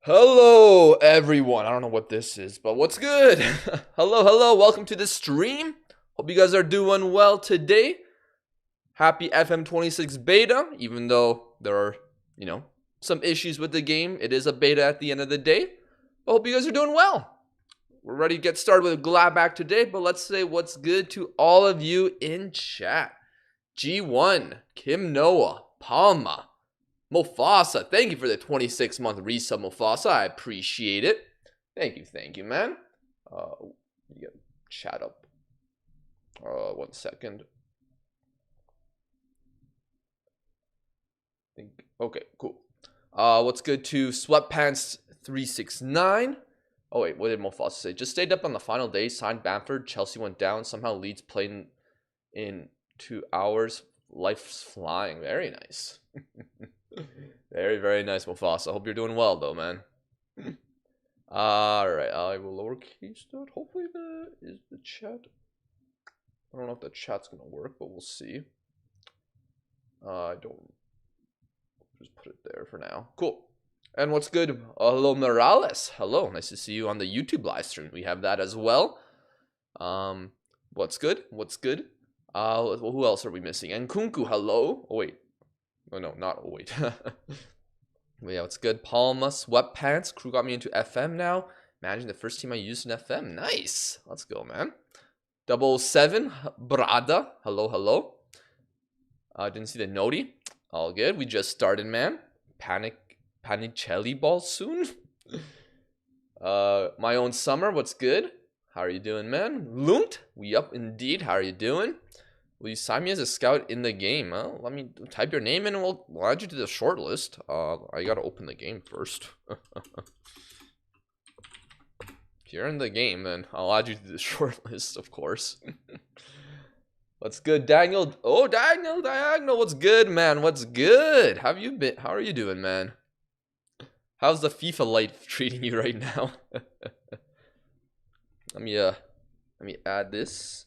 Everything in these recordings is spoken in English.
Hello, everyone. I don't know what this is, but what's good? Hello. Welcome to the stream. Hope you guys are doing well today. Happy FM26 beta, even though there are, some issues with the game. It is a beta at the end of the day. I hope you guys are doing well. We're ready to get started with Gladbach today, but let's say what's good to all of you in chat. G1, Kim Noah, Palma, Mofasa, thank you for the 26-month resub, Mofasa. I appreciate it. Thank you, man. You get chat up. 1 second. Okay, cool. What's good to Sweatpants 369? Oh wait, what did Mofasa say? Just stayed up on the final day. Signed Bamford. Chelsea went down. Somehow Leeds played in 2 hours. Life's flying. Very nice. Very nice, Mufasa. Hope you're doing well, though, man. Alright, I will lowercase that. Hopefully is the chat. I don't know if the chat's gonna work, but we'll see. I don't. Just put it there for now. Cool. And what's good? Hello, Morales. Hello, nice to see you on the YouTube live stream. We have that as well. What's good? Who else are we missing? And Kunku, hello. Oh, wait. Oh, no, not. Oh, wait. But yeah, what's good? Palma, Sweatpants. Crew got me into FM now. Imagine the first team I used in FM. Nice. Let's go, man. 007, Brada. Hello. Didn't see the noti. All good. We just started, man. Panicelli ball soon. My own summer. What's good? How are you doing, man? Lunt. We up indeed. How are you doing? Will you sign me as a scout in the game? Let me type your name in and we'll add you to the short list. I gotta open the game first. If you're in the game, then I'll add you to the short list, of course. What's good, Daniel? Oh, Daniel, what's good, man? What's good? How have you been? How are you doing, man? How's the FIFA light treating you right now? Let me add this.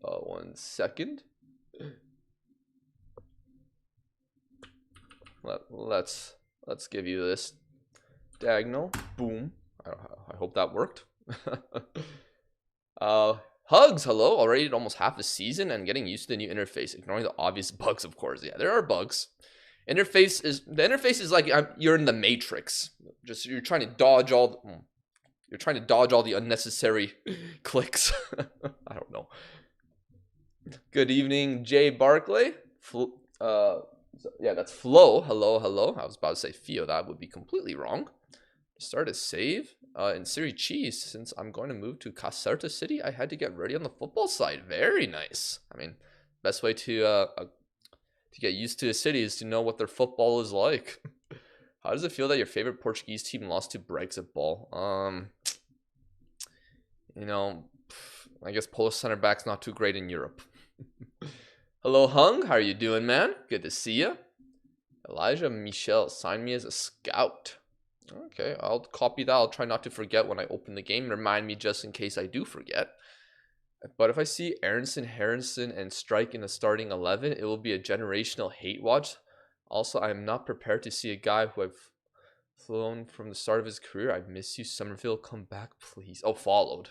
1 second. Let's give you this diagonal. Boom. I hope that worked. Hugs. Hello. Already almost half a season and getting used to the new interface. Ignoring the obvious bugs, of course. Yeah, there are bugs. The interface is like you're in the Matrix. Just you're trying to dodge all the unnecessary clicks. I don't know. Good evening, Jay Barclay. Yeah, that's Flo. Hello. I was about to say Fio. That would be completely wrong. Start a save in Serie Cheese. Since I'm going to move to Caserta City, I had to get ready on the football side. Very nice. I mean, best way to get used to a city is to know what their football is like. How does it feel that your favorite Portuguese team lost to Brexit ball? I guess Polish center back's not too great in Europe. Hello, Hung. How are you doing, man? Good to see you. Elijah Michel, sign me as a scout. Okay, I'll copy that. I'll try not to forget when I open the game. Remind me just in case I do forget. But if I see Aronson, Harrison, and Strike in the starting 11, it will be a generational hate watch. Also, I am not prepared to see a guy who I've flown from the start of his career. I miss you, Somerville. Come back, please. Oh, followed.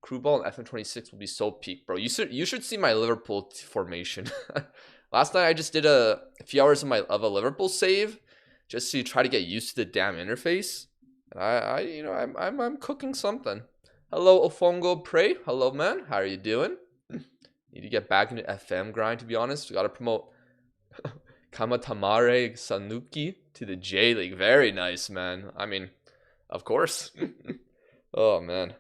Crew ball and FM26 will be so peak, bro. You should see my Liverpool formation. Last night I just did a few hours of a Liverpool save just to try to get used to the damn interface. And I'm cooking something. Hello, Ofongo Prey. Hello, man. How are you doing? Need to get back into FM grind, to be honest. We got to promote Kamatamare Sanuki to the J League. Very nice, man. I mean, of course. Oh, man.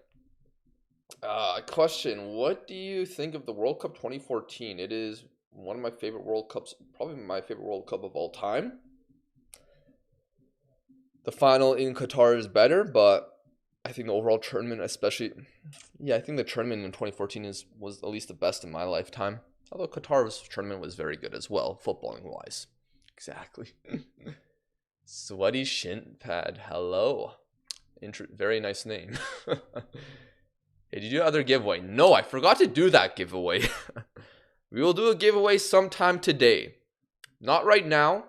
Question. What do you think of the World Cup 2014? It is one of my favorite World Cups, probably my favorite World Cup of all time. The final in Qatar is better, but I think the overall tournament, especially, I think the tournament in 2014 was at least the best in my lifetime. Although Qatar's tournament was very good as well, footballing wise. Exactly. Sweaty shin pad. Hello. Very nice name. Hey, did you do other giveaway? No, I forgot to do that giveaway. We will do a giveaway sometime today. Not right now.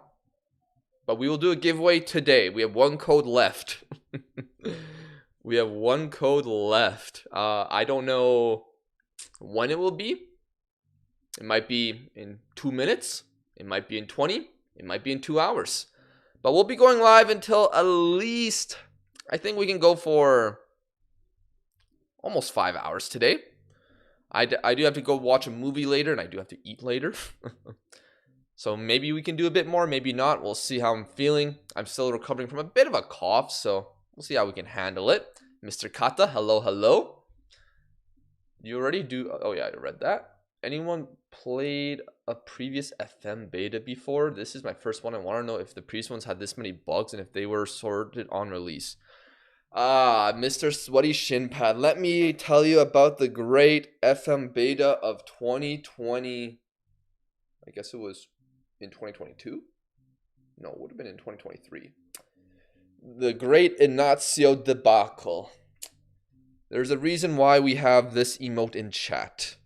But we will do a giveaway today. We have one code left. We have one code left. I don't know when it will be. It might be in 2 minutes. It might be in 20. It might be in 2 hours. But we'll be going live until at least, I think we can go for almost 5 hours today. I do have to go watch a movie later, and I do have to eat later. So maybe we can do a bit more, maybe not. We'll see how I'm feeling. I'm still recovering from a bit of a cough, so we'll see how we can handle it. Mr. Kata, hello, hello. You already do... Oh, yeah, I read that. Anyone played a previous FM beta before? This is my first one. I want to know if the previous ones had this many bugs and if they were sorted on release. Mr. Sweaty Shinpad, let me tell you about the great FM beta of 2020. I guess it was in 2022? No, it would have been in 2023. The great Ignazio debacle. There's a reason why we have this emote in chat.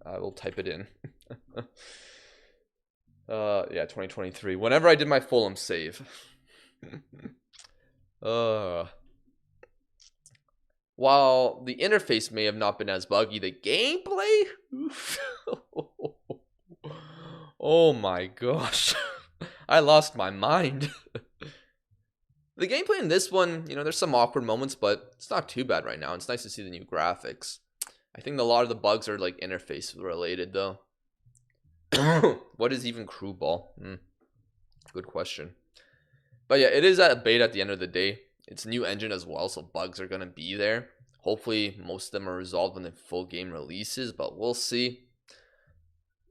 I will type it in. Yeah, 2023. Whenever I did my Fulham save. While the interface may have not been as buggy, the gameplay? Oh my gosh. I lost my mind. The gameplay in this one, you know, there's some awkward moments, but it's not too bad right now. It's nice to see the new graphics. I think a lot of the bugs are like interface related though. What is even crew ball? Good question. But yeah, it is at a beta at the end of the day. It's a new engine as well, so bugs are going to be there. Hopefully, most of them are resolved when the full game releases, but we'll see.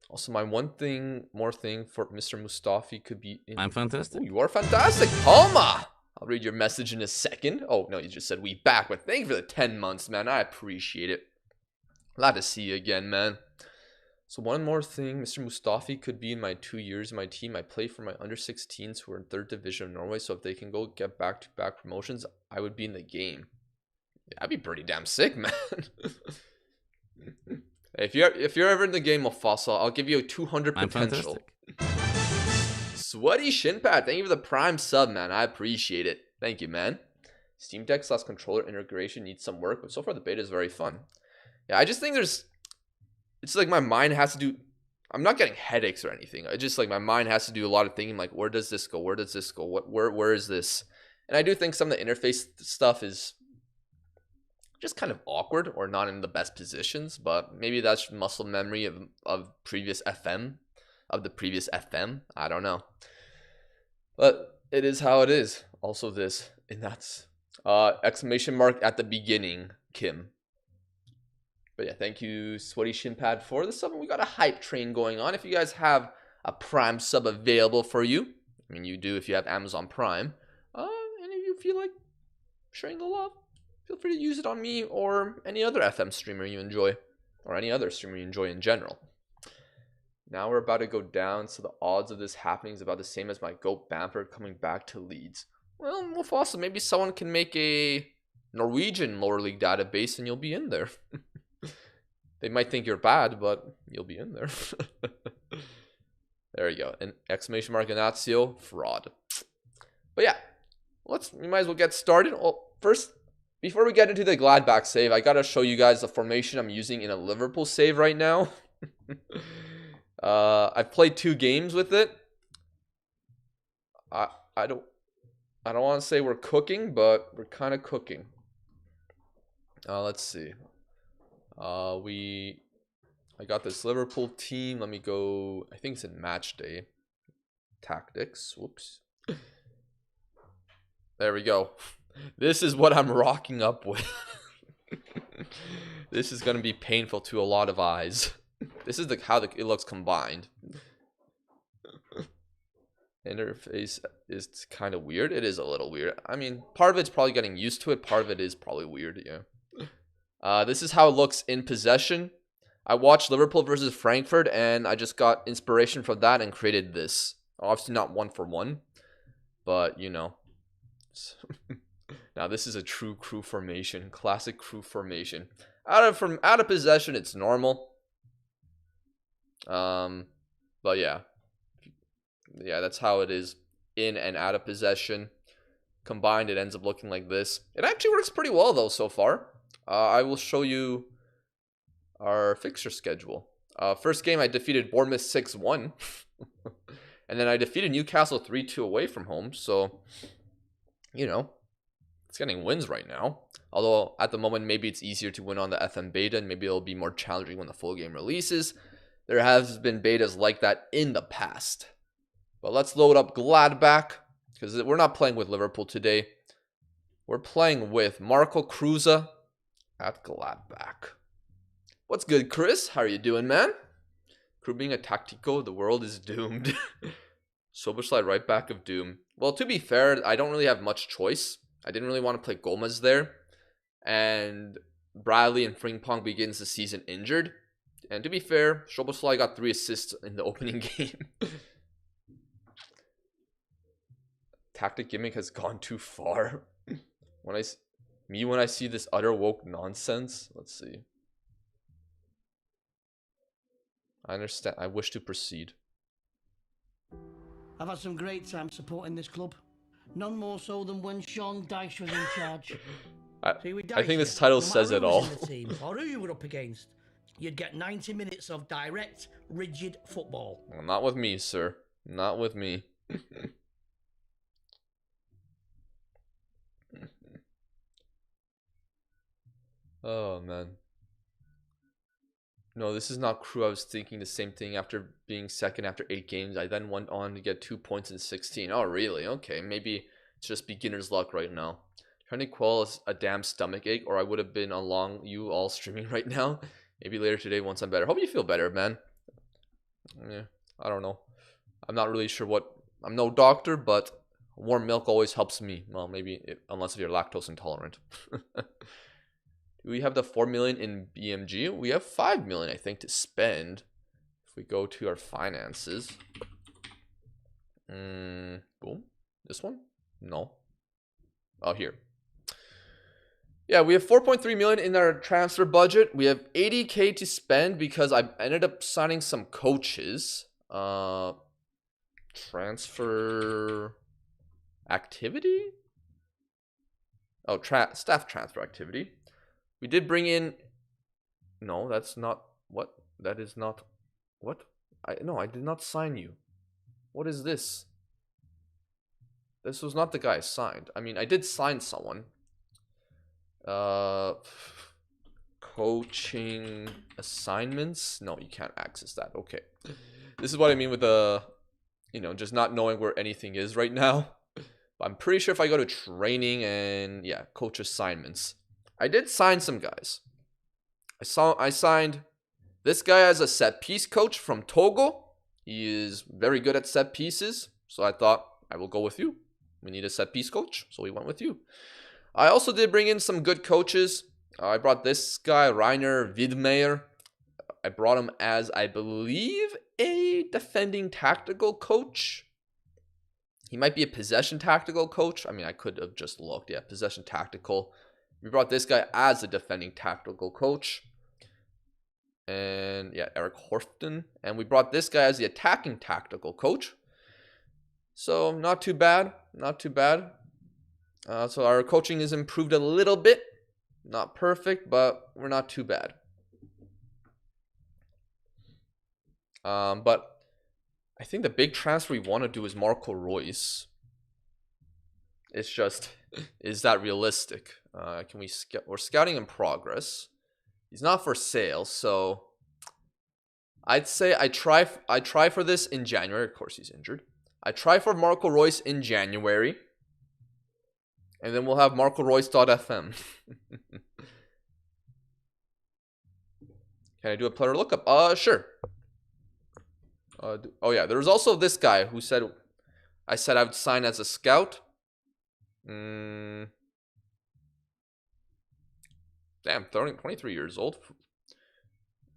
Also, my more thing for Mr. Mustafi could be... I'm fantastic. Ooh, you are fantastic, Palma! I'll read your message in a second. Oh, no, you just said we back, but thank you for the 10 months, man. I appreciate it. Glad to see you again, man. So one more thing, Mr. Mustafi could be in my 2 years in my team. I play for my under 16s who are in 3rd division of Norway. So if they can go get back-to-back promotions, I would be in the game. That'd be pretty damn sick, man. If you're ever in the game, Mufasa, I'll give you a 200 potential. Sweaty Shinpad, thank you for the prime sub, man. I appreciate it. Thank you, man. Steam Deck / controller integration needs some work, but so far the beta is very fun. Yeah, I just think it's like my mind has to do... I'm not getting headaches or anything. I just like my mind has to do a lot of thinking like, where does this go? Where does this go? Where is this? And I do think some of the interface stuff is just kind of awkward or not in the best positions, but maybe that's muscle memory of the previous FM. I don't know. But it is how it is. Also this, and that's exclamation mark at the beginning, Kim. But yeah, thank you, Sweaty Shinpad, for the sub. And we got a hype train going on. If you guys have a Prime sub available for you, I mean, you do if you have Amazon Prime, and if you feel like sharing the love, feel free to use it on me or any other FM streamer you enjoy, or any other streamer you enjoy in general. Now we're about to go down, so the odds of this happening is about the same as my GOAT Bamford coming back to Leeds. Well, Mufasa, maybe someone can make a Norwegian lower league database and you'll be in there. They might think you're bad, but you'll be in there. There you go. An exclamation mark Ignazio, fraud. But yeah, we might as well get started. Well, first, before we get into the Gladbach save, I gotta show you guys the formation I'm using in a Liverpool save right now. I've played 2 games with it. I don't want to say we're cooking, but we're kind of cooking. Let's see. I got this Liverpool team. Let me go. I think it's in match day. Tactics. Whoops. There we go. This is what I'm rocking up with. This is going to be painful to a lot of eyes. This is how it looks combined. Interface is kind of weird. It is a little weird. I mean, part of it's probably getting used to it. Part of it is probably weird, yeah. This is how it looks in possession. I watched Liverpool versus Frankfurt, and I just got inspiration from that and created this. Obviously not 1-for-1, but, you know. Now, this is a true crew formation. Classic crew formation. Out of possession, it's normal. But yeah. Yeah, that's how it is in and out of possession. Combined, it ends up looking like this. It actually works pretty well, though, so far. I will show you our fixture schedule. First game, I defeated Bournemouth 6-1. And then I defeated Newcastle 3-2 away from home. So, you know, it's getting wins right now. Although, at the moment, maybe it's easier to win on the FM beta, and maybe it'll be more challenging when the full game releases. There has been betas like that in the past. But let's load up Gladbach, because we're not playing with Liverpool today. We're playing with Marco Cruza at Gladbach. What's good, Chris? How are you doing, man? Crew being a tactico, the world is doomed. Soberslide right back of doom. Well, to be fair, I don't really have much choice. I didn't really want to play Gomez there. And Bradley and Frimpong begins the season injured. And to be fair, Soberslide got 3 assists in the opening game. Tactic gimmick has gone too far. When I see this utter woke nonsense, let's see. I understand. I wish to proceed. I've had some great time supporting this club. None more so than when Sean Dyche was in charge. I think this title says it all. The team, or who you were up against, you'd get 90 minutes of direct, rigid football. Well, not with me, sir. Not with me. Oh, man. No, this is not Crew. I was thinking the same thing after being second after 8 games. I then went on to get 2 points in 16. Oh, really? Okay, maybe it's just beginner's luck right now. Trying to quell a damn stomach ache, or I would have been along you all streaming right now. Maybe later today once I'm better. Hope you feel better, man. Yeah, I don't know. I'm not really sure what... I'm no doctor, but warm milk always helps me. Well, maybe, unless you're lactose intolerant. We have the 4 million in BMG. We have 5 million, I think, to spend. If we go to our finances. Boom. This one? No. Oh, here. Yeah, we have 4.3 million in our transfer budget. We have 80k to spend because I ended up signing some coaches. Transfer activity? Oh, staff transfer activity. We did bring in... No, that's not... What? That is not... What? No, I did not sign you. What is this? This was not the guy I signed. I mean, I did sign someone. Coaching assignments? No, you can't access that. Okay. This is what I mean with the... You know, just not knowing where anything is right now. I'm pretty sure if I go to training and... Yeah, coach assignments... I did sign some guys. I signed this guy as a set piece coach from Togo. He is very good at set pieces. So I thought, I will go with you. We need a set piece coach. So we went with you. I also did bring in some good coaches. I brought this guy, Rainer Widmeyer. I brought him as, I believe, a defending tactical coach. He might be a possession tactical coach. I mean, I could have just looked. Yeah, possession tactical. We brought this guy as a defending tactical coach. And yeah, Eric Horfton. And we brought this guy as the attacking tactical coach. So not too bad. Not too bad. So our coaching is improved a little bit. Not perfect, but we're not too bad. But I think the big transfer we want to do is Marco Reus. It's just, is that realistic? Can we we're scouting in progress. He's not for sale, so I'd say I try for this in January. Of course, he's injured. I try for Marco Reus in January, and then we'll have MarcoReus.fm. Can I do a player lookup? Sure. Oh yeah, there was also this guy who said I said I would sign as a scout. Damn, 23 years old.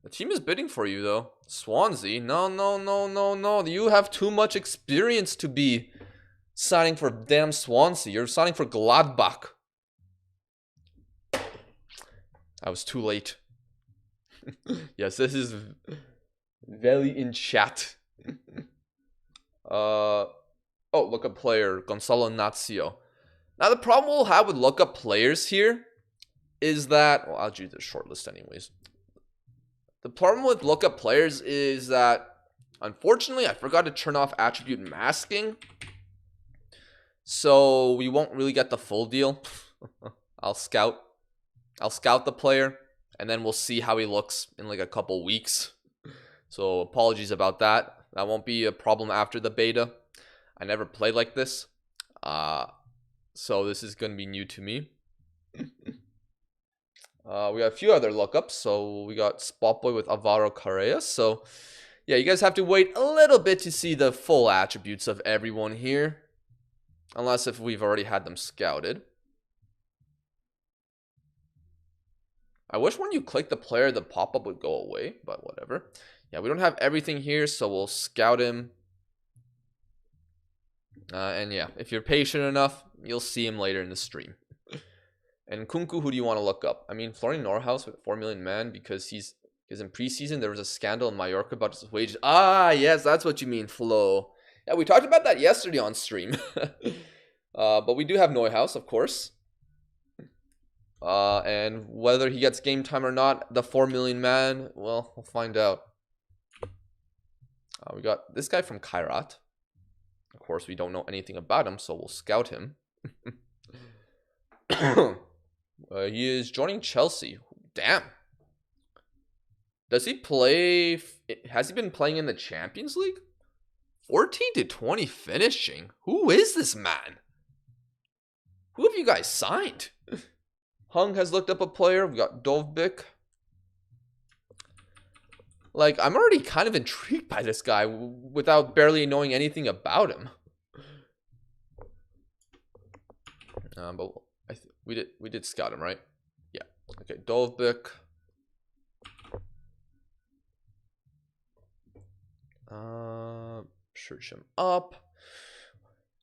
The team is bidding for you, though. Swansea? No. You have too much experience to be signing for damn Swansea. You're signing for Gladbach. I was too late. Yes, this is very in chat. Oh, lookup player, Gonzalo Nazio. Now, the problem we'll have with lookup players here is that... Well, I'll do the short list anyways. The problem with lookup players is that, unfortunately, I forgot to turn off attribute masking. So, we won't really get the full deal. I'll scout the player, and then we'll see how he looks in like a couple weeks. So, apologies about that. That won't be a problem after the beta. I never played like this. So this is going to be new to me. We got a few other lookups. So we got Spotboy with Alvaro Carreras. So yeah, you guys have to wait a little bit to see the full attributes of everyone here. Unless if we've already had them scouted. I wish when you click the player, the pop-up would go away, but whatever. Yeah, we don't have everything here, so we'll scout him. And yeah, if you're patient enough, you'll see him later in the stream. And Kunku, who do you want to look up? I mean, Florian Norhaus with 4 million man because in preseason there was a scandal in Mallorca about his wages. Ah, yes, that's what you mean, Flo. Yeah, we talked about that yesterday on stream. But we do have Neuhaus, of course. And whether he gets game time or not, the 4 million man, well, we'll find out. We got this guy from Kairat. Of course, we don't know anything about him, so we'll scout him. He is joining Chelsea. Damn. Does he play... Has he been playing in the Champions League? 14 to 20 finishing. Who is this man? Who have you guys signed? Hung has looked up a player. We got Dovbik. Like, I'm already kind of intrigued by this guy without barely knowing anything about him. But we did scout him, right? Yeah. Okay, Dovbik. Search him up.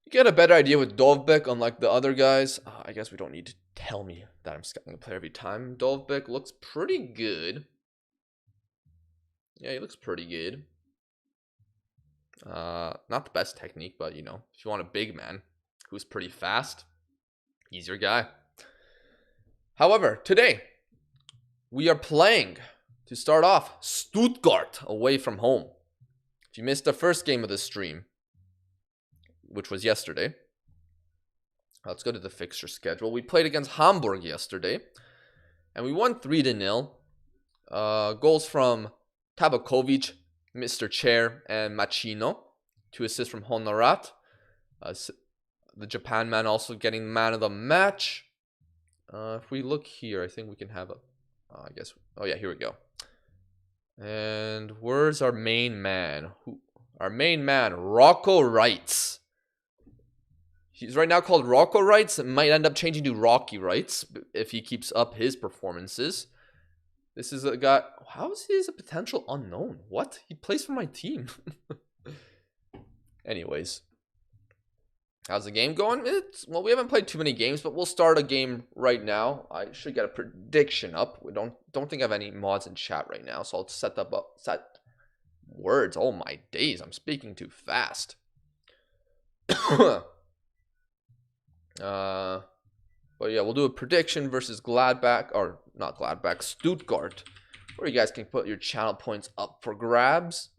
You get a better idea with Dovbik, unlike the other guys. I guess we don't need to tell me that I'm scouting a player every time. Dovbik looks pretty good. Yeah, he looks pretty good. Not the best technique, but you know, if you want a big man who's pretty fast, he's your guy. However, today we are playing, to start off, Stuttgart away from home. If you missed the first game of the stream, which was yesterday, let's go to the fixture schedule. We played against Hamburg yesterday, and we won 3-0. Goals from Tabakovic, Mr. Chair, and Machino. 2 assists from Honorat. The Japan man also getting man of the match. If we look here, I think we can have a... I guess... Oh yeah, here we go. And where's our main man? Our main man, Rocco Wrights. He's right now called Rocco Wrights. It might end up changing to Rocky Wrights if he keeps up his performances. This is a guy... How is he a potential unknown? What? He plays for my team. Anyways. How's the game going? Well, we haven't played too many games, but we'll start a game right now. I should get a prediction up. We don't think I have any mods in chat right now, so I'll set that up. Set words. Oh my days, I'm speaking too fast. But yeah, we'll do a prediction versus Gladbach, or not Gladbach, Stuttgart, where you guys can put your channel points up for grabs.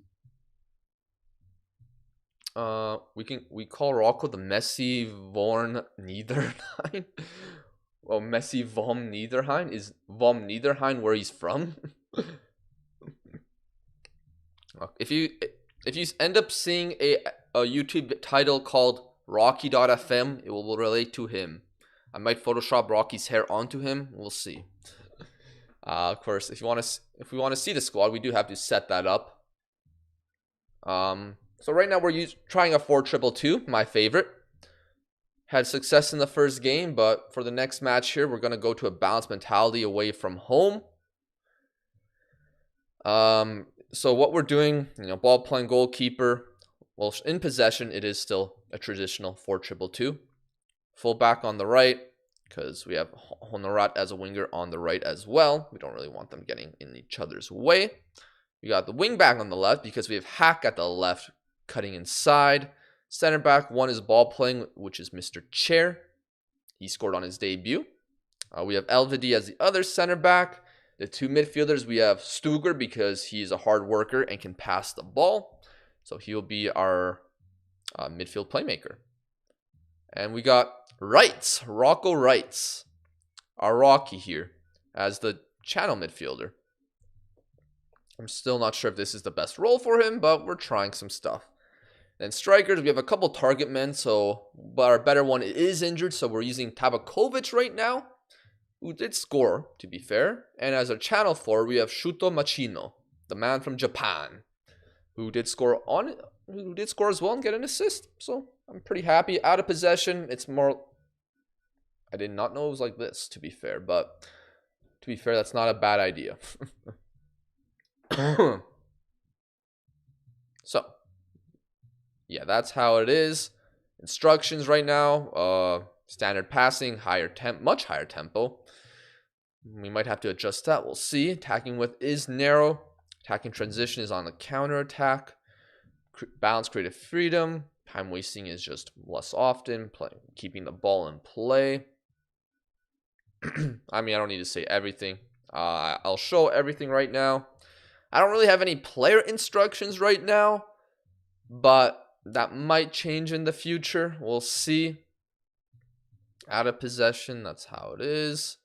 We call Rocco the Messi Vorn Niederrhein. Well, Messi vom Niederrhein is vom Niederrhein where he's from. If you end up seeing a YouTube title called Rocky.fm, it will relate to him. I might Photoshop Rocky's hair onto him. We'll see. Of course, if we want to see the squad, we do have to set that up. So right now we're trying a 4-2-2, my favorite. Had success in the first game, but for the next match here, we're going to go to a balanced mentality away from home. So what we're doing, ball playing goalkeeper. Well, in possession, it is still a traditional 4-2-2. Full back on the right, because we have Honorat as a winger on the right as well. We don't really want them getting in each other's way. We got the wing back on the left, because we have Hack at the left, cutting inside. Center back 1 is ball playing, which is Mr. Chair. He scored on his debut. We have Elvedi as the other center back. The 2 midfielders, we have Stuger because he's a hard worker and can pass the ball. So he'll be our midfield playmaker. And we got Reitz, Rocco Reitz, our Rocky here, as the channel midfielder. I'm still not sure if this is the best role for him, but we're trying some stuff. Then strikers, we have a couple target men, but our better one is injured, so we're using Tabakovic right now, who did score, to be fair. And as a channel forward, we have Shuto Machino, the man from Japan, who did score as well and get an assist. So I'm pretty happy. Out of possession, it's more. I did not know it was like this, to be fair, but to be fair, that's not a bad idea. So, yeah, that's how it is. Instructions right now. Standard passing, much higher tempo. We might have to adjust that. We'll see. Attacking width is narrow. Attacking transition is on the counter attack. Balance, creative freedom. Time wasting is just less often. Keeping the ball in play. I mean, I don't need to say everything. I'll show everything right now. I don't really have any player instructions right now, but that might change in the future. We'll see. Out of possession, that's how it is.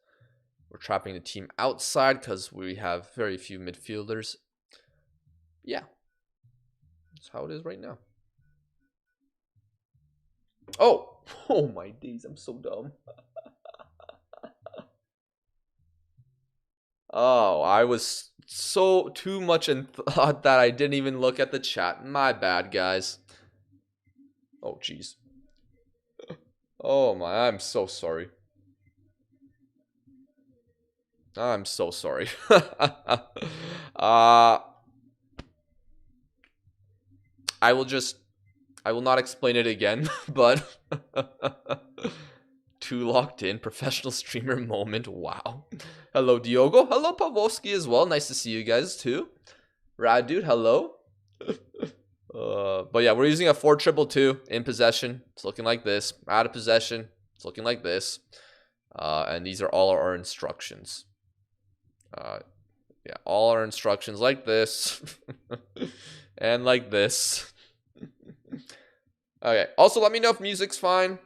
We're trapping the team outside because we have very few midfielders. Yeah. That's how it is right now. Oh my days, I'm so dumb. Oh, I was so too much in thought that I didn't even look at the chat. My bad, guys. Oh, jeez. Oh my, I'm so sorry. I'm so sorry. I will not explain it again, but too locked in, professional streamer moment. Wow. Hello, Diogo. Hello, Pavlovsky as well. Nice to see you guys too. Rad dude, hello. But yeah, we're using a 4-2-2 in possession. It's looking like this. Out of possession. It's looking like this. And these are all our instructions. Yeah, all our instructions like this. And like this. Okay. Also, let me know if music's fine.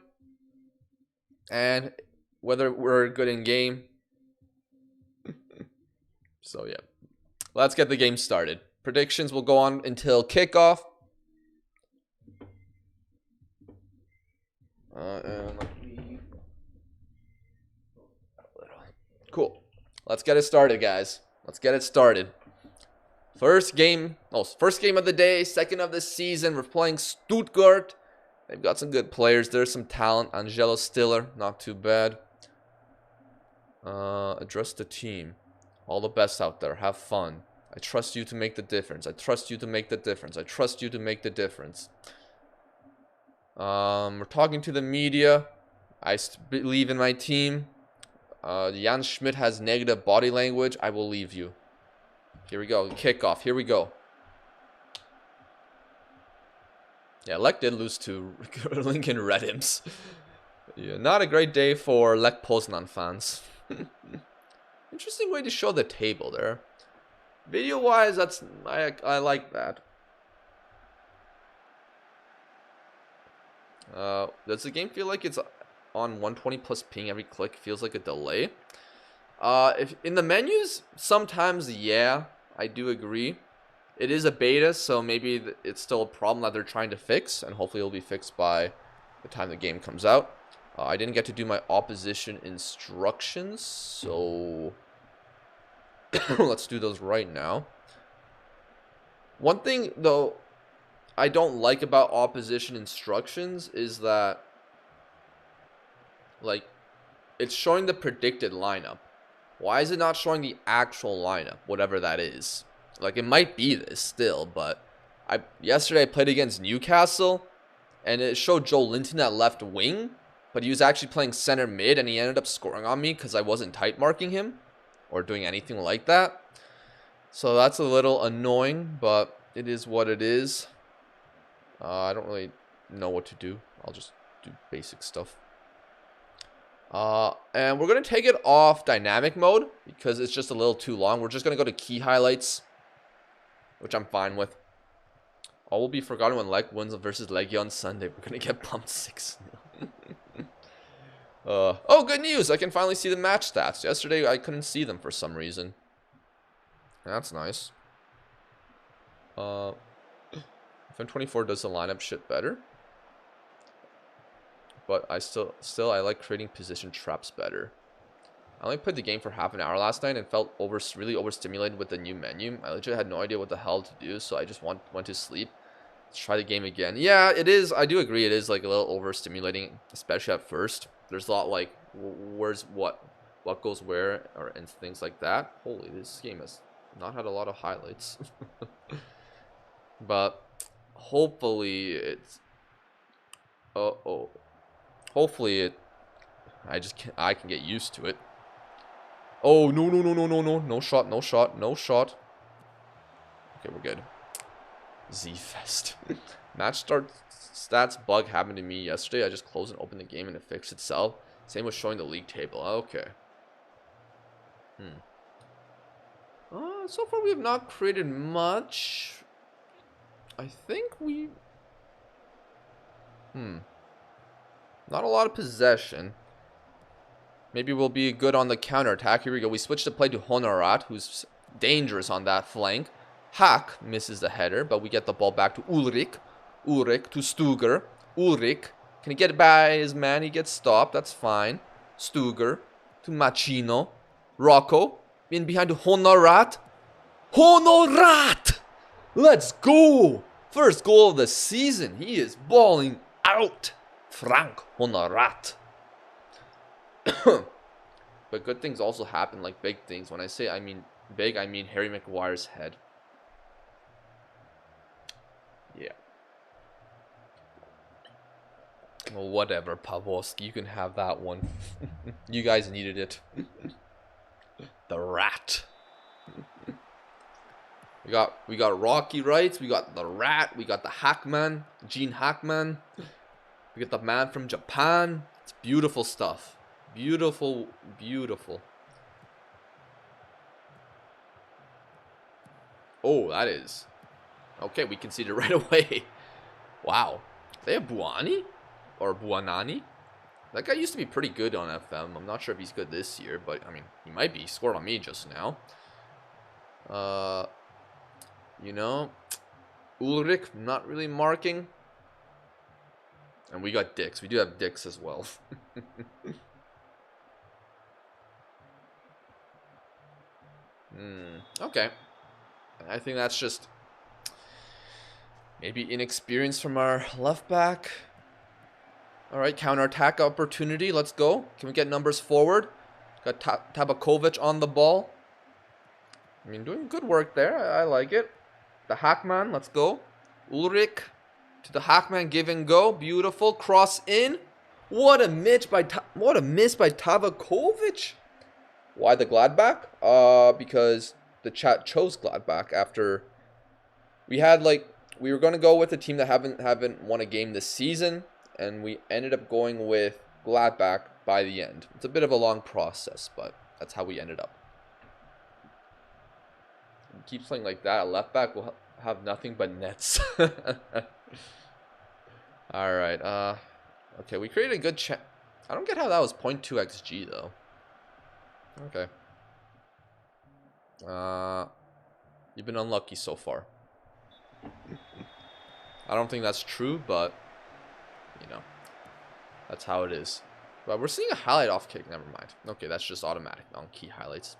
And whether we're good in game. So yeah. Let's get the game started. Predictions will go on until kickoff. Cool. Let's get it started, guys. Let's get it started. First game of the day, second of the season. We're playing Stuttgart. They've got some good players. There's some talent. Angelo Stiller, not too bad. Address the team. All the best out there. Have fun. I trust you to make the difference. I trust you to make the difference. I trust you to make the difference. We're talking to the media. I believe in my team. Jan Schmidt has negative body language. I will leave you. Here we go. Kickoff. Here we go. Yeah, Lech did lose to Lincoln Red Imps. Yeah, not a great day for Lech Poznan fans. Interesting way to show the table there. Video-wise, I like that. Does the game feel like it's on 120 plus ping every click? Feels like a delay. If in the menus, sometimes, yeah, I do agree. It is a beta, so maybe it's still a problem that they're trying to fix, and hopefully it'll be fixed by the time the game comes out. I didn't get to do my opposition instructions, so let's do those right now. One thing, though, I don't like about opposition instructions is that, like, it's showing the predicted lineup. Why is it not showing the actual lineup, whatever that is? Like, it might be this still, but yesterday I played against Newcastle, and it showed Joe Linton at left wing, but he was actually playing center mid, and he ended up scoring on me because I wasn't tight marking him or doing anything like that. So that's a little annoying, but it is what it is. I don't really know what to do. I'll just do basic stuff. And we're going to take it off dynamic mode because it's just a little too long. We're just going to go to key highlights, which I'm fine with. All will be forgotten when Leg wins versus Legia on Sunday. We're going to get pumped 6-0. Oh, good news. I can finally see the match stats. Yesterday, I couldn't see them for some reason. That's nice. FM24 does the lineup shit better. But I still I like creating position traps better. I only played the game for half an hour last night and felt really overstimulated with the new menu. I legit had no idea what the hell to do, so I just went to sleep. Let's try the game again. Yeah, it is. I do agree it is like a little overstimulating, especially at first. There's a lot like where's what goes where, and things like that. Holy, this game has not had a lot of highlights. But hopefully it's hopefully I can get used to it. Oh, no. No shot. Okay, we're good. Z-Fest. Match start stats bug happened to me yesterday. I just closed and opened the game and it fixed itself. Same with showing the league table. Okay. So far we have not created much. I think we... Not a lot of possession. Maybe we'll be good on the counterattack. Here we go. We switch the play to Honorat, who's dangerous on that flank. Hack misses the header, but we get the ball back to Ulrich. Ulrich to Stuger. Ulrich. Can he get it by his man? He gets stopped. That's fine. Stuger to Machino. Rocco. In behind to Honorat. Honorat! Let's go! First goal of the season. He is balling out. Frank Honorat. But good things also happen, like big things. When I say big, I mean Harry Maguire's head. Yeah. Well, whatever, Pavoski. You can have that one. You guys needed it. The rat. We got Rocky Rights. We got the rat. We got the Hackman. Gene Hackman. We got the man from Japan. It's beautiful stuff. Beautiful. Oh, that is. Okay, we conceded right away. Wow. They have Buani? Or Buanani? That guy used to be pretty good on FM. I'm not sure if he's good this year, but, I mean, he might be. He scored on me just now. You know, Ulrich, not really marking. And we got Dix. We do have Dix as well. Okay. I think that's just maybe inexperience from our left back. All right, counter-attack opportunity. Let's go. Can we get numbers forward? Got Tabakovic on the ball. I mean, doing good work there. I like it. The Hackman, let's go. Ulrich to the Hackman, give and go. Beautiful. Cross in. What a miss by Tabakovic. Why the Gladbach? Because the chat chose Gladbach after we were going to go with a team that haven't won a game this season, and we ended up going with Gladbach by the end. It's a bit of a long process, but that's how we ended up. Keep playing like that. A left back will have nothing but nets. All right. Okay, we created a good chance. I don't get how that was 0.2 xg though. Okay. You've been unlucky so far. I don't think that's true, but you know, that's how it is. But we're seeing a highlight off kick. Never mind. Okay, that's just automatic on key highlights.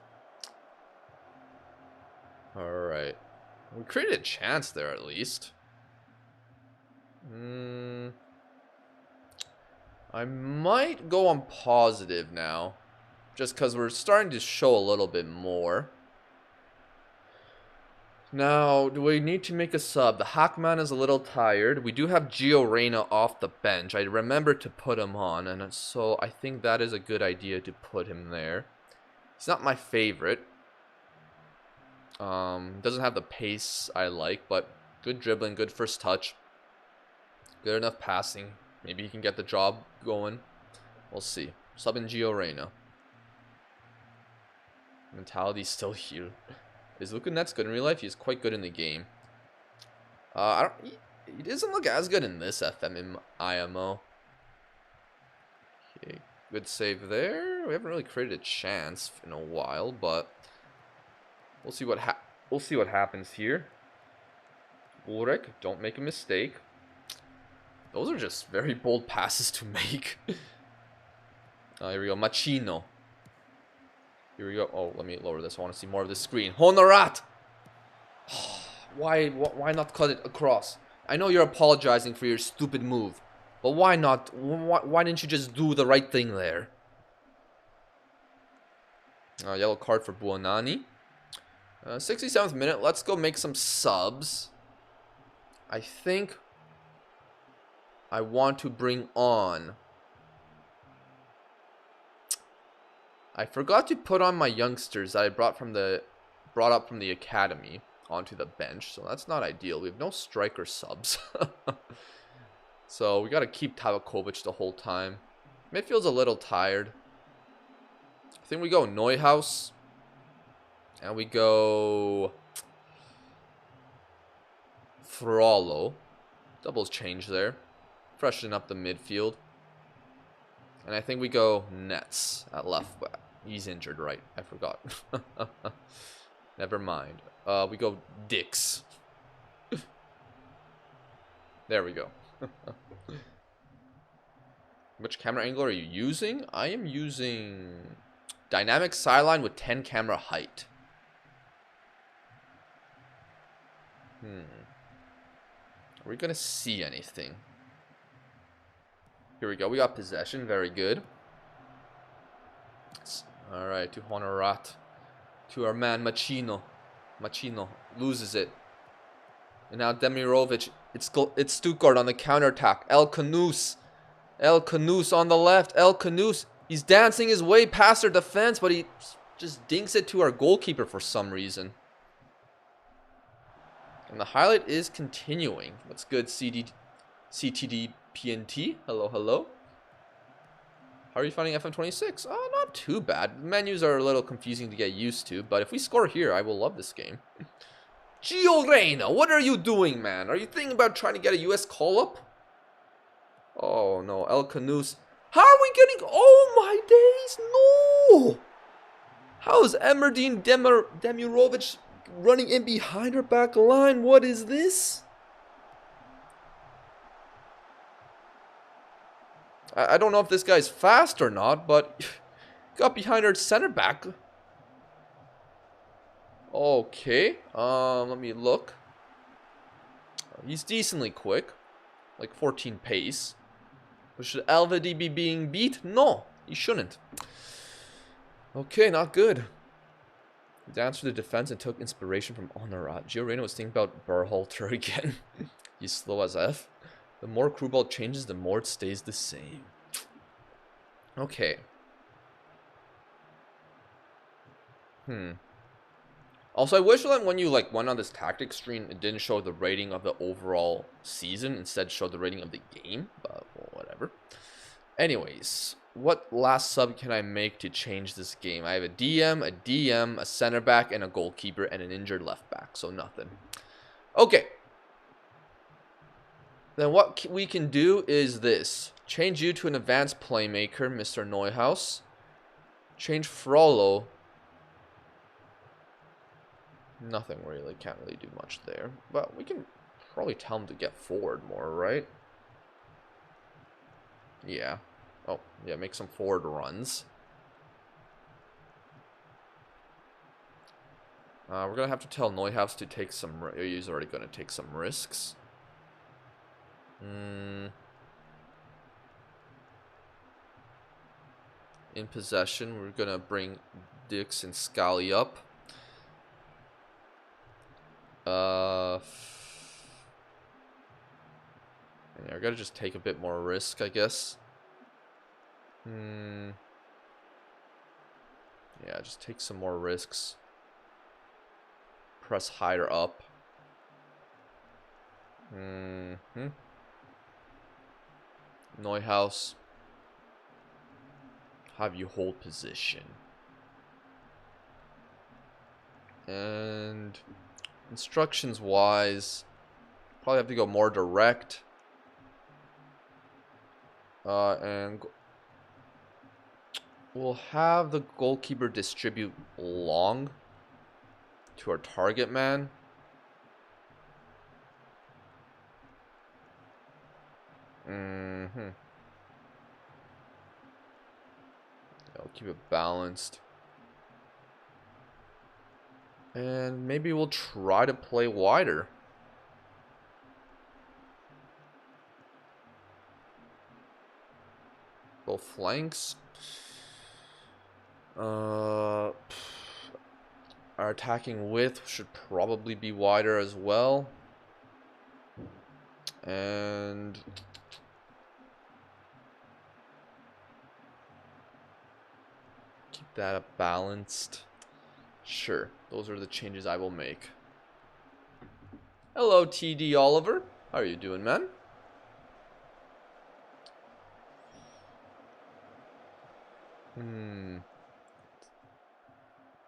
All right. We created a chance there at least. I might go on positive now, just because we're starting to show a little bit more. Now, do we need to make a sub? The Hackman is a little tired. We do have Gio Reyna off the bench. I remember to put him on, and so I think that is a good idea to put him there. He's not my favorite. Doesn't have the pace I like, but good dribbling, good first touch. Good enough passing. Maybe he can get the job going. We'll see. Sub in Gio Reyna. Mentality's still here. Is Luka Netz good in real life? He's quite good in the game. He doesn't look as good in this FM IMO. Okay, good save there. We haven't really created a chance in a while, but we'll see what happens here. Ulrich, don't make a mistake. Those are just very bold passes to make. Here we go, Machino. Here we go. Oh, let me lower this. I want to see more of the screen. Honorat! Why not cut it across? I know you're apologizing for your stupid move, but why not? Why didn't you just do the right thing there? Yellow card for Buonani. 67th minute. Let's go make some subs. I think I want to bring on... I forgot to put on my youngsters that I brought up from the academy onto the bench, so that's not ideal. We have no striker subs. So we got to keep Tabakovic the whole time. Midfield's a little tired. I think we go Neuhaus. And we go Frollo. Doubles change there. Freshen up the midfield. And I think we go Nets at left back. He's injured, right? I forgot. Never mind. We go Dix. There we go. Which camera angle are you using? I am using dynamic sideline with 10 camera height. Are we gonna see anything? Here we go. We got possession. Very good. Alright, to Honorat. To our man Machino. Machino loses it. And now Demirovic. It's Stuttgart on the counterattack. El Canus. El Canus on the left. El Canus. He's dancing his way past our defense, but he just dinks it to our goalkeeper for some reason. And the highlight is continuing. What's good, CTD PNT? Hello, hello. How are you finding FM26? Oh, not too bad. The menus are a little confusing to get used to, but if we score here, I will love this game. Gio Reyna, what are you doing, man? Are you thinking about trying to get a US call-up? Oh, no. El Canus. How are we getting... Oh, my days. No. How is Emerdine Demirovic running in behind our back line? What is this? I don't know if this guy's fast or not, but got behind our center back. Okay. Let me look. He's decently quick. Like 14 pace. But should Elvedi be being beat? No, he shouldn't. Okay, not good. He danced for the defense and took inspiration from Honorat. Gio Reyna was thinking about Berhalter again. He's slow as F. The more crew ball changes, the more it stays the same. Okay. Also, I wish that when you went on this tactics screen, it didn't show the rating of the overall season. Instead, showed the rating of the game. But well, whatever. Anyways, what last sub can I make to change this game? I have a DM, a center back, and a goalkeeper, and an injured left back. So nothing. Okay. Then what we can do is this. Change you to an advanced playmaker, Mr. Neuhaus. Change Frollo. Nothing really. Can't really do much there. But we can probably tell him to get forward more, right? Yeah. Oh, yeah, make some forward runs. We're going to have to tell Neuhaus to take some... He's already going to take some risks. In possession, we're going to bring Dix and Scally up. Yeah, I gotta just take a bit more risk, I guess. Yeah, just take some more risks. Press higher up. Neuhaus, have you hold position. And instructions wise, probably have to go more direct. And we'll have the goalkeeper distribute long to our target man. I'll keep it balanced. And maybe we'll try to play wider. Both flanks. Our attacking width should probably be wider as well. And keep that balanced. Sure, those are the changes I will make. Hello, TD Oliver. How are you doing, man?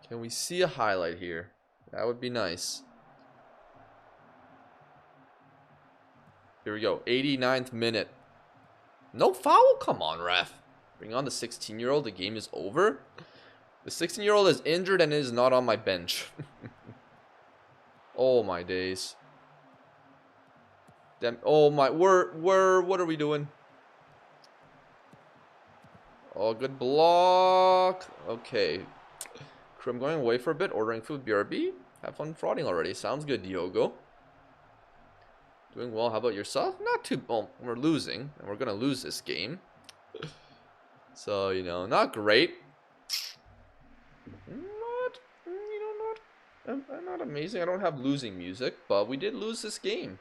Can we see a highlight here? That would be nice. Here we go. 89th minute. No foul? Come on, ref. Bring on the 16-year-old. The game is over. The 16-year-old is injured and is not on my bench. Oh my days. Damn. Oh my. What are we doing? Oh, good block. Okay. I'm going away for a bit, ordering food, BRB. Have fun frauding already. Sounds good, Diogo. Doing well. How about yourself? Not too... Well, we're losing, and we're going to lose this game. So, you know, not great. Not amazing. I don't have losing music, but we did lose this game.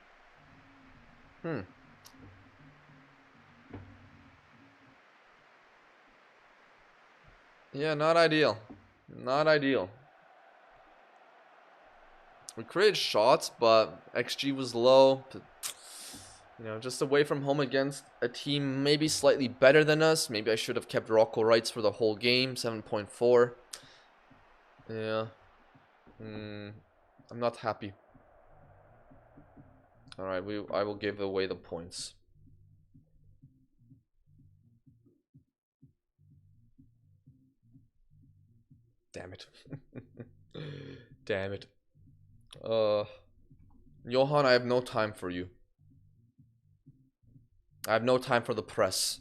Yeah, not ideal. Not ideal. We created shots, but XG was low. You know, just away from home against a team maybe slightly better than us. Maybe I should have kept Rocco rights for the whole game. 7.4. Yeah. I'm not happy. Alright, I will give away the points. Damn it. Damn it. Johan, I have no time for you. I have no time for the press.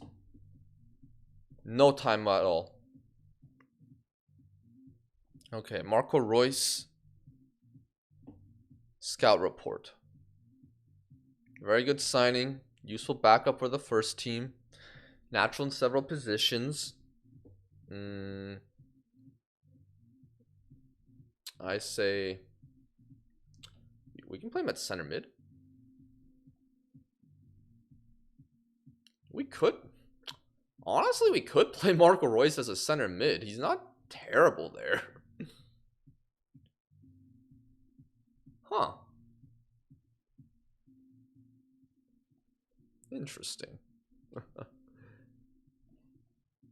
No time at all. Okay, Marco Reus. Scout report. Very good signing. Useful backup for the first team. Natural in several positions. I say we can play him at center mid. We could. Honestly, we could play Marco Reus as a center mid. He's not terrible there. Huh. Interesting.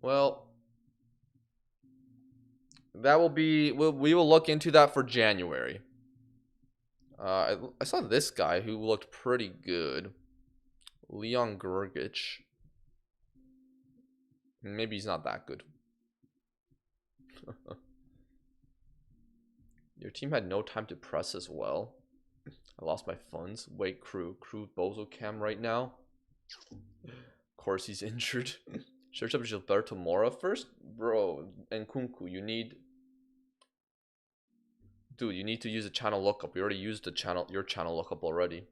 Well, that will be... We will look into that for January. I saw this guy who looked pretty good. Leon Gergic. Maybe he's not that good. Your team had no time to press as well. I lost my funds. Wait, crew Bozo cam right now. Of course he's injured. Search up Gilberto Mora first, bro. And Kunku, you need... Dude, you need to use a channel lookup. We already used your channel lookup already.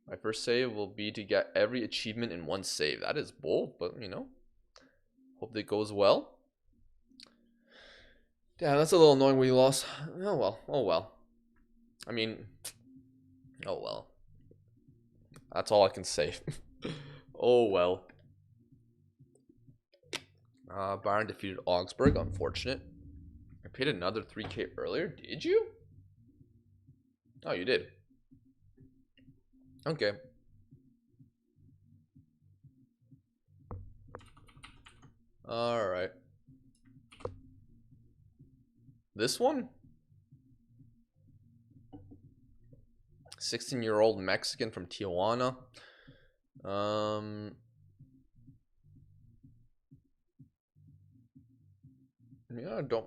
My first save will be to get every achievement in one save. That is bold, but you know. Hope it goes well. Damn, that's a little annoying we lost. Oh well. Oh well. I mean, oh well. That's all I can say. Oh well. Bayern defeated Augsburg. Unfortunate. I paid another 3K earlier. Did you? Oh, you did. Okay. All right. This one? 16-year-old Mexican from Tijuana. Yeah, don't.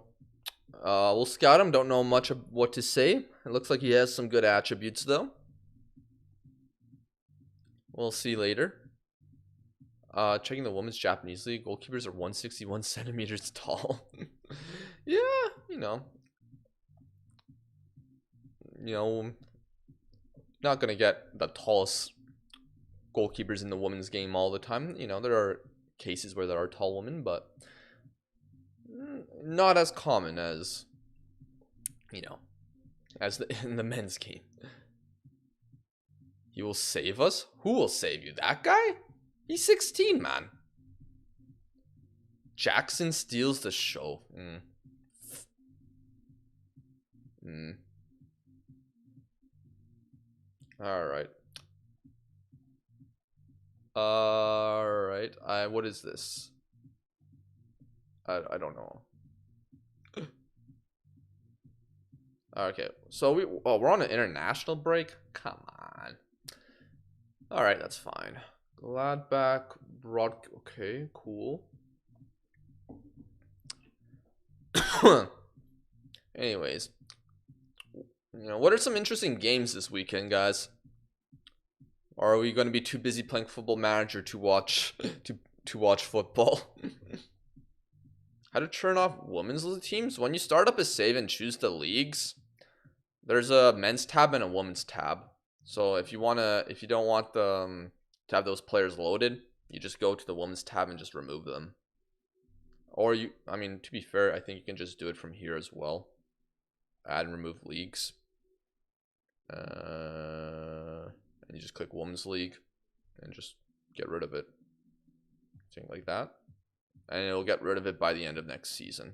We'll scout him. Don't know much of what to say. It looks like he has some good attributes, though. We'll see later. Checking the women's Japanese league. Goalkeepers are 161 centimeters tall. Yeah, not gonna get the tallest goalkeepers in the women's game all the time. There are cases where there are tall women, but not as common as in the men's game. He will save us? Who will save you? That guy? He's 16, man. Jackson steals the show. Alright. What is this? I don't know. Okay, so we're on an international break? Come on. Alright, that's fine. Gladbach, okay, cool. Anyways, what are some interesting games this weekend, guys? Or are we going to be too busy playing Football Manager to watch to watch football? How to turn off women's teams? When you start up a save and choose the leagues, there's a men's tab and a women's tab. So if you don't want to have those players loaded, you just go to the women's tab and just remove them. Or to be fair, I think you can just do it from here as well. Add and remove leagues. And you just click women's league and just get rid of it. Something like that. And it'll get rid of it by the end of next season.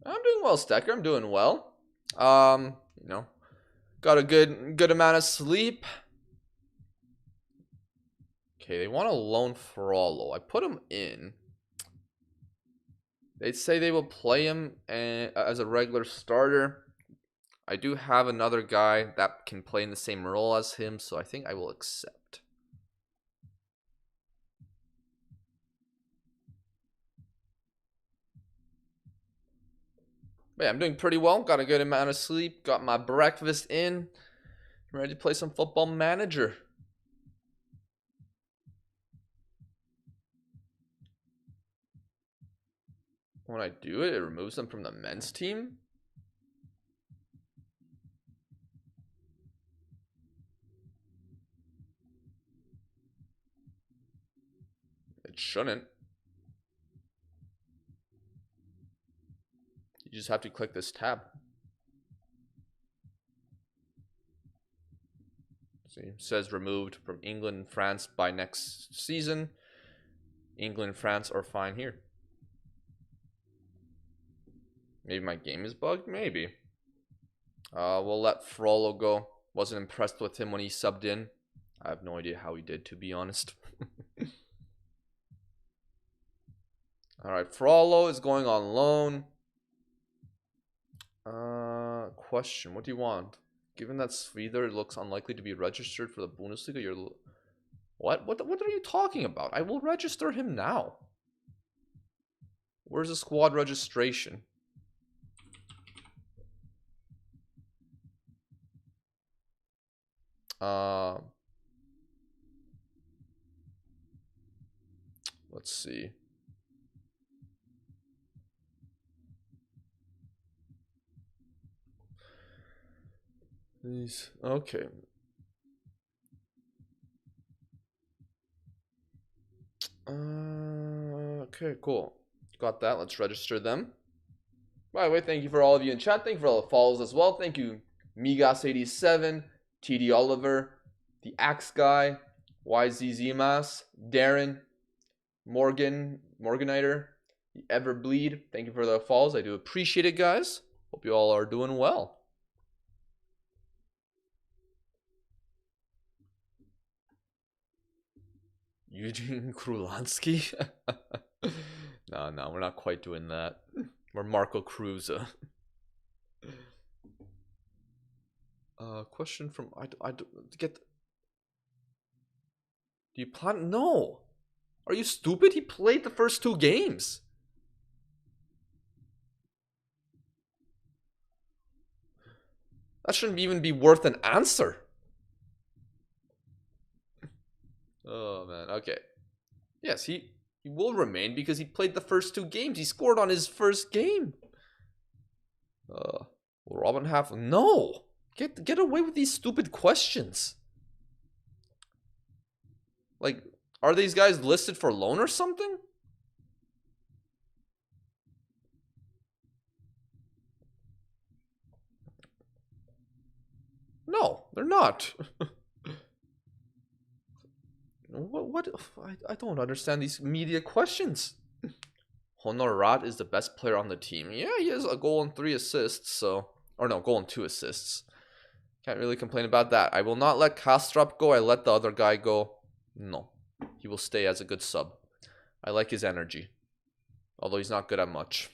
I'm doing well, Stecker. I'm doing well. Got a good amount of sleep. Okay, they want to loan Frollo. I put him in. They say they will play him as a regular starter. I do have another guy that can play in the same role as him, so I think I will accept. But yeah, I'm doing pretty well. Got a good amount of sleep. Got my breakfast in. I'm ready to play some Football Manager. When I do it, it removes them from the men's team. It shouldn't. You just have to click this tab. See, it says removed from England and France by next season. England and France are fine here. Maybe my game is bugged? Maybe. We'll let Frollo go. Wasn't impressed with him when he subbed in. I have no idea how he did, to be honest. Alright, Frollo is going on loan. Question, what do you want? Given that Sweder looks unlikely to be registered for the Bundesliga, you're... What are you talking about? I will register him now. Where's the squad registration? Let's see. These, okay. Okay, cool. Got that. Let's register them. By the way, thank you for all of you in chat. Thank you for all the follows as well. Thank you, Migas87, TD Oliver, the Axe Guy, YZZMass, Darren, Morganiter, Everbleed, thank you for the follows. I do appreciate it, guys. Hope you all are doing well. Eugene Krulansky? No, we're not quite doing that. We're Marco Cruz. Question from I get. Do you plan? No. Are you stupid? He played the first 2 games. That shouldn't even be worth an answer. Oh man. Okay. Yes, he will remain because he played the first 2 games. He scored on his first game. Will Robin have? No. Get away with these stupid questions. Like, are these guys listed for loan or something? No, they're not. What? I don't understand these media questions. Honorat is the best player on the team. Yeah, he has a goal and 3 assists, so... Or no, goal and 2 assists. Can't really complain about that. I will not let Kastrup go. I let the other guy go. No. He will stay as a good sub. I like his energy. Although he's not good at much.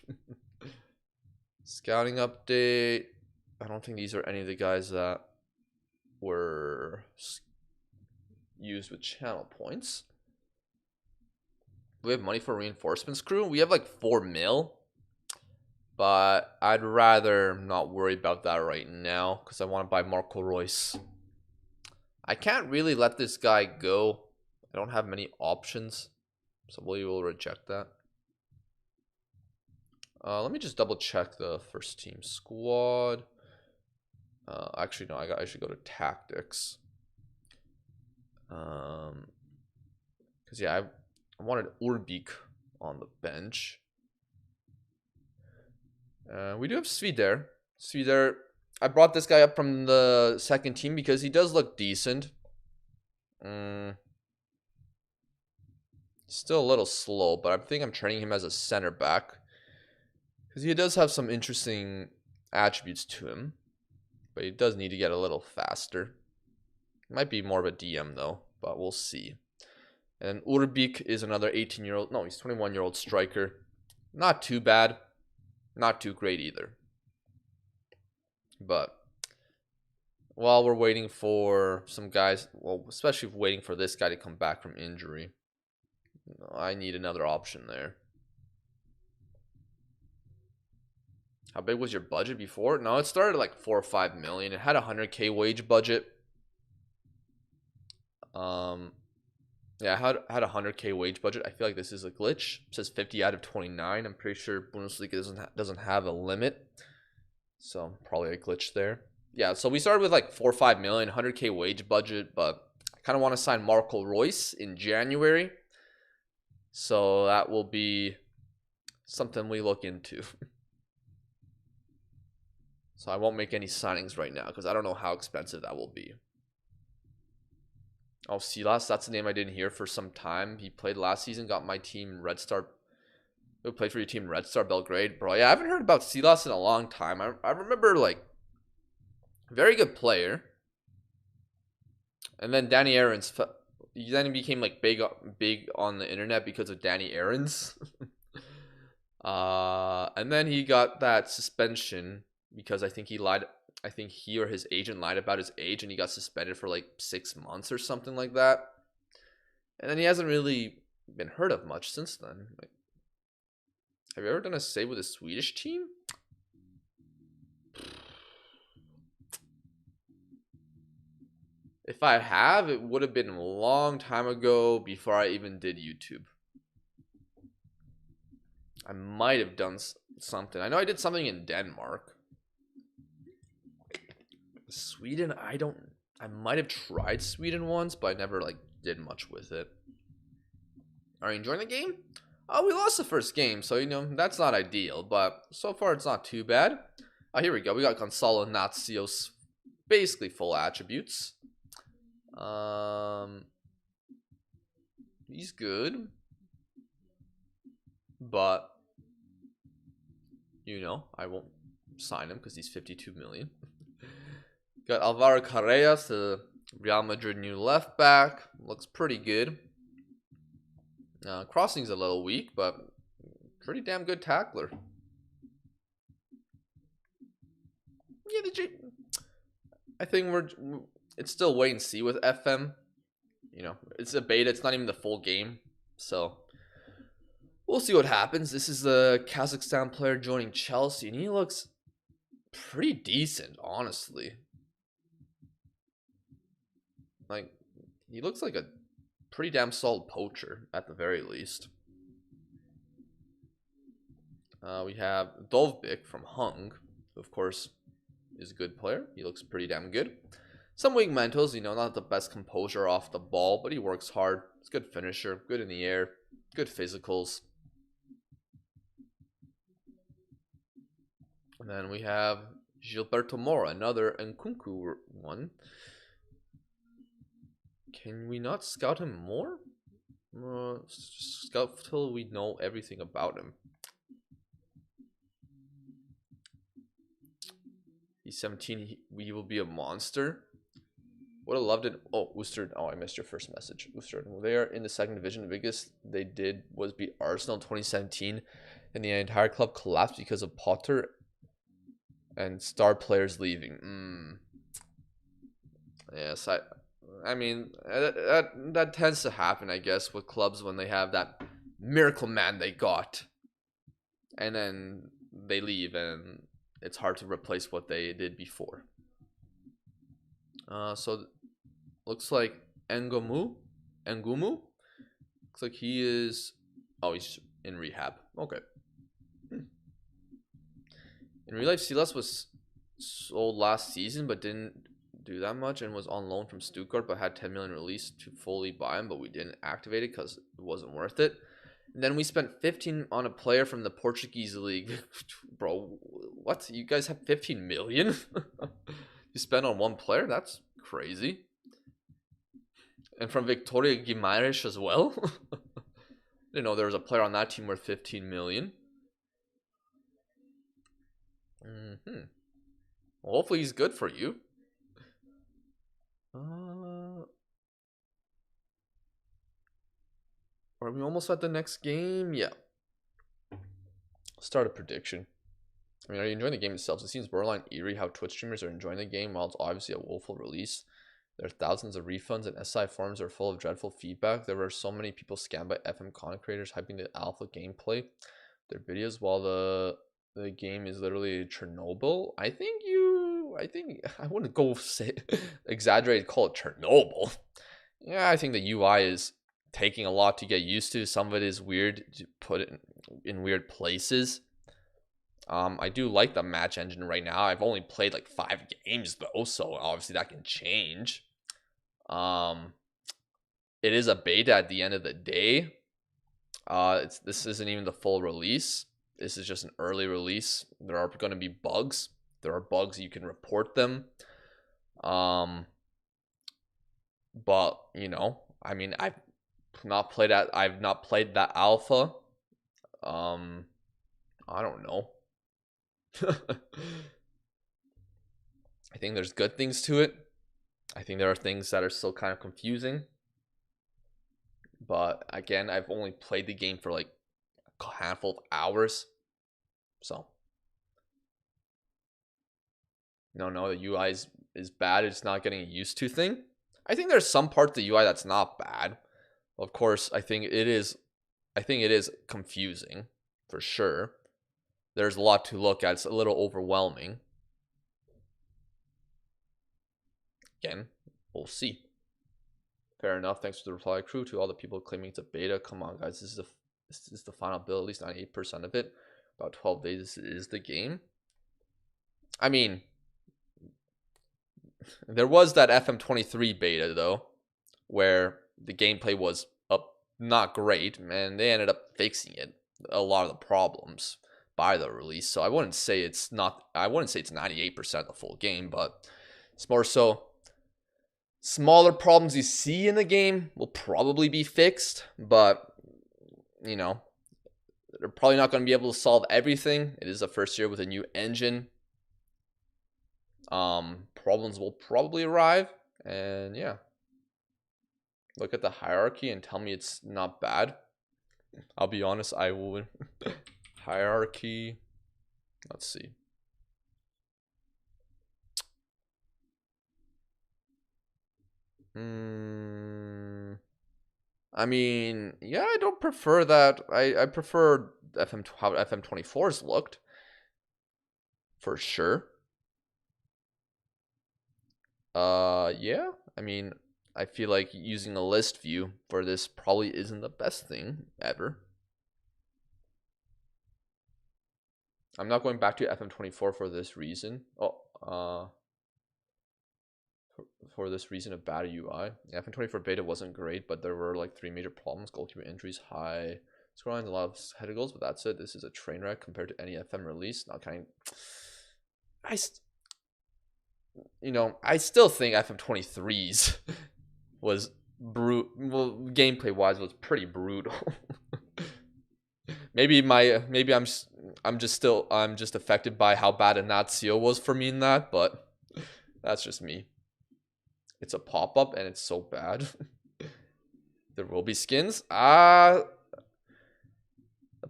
Scouting update. I don't think these are any of the guys that were used with channel points. We have money for reinforcements crew. We have like 4 mil. But I'd rather not worry about that right now because I want to buy Marco Reus. I can't really let this guy go. I don't have many options. So we will reject that. Let me just double check the first team squad. Actually, no, I should go to tactics. Because, yeah, I wanted Urbik on the bench. We do have Svider. Svider, I brought this guy up from the second team because he does look decent. Still a little slow, but I think I'm training him as a center back. Because he does have some interesting attributes to him. But he does need to get a little faster. Might be more of a DM though, but we'll see. And Urbik is another 18-year-old. No, he's 21-year-old striker. Not too bad. Not too great either. But while we're waiting for some guys, well, especially waiting for this guy to come back from injury, I need another option there. How big was your budget before? No, it started like 4 or 5 million. It had a 100K wage budget. Yeah, I had a 100K wage budget. I feel like this is a glitch. It says 50 out of 29. I'm pretty sure Bundesliga doesn't have a limit. So probably a glitch there. Yeah, so we started with like 4 or 5 million, 100K wage budget, but I kind of want to sign Marco Reus in January. So that will be something we look into. So I won't make any signings right now because I don't know how expensive that will be. Oh, Silas, that's the name I didn't hear for some time. He played last season, got my team Red Star. Who played for your team Red Star Belgrade? Bro, yeah, I haven't heard about Silas in a long time. I remember, like, very good player. And then Danny Aarons, then he became, like, big on the internet because of Danny Aarons. And then he got that suspension because I think he lied. I think he or his agent lied about his age and he got suspended for like 6 months or something like that. And then he hasn't really been heard of much since then. Like, have you ever done a save with a Swedish team? If I have, it would have been a long time ago before I even did YouTube. I might have done something. I know I did something in Denmark. Sweden, I might have tried Sweden once, but I never like did much with it. Are you enjoying the game? Oh, we lost the first game, so you know that's not ideal, but so far it's not too bad. Oh, here we go. We got Gonzalo Natsios, basically full attributes. He's good, but I won't sign him because he's 52 million. Got Alvaro Carreras, the Real Madrid new left back. Looks pretty good. Crossing's a little weak, but pretty damn good tackler. Yeah, I think it's still wait and see with FM. It's a beta. It's not even the full game, so we'll see what happens. This is the Kazakhstan player joining Chelsea, and he looks pretty decent, honestly. Like, he looks like a pretty damn solid poacher at the very least. We have Dovbik from Hung, who of course is a good player. He looks pretty damn good. Some weak mentals, not the best composure off the ball, but he works hard. He's a good finisher, good in the air, good physicals. And then we have Gilberto Mora, another Nkunku one. Can we not scout him more? Scout till we know everything about him. He's 17. He will be a monster. Would have loved it. Oh, Ooster. Oh, I missed your first message. Ooster. They are in the second division. The biggest they did was beat Arsenal in 2017. And the entire club collapsed because of Potter and star players leaving. Yes, I mean, that tends to happen, I guess, with clubs when they have that miracle man they got. And then they leave and it's hard to replace what they did before. So looks like Ngumu. Looks like he is. Oh, he's in rehab. Okay. In real life, Silas was sold last season, but didn't do that much, and was on loan from Stuttgart, but had 10 million released to fully buy him, but we didn't activate it because it wasn't worth it. And then we spent 15 on a player from the Portuguese league. Bro, what? You guys have 15 million? You spent on one player? That's crazy. And from Victoria Guimaraes as well. Didn't know there was a player on that team worth 15 million. Well, hopefully he's good for you. Are we almost at the next game? Yeah. Start a prediction. I mean, are you enjoying the game itself? It seems borderline eerie how Twitch streamers are enjoying the game while it's obviously a woeful release. There are thousands of refunds and SI forums are full of dreadful feedback. There were so many people scammed by FM content creators hyping the alpha gameplay, their videos, while the game is literally Chernobyl. I wouldn't go say exaggerate, call it Chernobyl. Yeah, I think the UI is taking a lot to get used to. Some of it is weird to put it in weird places. I do like the match engine right now. I've only played like 5 games though, so obviously that can change. It is a beta at the end of the day. This isn't even the full release. This is just an early release. There are going to be bugs. There are bugs, you can report them. But I mean, I've not played that alpha. I don't know. I think there's good things to it. I think there are things that are still kind of confusing. But again, I've only played the game for like a handful of hours. So no, the UI is bad. It's not getting used to thing. I think there's some part of the UI that's not bad. Of course, I think it is confusing for sure. There's a lot to look at. It's a little overwhelming. Again, we'll see. Fair enough. Thanks for the reply, crew. To all the people claiming it's a beta, come on, guys. This is the final build. At least 98% of it. About 12 days. This is the game. I mean, there was that FM23 beta though, where the gameplay was not great, and they ended up fixing it. A lot of the problems by the release. So I wouldn't say it's 98% the full game, but it's more so smaller problems you see in the game will probably be fixed, but they're probably not going to be able to solve everything. It is the first year with a new engine. Problems will probably arrive, and yeah, look at the hierarchy and tell me it's not bad. I'll be honest, I will. Hierarchy, let's see. I mean, yeah, I don't prefer that. I prefer how FM24's looked, for sure. Yeah, I mean, I feel like using a list view for this probably isn't the best thing ever. I'm not going back to FM24 for this reason. For this reason of bad UI. Yeah, FM24 beta wasn't great, but there were like 3 major problems: goalkeeper injuries, high score lines, a lot of header goals. But that's it. This is a train wreck compared to any FM release. Not kind. I still think FM23's was well, gameplay wise was pretty brutal. maybe I'm just affected by how bad Inacio was for me in that, but that's just me. It's a pop-up and it's so bad. There will be skins. The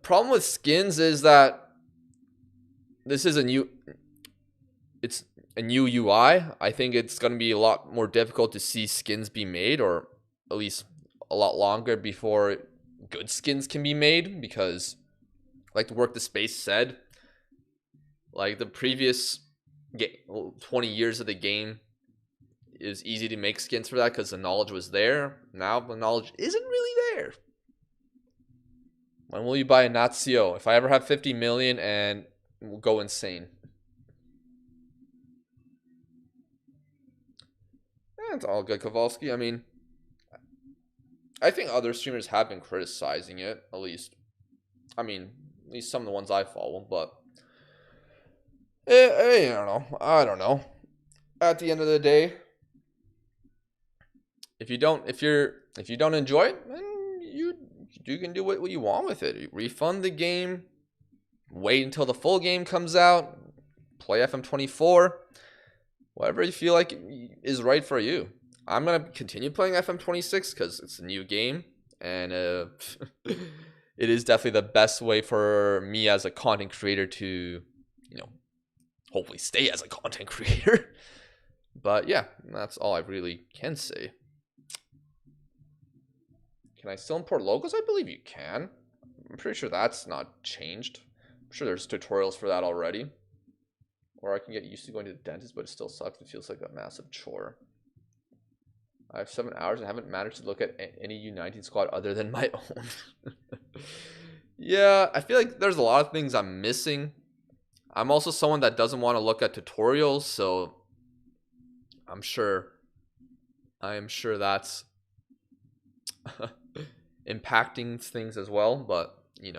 problem with skins is that this is a new UI. I think it's going to be a lot more difficult to see skins be made, or at least a lot longer before good skins can be made, because like the Work the Space said, like the previous 20 years of the game, it was easy to make skins for that because the knowledge was there. Now the knowledge isn't really there. When will you buy a Nazio? If I ever have 50 million, and we'll go insane. It's all good, Kowalski. I mean, I think other streamers have been criticizing it, at least. I mean, at least some of the ones I follow, but I don't know. At the end of the day, if you don't enjoy it, then you can do what you want with it. You refund the game, wait until the full game comes out, play FM24, whatever you feel like is right for you. I'm gonna continue playing FM26 because it's a new game, and it is definitely the best way for me as a content creator to, hopefully stay as a content creator. But yeah, that's all I really can say. Can I still import logos? I believe you can. I'm pretty sure that's not changed. I'm sure there's tutorials for that already. Or I can get used to going to the dentist, but it still sucks. It feels like a massive chore. I have 7 hours and haven't managed to look at any U19 squad other than my own. Yeah, I feel like there's a lot of things I'm missing. I'm also someone that doesn't want to look at tutorials, so I am sure that's impacting things as well. But you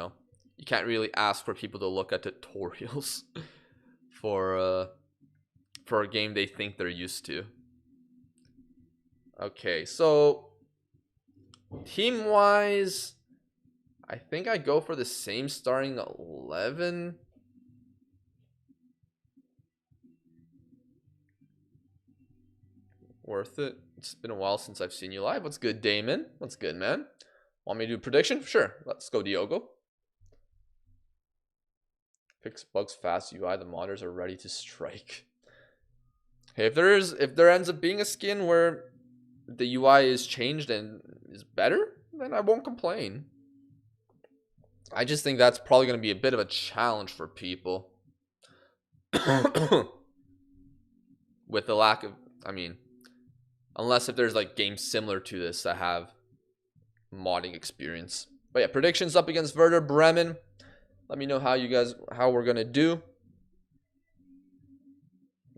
can't really ask for people to look at tutorials for a game they think they're used to. Okay, so team wise, I think I go for the same starting 11. Worth it. It's been a while since I've seen you live. What's good, Damon? What's good, man? Want me to do a prediction? Sure. Let's go, Diogo. Fix bugs fast UI. The modders are ready to strike. Hey, if there ends up being a skin where the UI is changed and is better, then I won't complain. I just think that's probably going to be a bit of a challenge for people. With the lack of, unless if there's like games similar to this that have modding experience. But yeah, predictions up against Werder Bremen. Let me know how we're gonna do.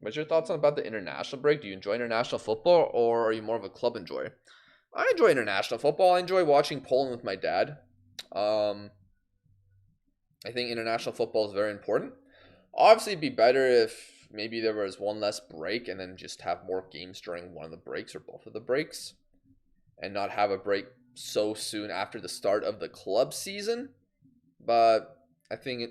What's your thoughts about the international break? Do you enjoy international football, or are you more of a club enjoyer? I enjoy international football. I enjoy watching Poland with my dad. I think international football is very important. Obviously, it'd be better if maybe there was one less break and then just have more games during one of the breaks or both of the breaks, and not have a break so soon after the start of the club season. But I think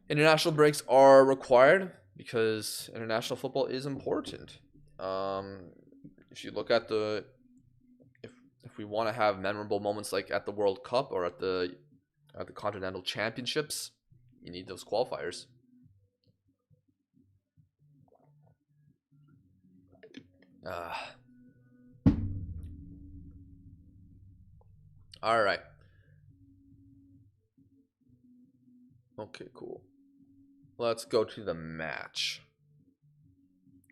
international breaks are required because international football is important. If you look at if we want to have memorable moments like at the World Cup or at the Continental Championships, you need those qualifiers. All right. Okay, cool. Let's go to the match.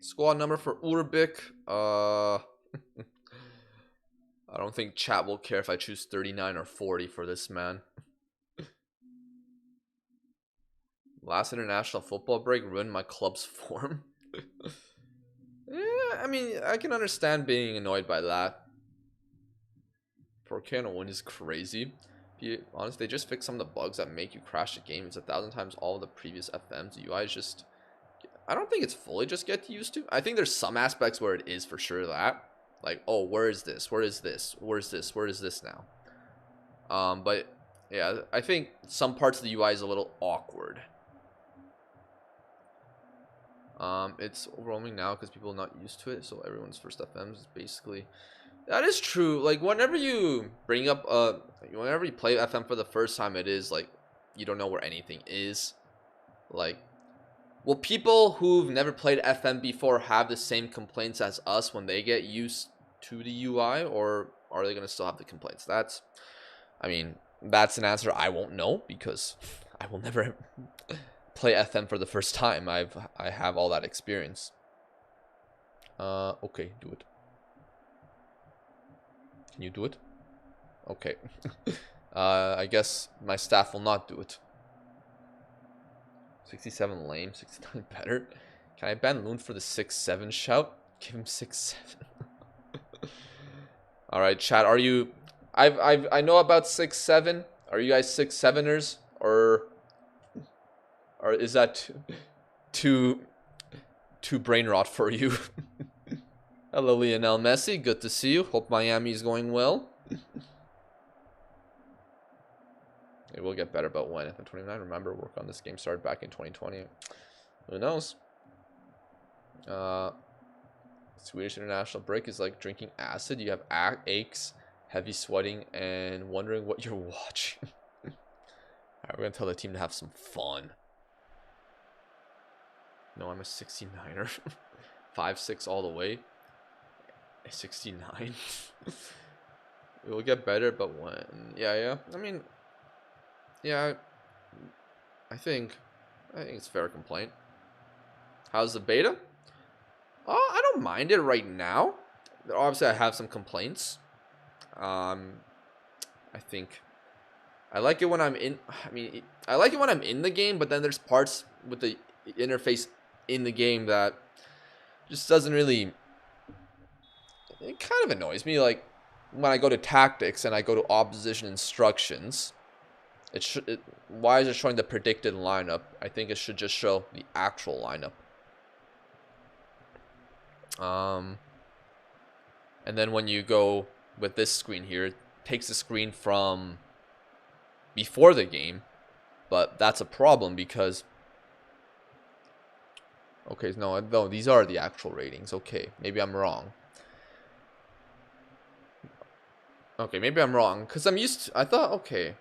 Squad number for Urbik. I don't think chat will care if I choose 39 or 40 for this man. Last international football break ruined my club's form. Yeah, I mean, I can understand being annoyed by that. 4K on a win is crazy. Be honest, they just fixed some of the bugs that make you crash the game. It's 1,000 times all of the previous FMs. The UI is just... I don't think it's fully just get used to. I think there's some aspects where it is for sure that. Like, oh, where is this? Where is this? Where is this? Where is this now? But yeah, I think some parts of the UI is a little awkward. It's overwhelming now because people are not used to it. So everyone's first FMs is basically... That is true. Like, whenever you bring up, whenever you play FM for the first time, it is like, you don't know where anything is. Like, will people who've never played FM before have the same complaints as us when they get used to the UI, or are they going to still have the complaints? I mean, that's an answer I won't know because I will never play FM for the first time. I have all that experience. Okay, do it. Can you do it? Okay. I guess my staff will not do it. 67 lame, 69 better. Can I ban Loon for the 6-7 shout? Give him 6-7. Alright, chat, are you... I know about 6-7. Are you guys 6-7ers? Or is that too brain rot for you? Hello, Lionel Messi. Good to see you. Hope Miami is going well. It will get better, but when? FM29, remember, work on this game started back in 2020. Who knows? Swedish international break is like drinking acid. You have aches, heavy sweating, and wondering what you're watching. Alright, we're going to tell the team to have some fun. No, I'm a 69er. 5'6" all the way. 69. It will get better, but when? Yeah. I mean, yeah. I think it's a fair complaint. How's the beta? Oh, I don't mind it right now. Obviously, I have some complaints. I think I like it when I'm in. I mean, I like it when I'm in the game, but then there's parts with the interface in the game that just doesn't really. It kind of annoys me, like when I go to tactics and I go to opposition instructions. Why is it showing the predicted lineup? I think it should just show the actual lineup. And then when you go with this screen here, it takes the screen from before the game, but that's a problem because. Okay, no, these are the actual ratings. Okay, maybe I'm wrong. Okay, maybe I'm wrong, because I'm used to... I thought, okay.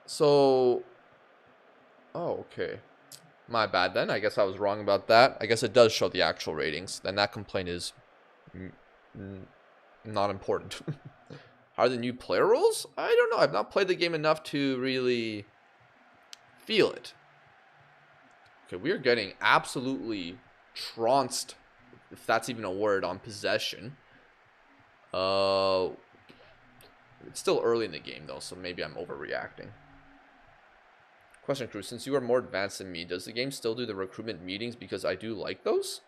So... Oh, okay. My bad then. I guess I was wrong about that. I guess it does show the actual ratings. Then that complaint is... not important. Are the new player rules? I don't know. I've not played the game enough to really... feel it. Okay, we are getting absolutely trounced, if that's even a word, on possession. It's still early in the game, though, so maybe I'm overreacting. Question, crew. Since you are more advanced than me, does the game still do the recruitment meetings? Because I do like those.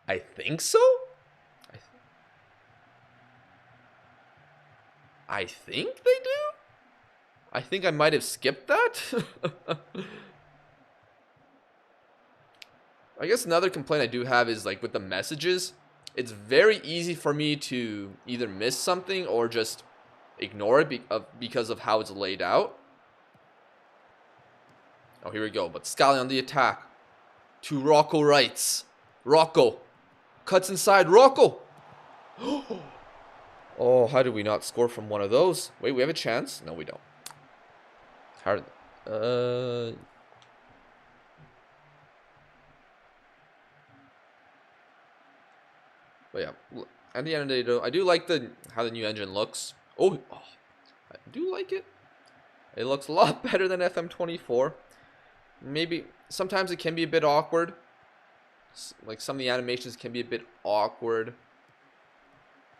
I think so? I think they do? I think I might have skipped that. I guess another complaint I do have is like with the messages. It's very easy for me to either miss something or just ignore it because of how it's laid out. Oh, here we go. But Scally on the attack. To Rocco rights. Rocco. Cuts inside. Rocco. Oh, how did we not score from one of those? Wait, we have a chance? No, we don't. Hard. But yeah, at the end of the day, though, I do like how the new engine looks. Oh, I do like it. It looks a lot better than FM24. Maybe sometimes it can be a bit awkward. Like some of the animations can be a bit awkward,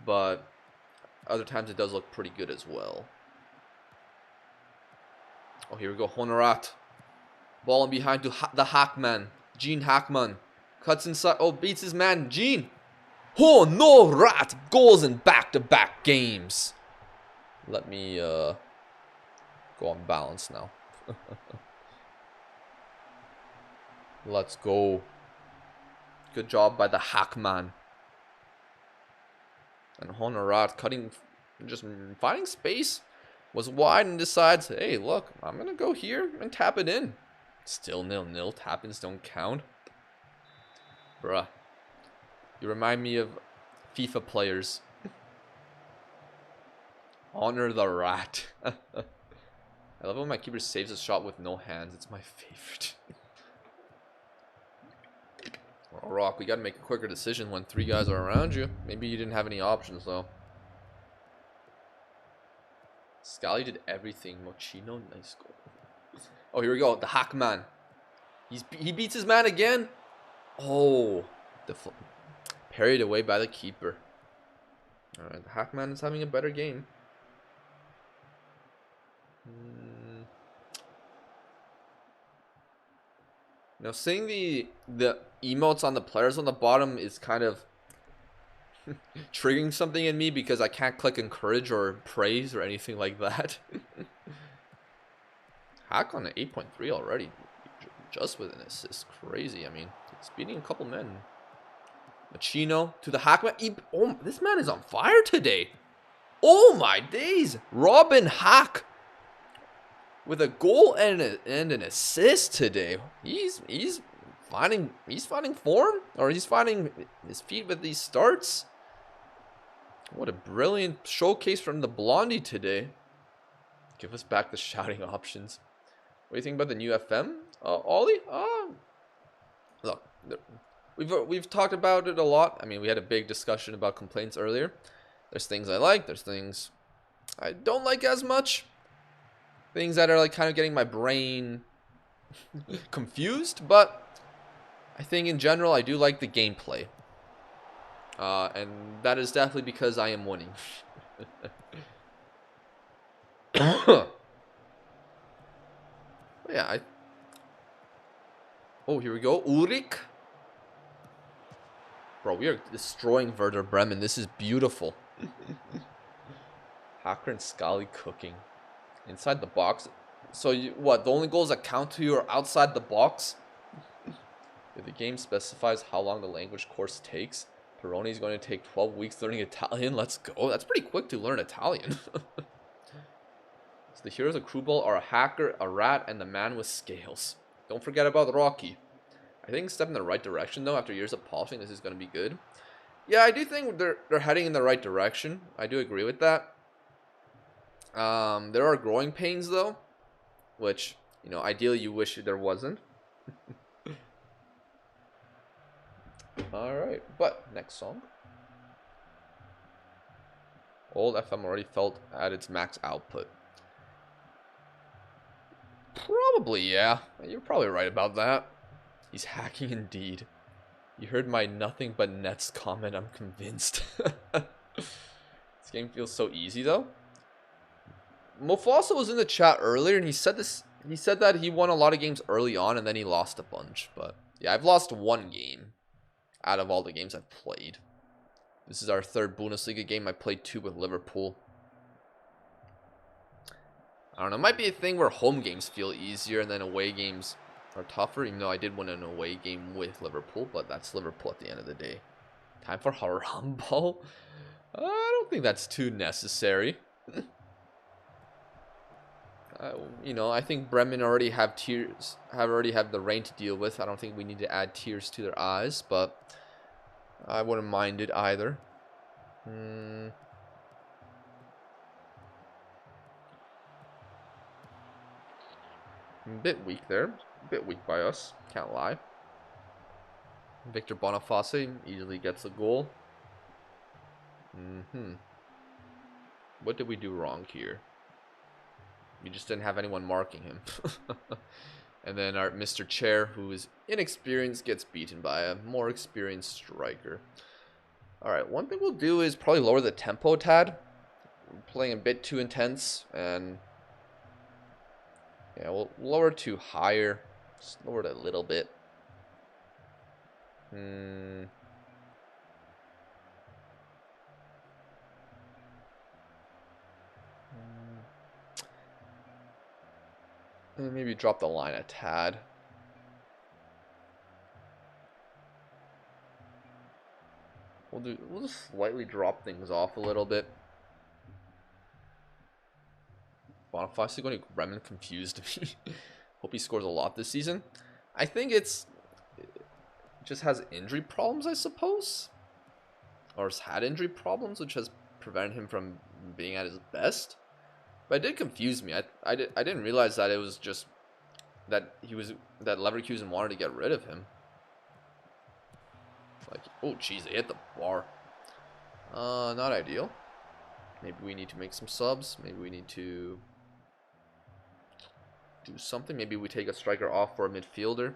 but other times it does look pretty good as well. Oh, here we go. Honorat. Ball in behind to the Hackman. Gene Hackman. Cuts inside. Oh, beats his man. Gene. Honorat. Goals in back-to-back games. Let me go on balance now. Let's go. Good job by the Hackman. And Honorat cutting, just finding space. Was wide and decides, hey, look, I'm going to go here and tap it in. Still 0-0. Tap-ins don't count. Bruh. You remind me of FIFA players. Honor the rat. I love when my keeper saves a shot with no hands. It's my favorite. Oh, Rock, we got to make a quicker decision when 3 guys are around you. Maybe you didn't have any options, though. Scally did everything. Mochino, nice goal. Oh, here we go. The Hackman. He beats his man again. Oh. Parried away by the keeper. Alright, the Hackman is having a better game. Now, seeing the emotes on the players on the bottom is kind of triggering something in me because I can't click encourage or praise or anything like that. Hack on an 8.3 already, just with an assist. Crazy. I mean, it's beating a couple men. Machino to the Hackman. Oh, this man is on fire today. Oh my days. Robin Hack with a goal and an assist today. He's finding form, or he's finding his feet with these starts. What a brilliant showcase from the Blondie today. Give us back the shouting options. What do you think about the new FM, Ollie? Look, we've talked about it a lot. I mean, we had a big discussion about complaints earlier. There's things I like. There's things I don't like as much. Things that are like kind of getting my brain confused, but I think in general I do like the gameplay. And that is definitely because I am winning. Yeah, oh, here we go. Ulrich. Bro, we are destroying Werder Bremen. This is beautiful. Hacker and Scally cooking. Inside the box. So, what? The only goals that count to you are outside the box? If the game specifies how long the language course takes, Peroni is going to take 12 weeks learning Italian. Let's go. That's pretty quick to learn Italian. So the heroes of Krubal are a hacker, a rat, and the man with scales. Don't forget about Rocky. I think step in the right direction, though. After years of polishing, this is going to be good. Yeah, I do think they're heading in the right direction. I do agree with that. There are growing pains, though, which, you know, ideally you wish there wasn't. Alright, but next song. Old FM already felt at its max output. Probably, yeah. You're probably right about that. He's hacking indeed. You heard my nothing but nets comment, I'm convinced. This game feels so easy, though. Mofasa was in the chat earlier, and he said that he won a lot of games early on, and then he lost a bunch. But yeah, I've lost one game out of all the games I've played. This is our 3rd Bundesliga game. I played 2 with Liverpool. I don't know. It might be a thing where home games feel easier, and then away games are tougher. Even though I did win an away game with Liverpool, but that's Liverpool at the end of the day. Time for Harambo. I don't think that's too necessary. You know, I think Bremen already have tears, already have the rain to deal with. I don't think we need to add tears to their eyes, but I wouldn't mind it either. A bit weak there. A bit weak by us. Can't lie. Victor Boniface easily gets a goal. What did we do wrong here? We just didn't have anyone marking him. And then our Mr. Chair, who is inexperienced, gets beaten by a more experienced striker. Alright, one thing we'll do is probably lower the tempo a tad. We're playing a bit too intense, and yeah, we'll lower it to higher. Just lower it a little bit. Maybe drop the line a tad. We'll just slightly drop things off a little bit. Boniface going to Bremen confused me. Hope he scores a lot this season. I think it just has injury problems, I suppose. Or has had injury problems, which has prevented him from being at his best. But it did confuse me. I didn't realize that it was just that Leverkusen wanted to get rid of him. Like, oh jeez, they hit the bar. Not ideal. Maybe we need to make some subs. Maybe we need to do something. Maybe we take a striker off for a midfielder.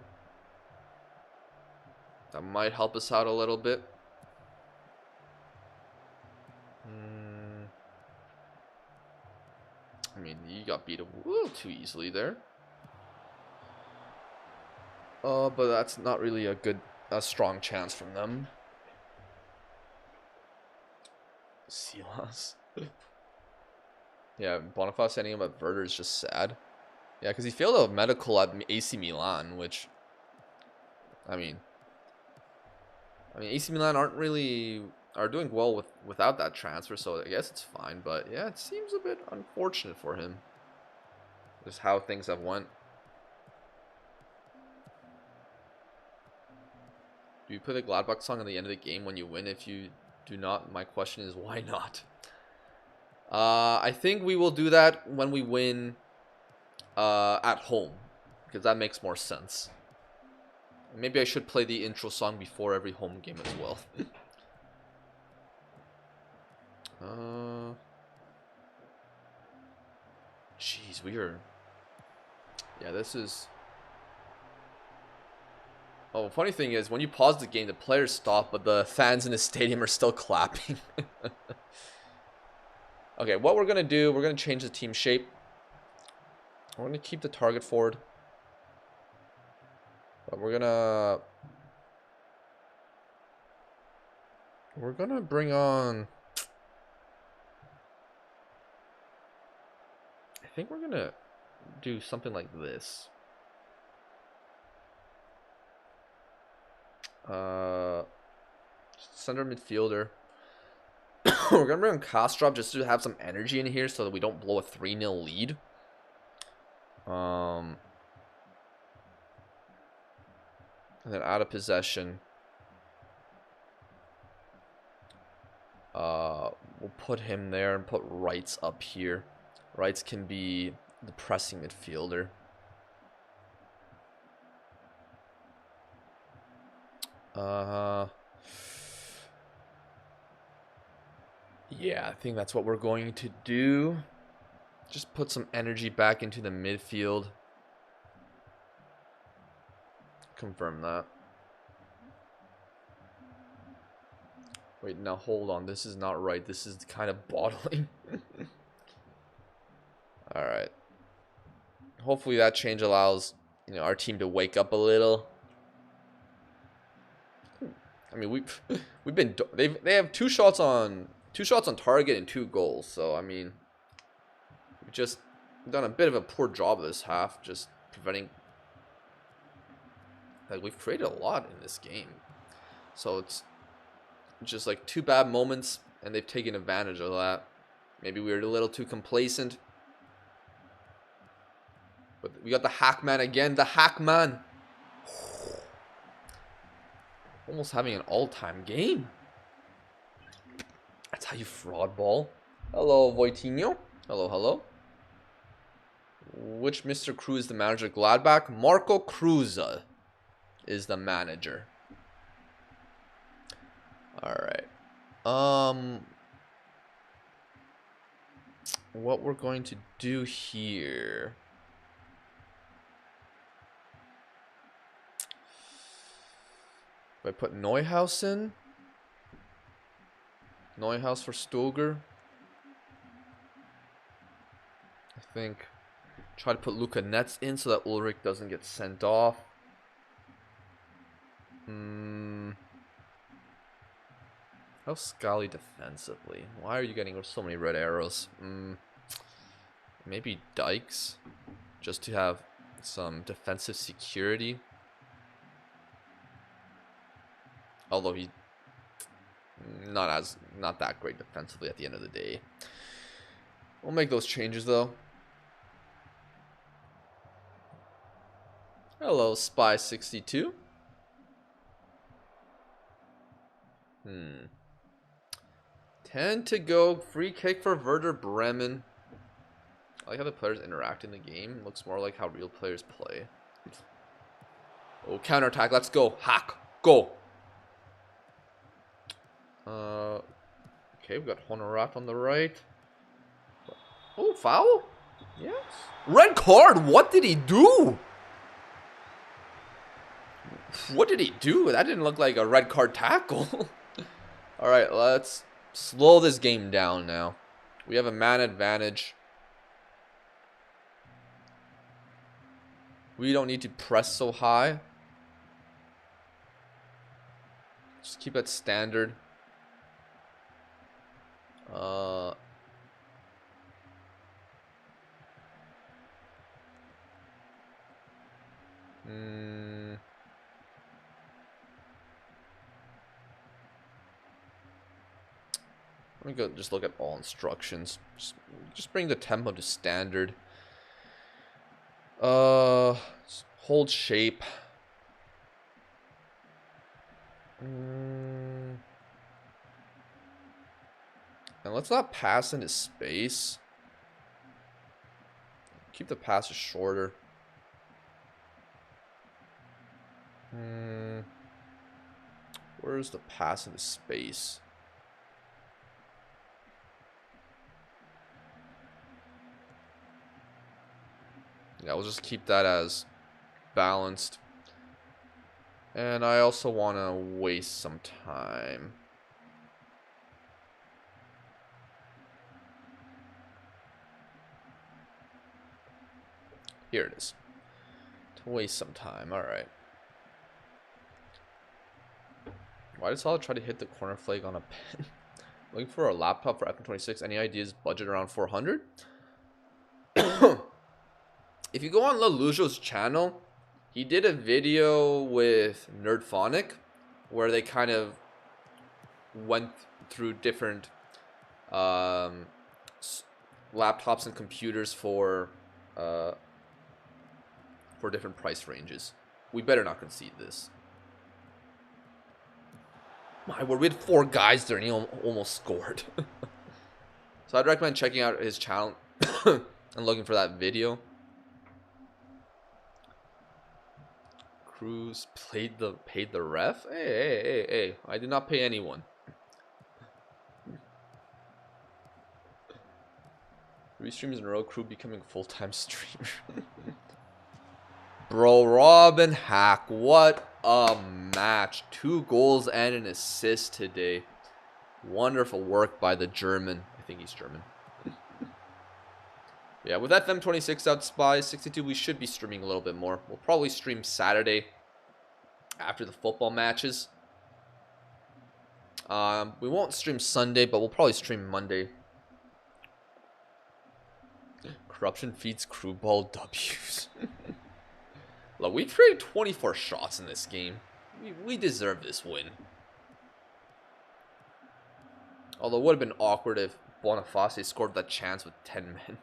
That might help us out a little bit. I mean, you got beat a little too easily there. But that's not really a strong chance from them. Silas. Yeah, Boniface ending up at Werder is just sad. Yeah, because he failed a medical at AC Milan, which, I mean, AC Milan are doing well without that transfer, so I guess it's fine. But yeah, it seems a bit unfortunate for him. Just how things have went. Do you play the Gladbach song at the end of the game when you win? If you do not, my question is why not? I think we will do that when we win at home, because that makes more sense. Maybe I should play the intro song before every home game as well. Jeez, yeah, this is... Oh, funny thing is, when you pause the game, the players stop, but the fans in the stadium are still clapping. Okay, what we're going to do, we're going to change the team shape. We're going to keep the target forward. But we're going to bring on... I think we're going to do something like this. Center midfielder. We're gonna bring on Kastrop just to have some energy in here so that we don't blow a 3-0 lead. And then out of possession, we'll put him there and put Wrights up here. Wrights can be the pressing midfielder. Yeah, I think that's what we're going to do. Just put some energy back into the midfield. Confirm that. Wait, now hold on. This is not right. This is kind of bottling. Alright. Hopefully that change allows, our team to wake up a little. I mean, we've been they have two shots on target and 2 goals. So I mean, we've just done a bit of a poor job this half, just preventing. Like, we've created a lot in this game, so it's just like 2 bad moments, and they've taken advantage of that. Maybe we were a little too complacent. But we got the Hackman again. The Hackman. Almost having an all-time game. That's how you fraud ball. Hello, Voitinho. Hello, hello. Which Mr. Cruz is the manager of Gladbach? Marco Cruz is the manager. Alright. What we're going to do here. If I put Neuhaus in. Neuhaus for Stoger. I think. Try to put Luca Netz in so that Ulrich doesn't get sent off. How's Scally defensively? Why are you getting so many red arrows? Maybe Dykes, just to have some defensive security. Although he's not that great defensively at the end of the day. We'll make those changes though. Hello, Spy62. 10 to go. Free kick for Werder Bremen. I like how the players interact in the game. Looks more like how real players play. Oh, counterattack. Let's go. Hack. Go. Okay, we got Honorat on the right. Oh, foul? Yes. Red card. What did he do? What did he do? That didn't look like a red card tackle. All right, let's slow this game down now. We have a man advantage. We don't need to press so high. Just keep it standard. Let me go just look at all instructions. Just bring the tempo to standard. Hold shape. And let's not pass into space. Keep the passes shorter. Where's the pass into space? Yeah, we'll just keep that as balanced. And I also want to waste some time. Here it is. To waste some time. Alright. Why did Salah try to hit the corner flag on a pen? Looking for a laptop for FM26. Any ideas? Budget around 400? If you go on Lelujo's channel, he did a video with Nerdphonic where they kind of went through different laptops and computers for different price ranges. We better not concede this. My word, we had 4 guys there and he almost scored. So I'd recommend checking out his channel and looking for that video. Cruz paid the ref? Hey. I did not pay anyone. 3 streams in a row, Crew becoming full-time streamer. Bro, Robin Hack, what a match. 2 goals and an assist today. Wonderful work by the German. I think he's German. Yeah, with FM26 out, Spy 62, we should be streaming a little bit more. We'll probably stream Saturday after the football matches. We won't stream Sunday, but we'll probably stream Monday. Corruption feeds crew ball W's. Look, we created 24 shots in this game. We deserve this win. Although it would have been awkward if Boniface scored that chance with 10 men.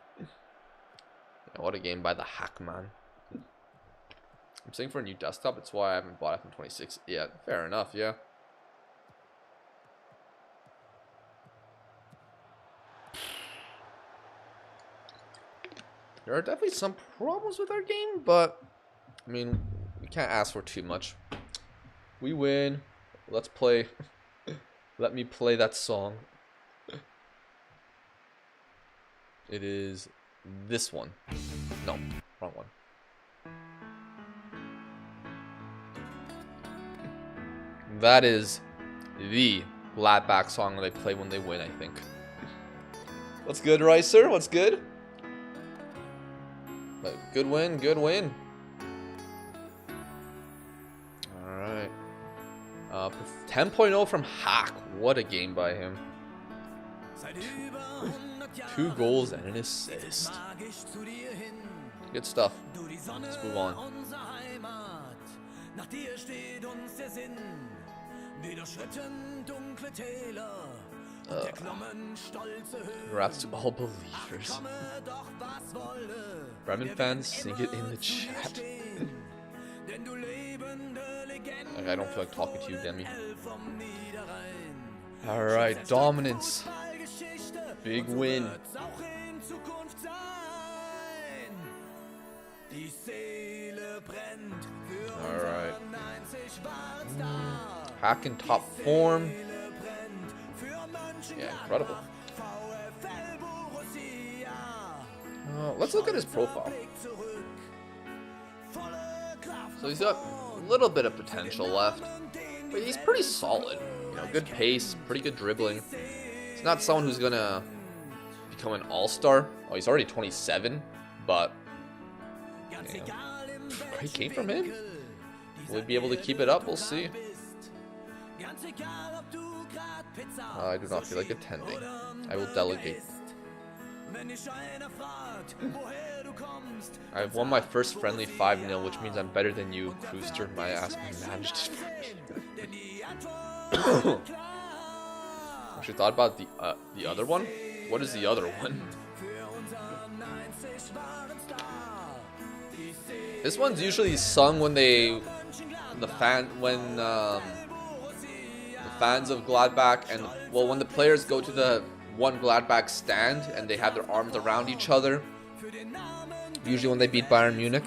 And what a game by the Hackman. I'm saying for a new desktop, it's why I haven't bought FM26 yet. Fair enough, yeah. There are definitely some problems with our game, but I mean, we can't ask for too much. We win. Let's play. Let me play that song. It is this one. No, wrong one. That is the Gladbach song that they play when they win, I think. What's good, Ricer? What's good? Good win, good win. Alright. 10.0 from Hack. What a game by him. 2 goals and an assist. Good stuff. Let's move on. Congrats to all believers. Bremen fans, sing it in the chat. Like, I don't feel like talking to you, Demi. Alright, dominance. Big win. Alright. Hack in top form. Yeah, incredible. Let's look at his profile. So he's got a little bit of potential left, but he's pretty solid. You know, good pace, pretty good dribbling. He's not someone who's gonna become an all-star. Oh, he's already 27, but you know, great game from him. Will he be able to keep it up? We'll see. I do not feel like attending. I will delegate. I've won my first friendly 5-0, which means I'm better than you, Crewster. My ass managed it. Actually thought about the other one. What is the other one? This one's usually sung when the fans of Gladbach and when the players go to the one Gladbach stand and they have their arms around each other. Usually when they beat Bayern Munich,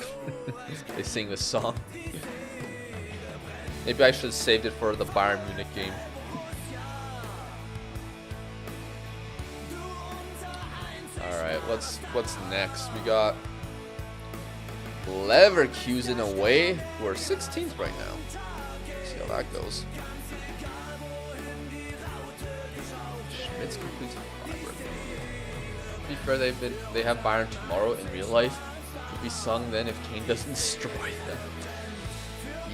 they sing this song. Maybe I should have saved it for the Bayern Munich game. Alright, what's next? We got Leverkusen away. We're 16th right now. Let's see how that goes. Schmitz completes a fiber. To be fair, they have Bayern tomorrow in real life. Could be sung then if Kane doesn't destroy them.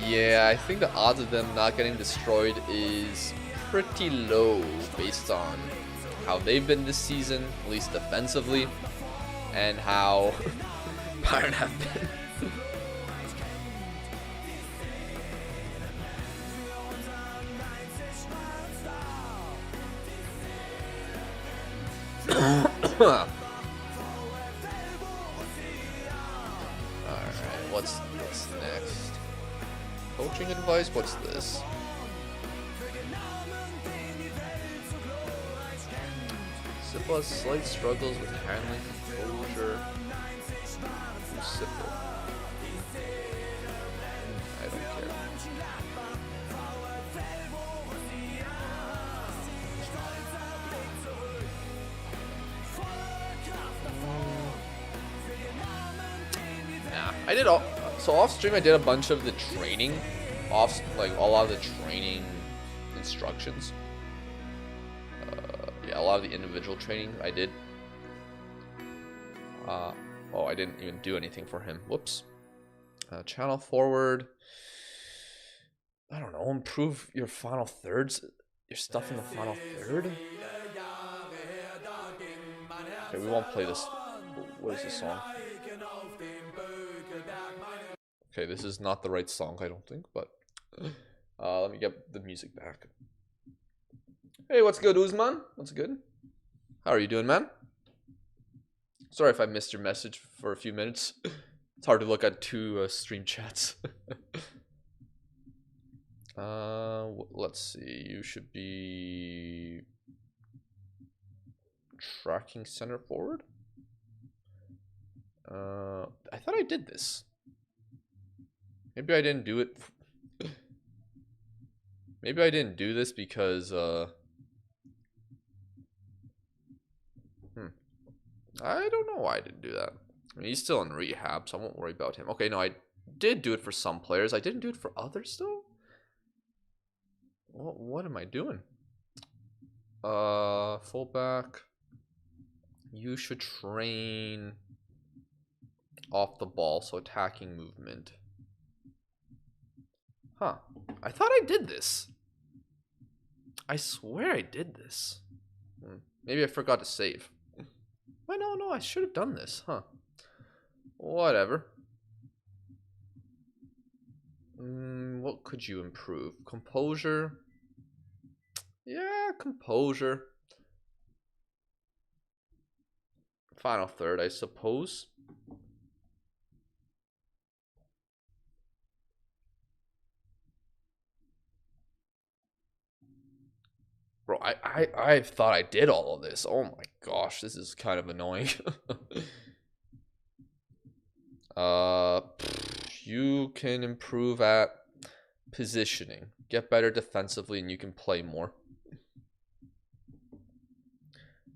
Yeah, I think the odds of them not getting destroyed is pretty low based on how they've been this season, at least defensively, and how Bayern have been. Alright, what's next? Coaching advice? What's this? Simple has slight struggles with handling composure. Simple. I don't care. I did off stream. I did a bunch of the training, like a lot of the training instructions. Yeah, a lot of the individual training I did. Oh, I didn't even do anything for him. Whoops. Channel forward. I don't know. Improve your final thirds. Your stuff in the final third. Okay, we won't play this. What is this song? Okay, this is not the right song, I don't think, but let me get the music back. Hey, what's good, Uzman? What's good? How are you doing, man? Sorry if I missed your message for a few minutes. It's hard to look at two stream chats. Let's see. You should be tracking center forward. I thought I did this. Maybe I didn't do it. Maybe I didn't do this because I don't know why I didn't do that. I mean, he's still in rehab, so I won't worry about him. Okay, no, I did do it for some players. I didn't do it for others, though. What am I doing? Fullback. You should train off the ball, so attacking movement. Huh. I thought I did this. I swear I did this. Maybe I forgot to save. Why, no, I should have done this, huh? Whatever. What could you improve? Composure? Yeah, composure. Final third, I suppose. Bro, I thought I did all of this. Oh my gosh, this is kind of annoying. You can improve at positioning. Get better defensively and you can play more.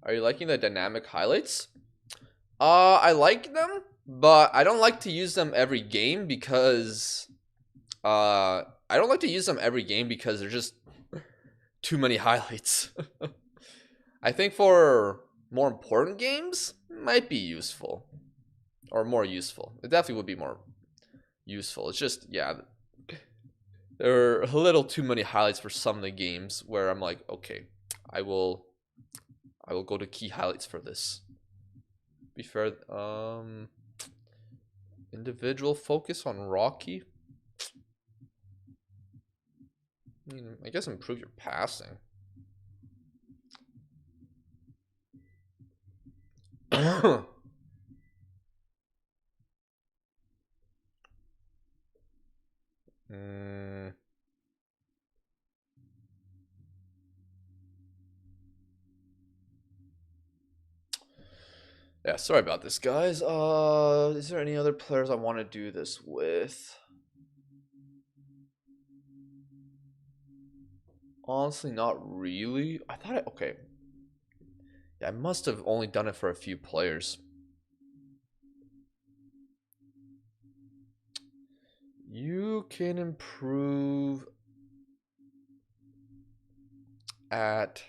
Are you liking the dynamic highlights? I like them, but I don't like to use them every game because they're just too many highlights. I think for more important games, might be useful. Or more useful. It definitely would be more useful. It's just, yeah, there are a little too many highlights for some of the games where I'm like, okay, I will go to key highlights for this. Be fair, individual focus on Rocky. I mean, I guess improve your passing. Yeah, sorry about this, guys. Is there any other players I want to do this with? Honestly, not really. I thought okay. Yeah, I must have only done it for a few players. You can improve at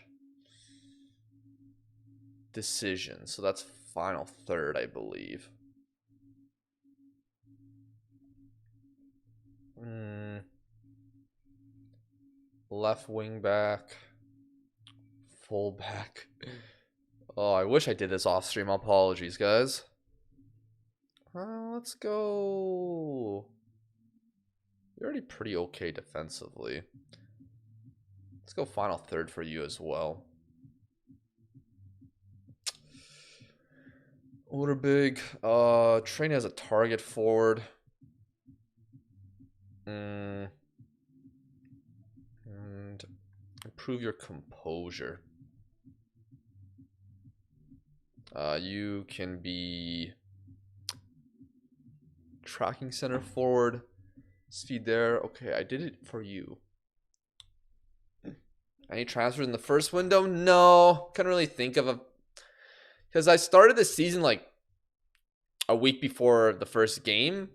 decision. So that's final third, I believe. Left wing back. Full back. Oh, I wish I did this off stream. Apologies, guys. Let's go. You're already pretty okay defensively. Let's go final third for you as well. Order big. Train as a target forward. And improve your composure. You can be tracking center forward. Speed there. Okay, I did it for you. Any transfers in the first window? No. Couldn't really think of a... Because I started the season like a week before the first game.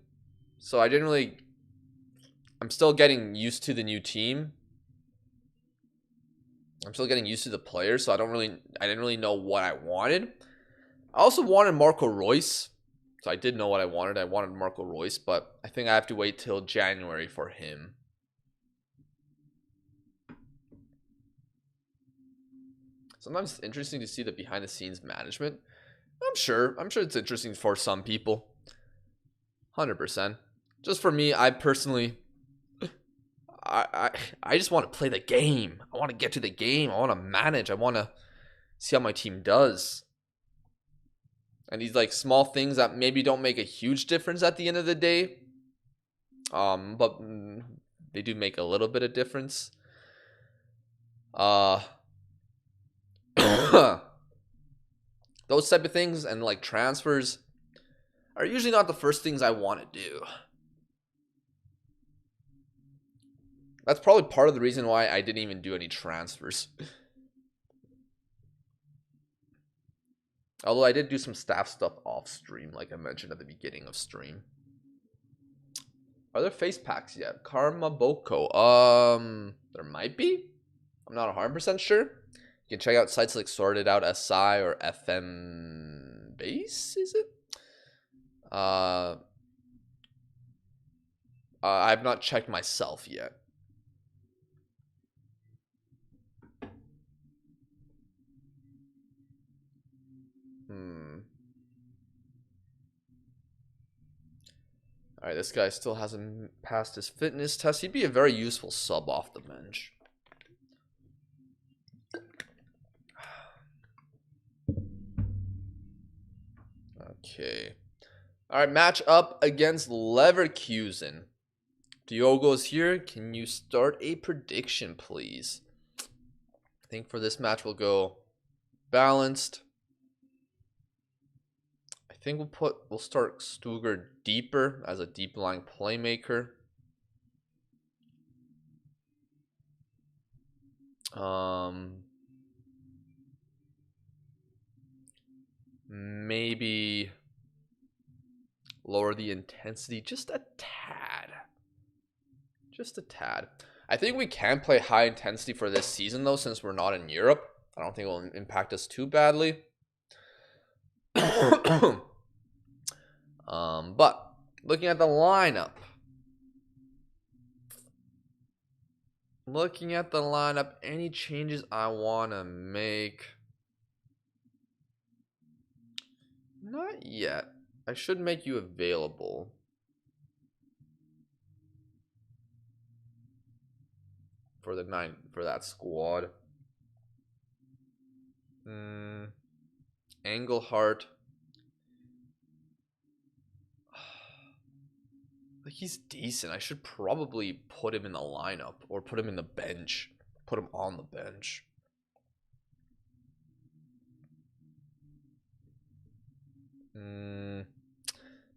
So I didn't really... I'm still getting used to the new team. I'm still getting used to the players, so I didn't really know what I wanted. I also wanted Marco Reus. So I did know what I wanted. I wanted Marco Reus, but I think I have to wait till January for him. Sometimes it's interesting to see the behind the scenes management. I'm sure it's interesting for some people. 100%. Just for me, I personally I just want to play the game. I want to get to the game. I want to manage. I want to see how my team does. And these like small things that maybe don't make a huge difference at the end of the day. But they do make a little bit of difference. Those type of things and like transfers are usually not the first things I want to do. That's probably part of the reason why I didn't even do any transfers. Although I did do some staff stuff off stream, like I mentioned at the beginning of stream. Are there face packs yet? Karma Boko. There might be. I'm not 100% sure. You can check out sites like Sorted Out SI or FM Base, is it? I've not checked myself yet. Alright, this guy still hasn't passed his fitness test. He'd be a very useful sub off the bench. Okay. Alright, match up against Leverkusen. Diogo's here. Can you start a prediction, please? I think for this match we'll go balanced. I think we'll start Stuger deeper as a deep line playmaker. Maybe lower the intensity just a tad. Just a tad. I think we can play high intensity for this season though, since we're not in Europe. I don't think it will impact us too badly. But looking at the lineup. Any changes I want to make? Not yet. I should make you available. For that squad. Engelhart. Like, he's decent. I should probably put him in the lineup or put him in the bench. Put him on the bench.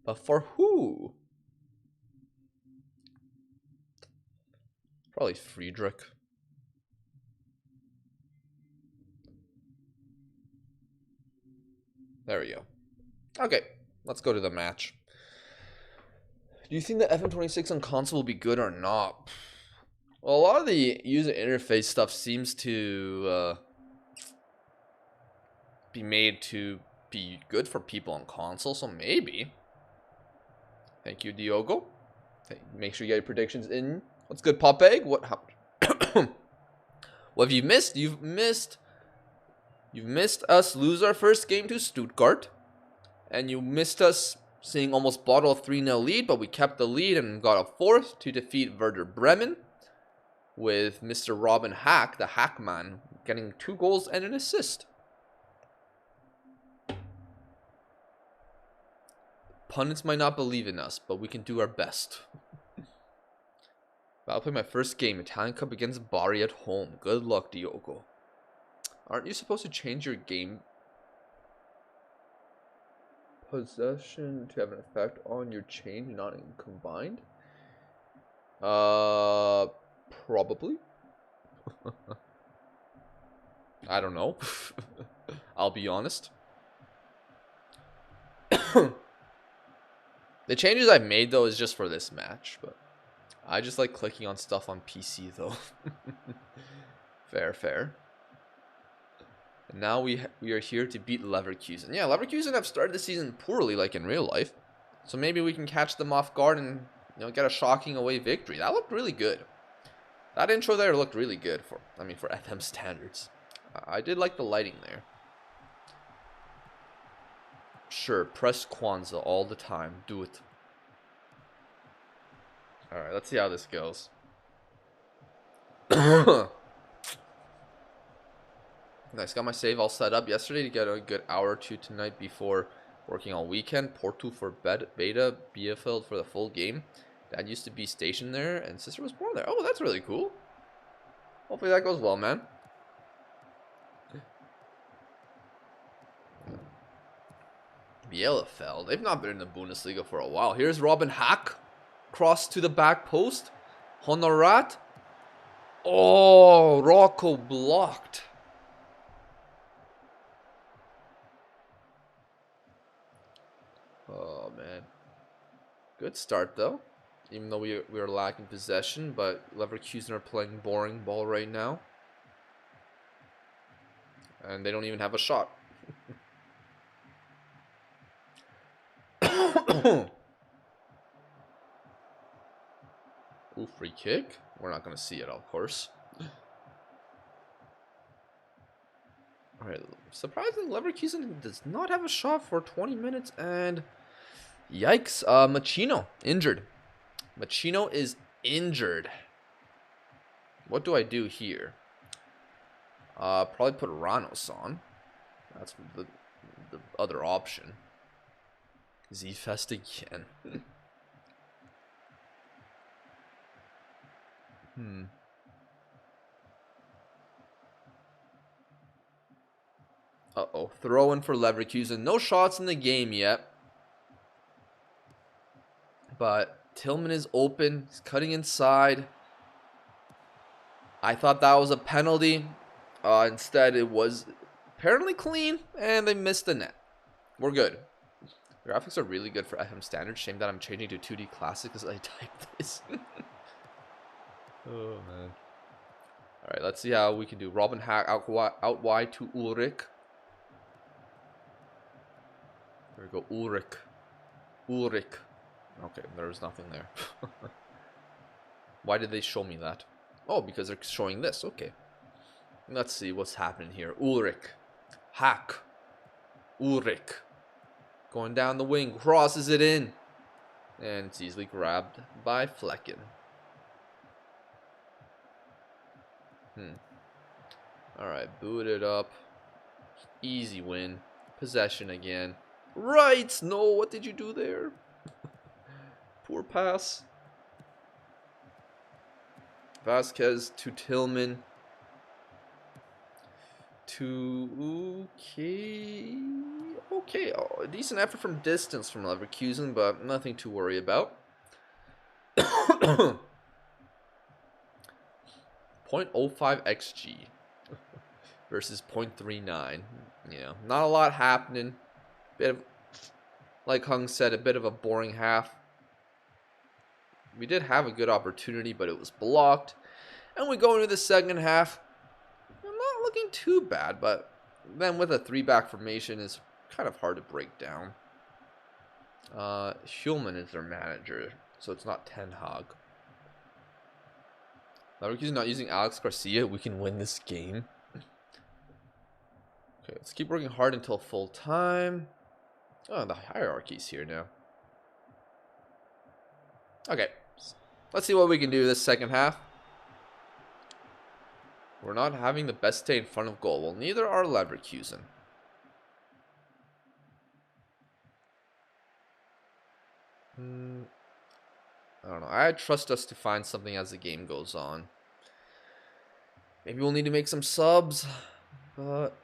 But for who? Probably Friedrich. There we go. Okay, let's go to the match. Do you think the FM26 on console will be good or not? Well, a lot of the user interface stuff seems to be made to be good for people on console, so maybe. Thank you, Diogo. Make sure you get your predictions in. What's good, Pop Egg? What have you missed? You've missed us lose our first game to Stuttgart, and you missed us seeing almost bottle a 3-0 lead, but we kept the lead and got a fourth to defeat Werder Bremen with Mr. Robin Hack, the Hackman, getting 2 goals and an assist. Pundits might not believe in us, but we can do our best. I'll play my first game, Italian Cup against Bari at home. Good luck, Diogo. Aren't you supposed to change your game possession to have an effect on your change, not in combined? Probably. I don't know. I'll be honest. The changes I've made though is just for this match, but I just like clicking on stuff on PC though. Fair. And now we are here to beat Leverkusen. Yeah, Leverkusen have started the season poorly, like in real life. So maybe we can catch them off guard and get a shocking away victory. That looked really good. That intro there looked really good for FM standards. I did like the lighting there. Sure, press Kwanzaa all the time. Do it. Alright, let's see how this goes. Nice, got my save all set up yesterday to get a good hour or two tonight before Working all weekend. Porto for beta. Bielefeld for the full game. Dad used to be stationed there, and sister was born there. Oh, that's really cool. Hopefully that goes well, man. Bielefeld. They've not been in the Bundesliga for a while. Here's Robin Hack. Cross to the back post. Honorat. Oh, Rocco blocked. Oh, man. Good start, though. Even though we are lacking possession, but Leverkusen are playing boring ball right now. And they don't even have a shot. Ooh, free kick. We're not going to see it, of course. Alright, surprisingly, Leverkusen does not have a shot for 20 minutes, and yikes, Machino, injured. Machino is injured. What do I do here? Probably put Ranos on. That's the other option. Z-Fest again. Uh-oh. Throw in for Leverkusen. No shots in the game yet. But Tillman is open. He's cutting inside. I thought that was a penalty. Instead, it was apparently clean, and they missed the net. We're good. Graphics are really good for FM standard. Shame that I'm changing to 2D classic as I type this. Oh, man. Alright, let's see how we can do. Robin Hack out wide to Ulrich. There we go, Ulrich. Ulrich. Okay, there was nothing there. Why did they show me that? Oh, because they're showing this. Okay. Let's see what's happening here. Ulrich. Hack. Ulrich. Going down the wing. Crosses it in. And it's easily grabbed by Flecken. Alright, boot it up. Easy win. Possession again. Right! No, what did you do there? Poor pass. Vasquez to Tillman. Okay. Oh, a decent effort from distance from Leverkusen, but nothing to worry about. 0.05 XG versus 0.39. Yeah, not a lot happening. Bit of, like Hung said, a bit of a boring half. We did have a good opportunity, but it was blocked. And we go into the second half. Not looking too bad, but then with a 3-back formation is kind of hard to break down. Schulman is their manager, so it's not Ten Hag. Leverkusen not using Alex Garcia. We can win this game. Okay, let's keep working hard until full time. Oh, the hierarchy's here now. Okay, let's see what we can do this second half. We're not having the best stay in front of goal. Well, neither are Leverkusen. I don't know. I trust us to find something as the game goes on. Maybe we'll need to make some subs, but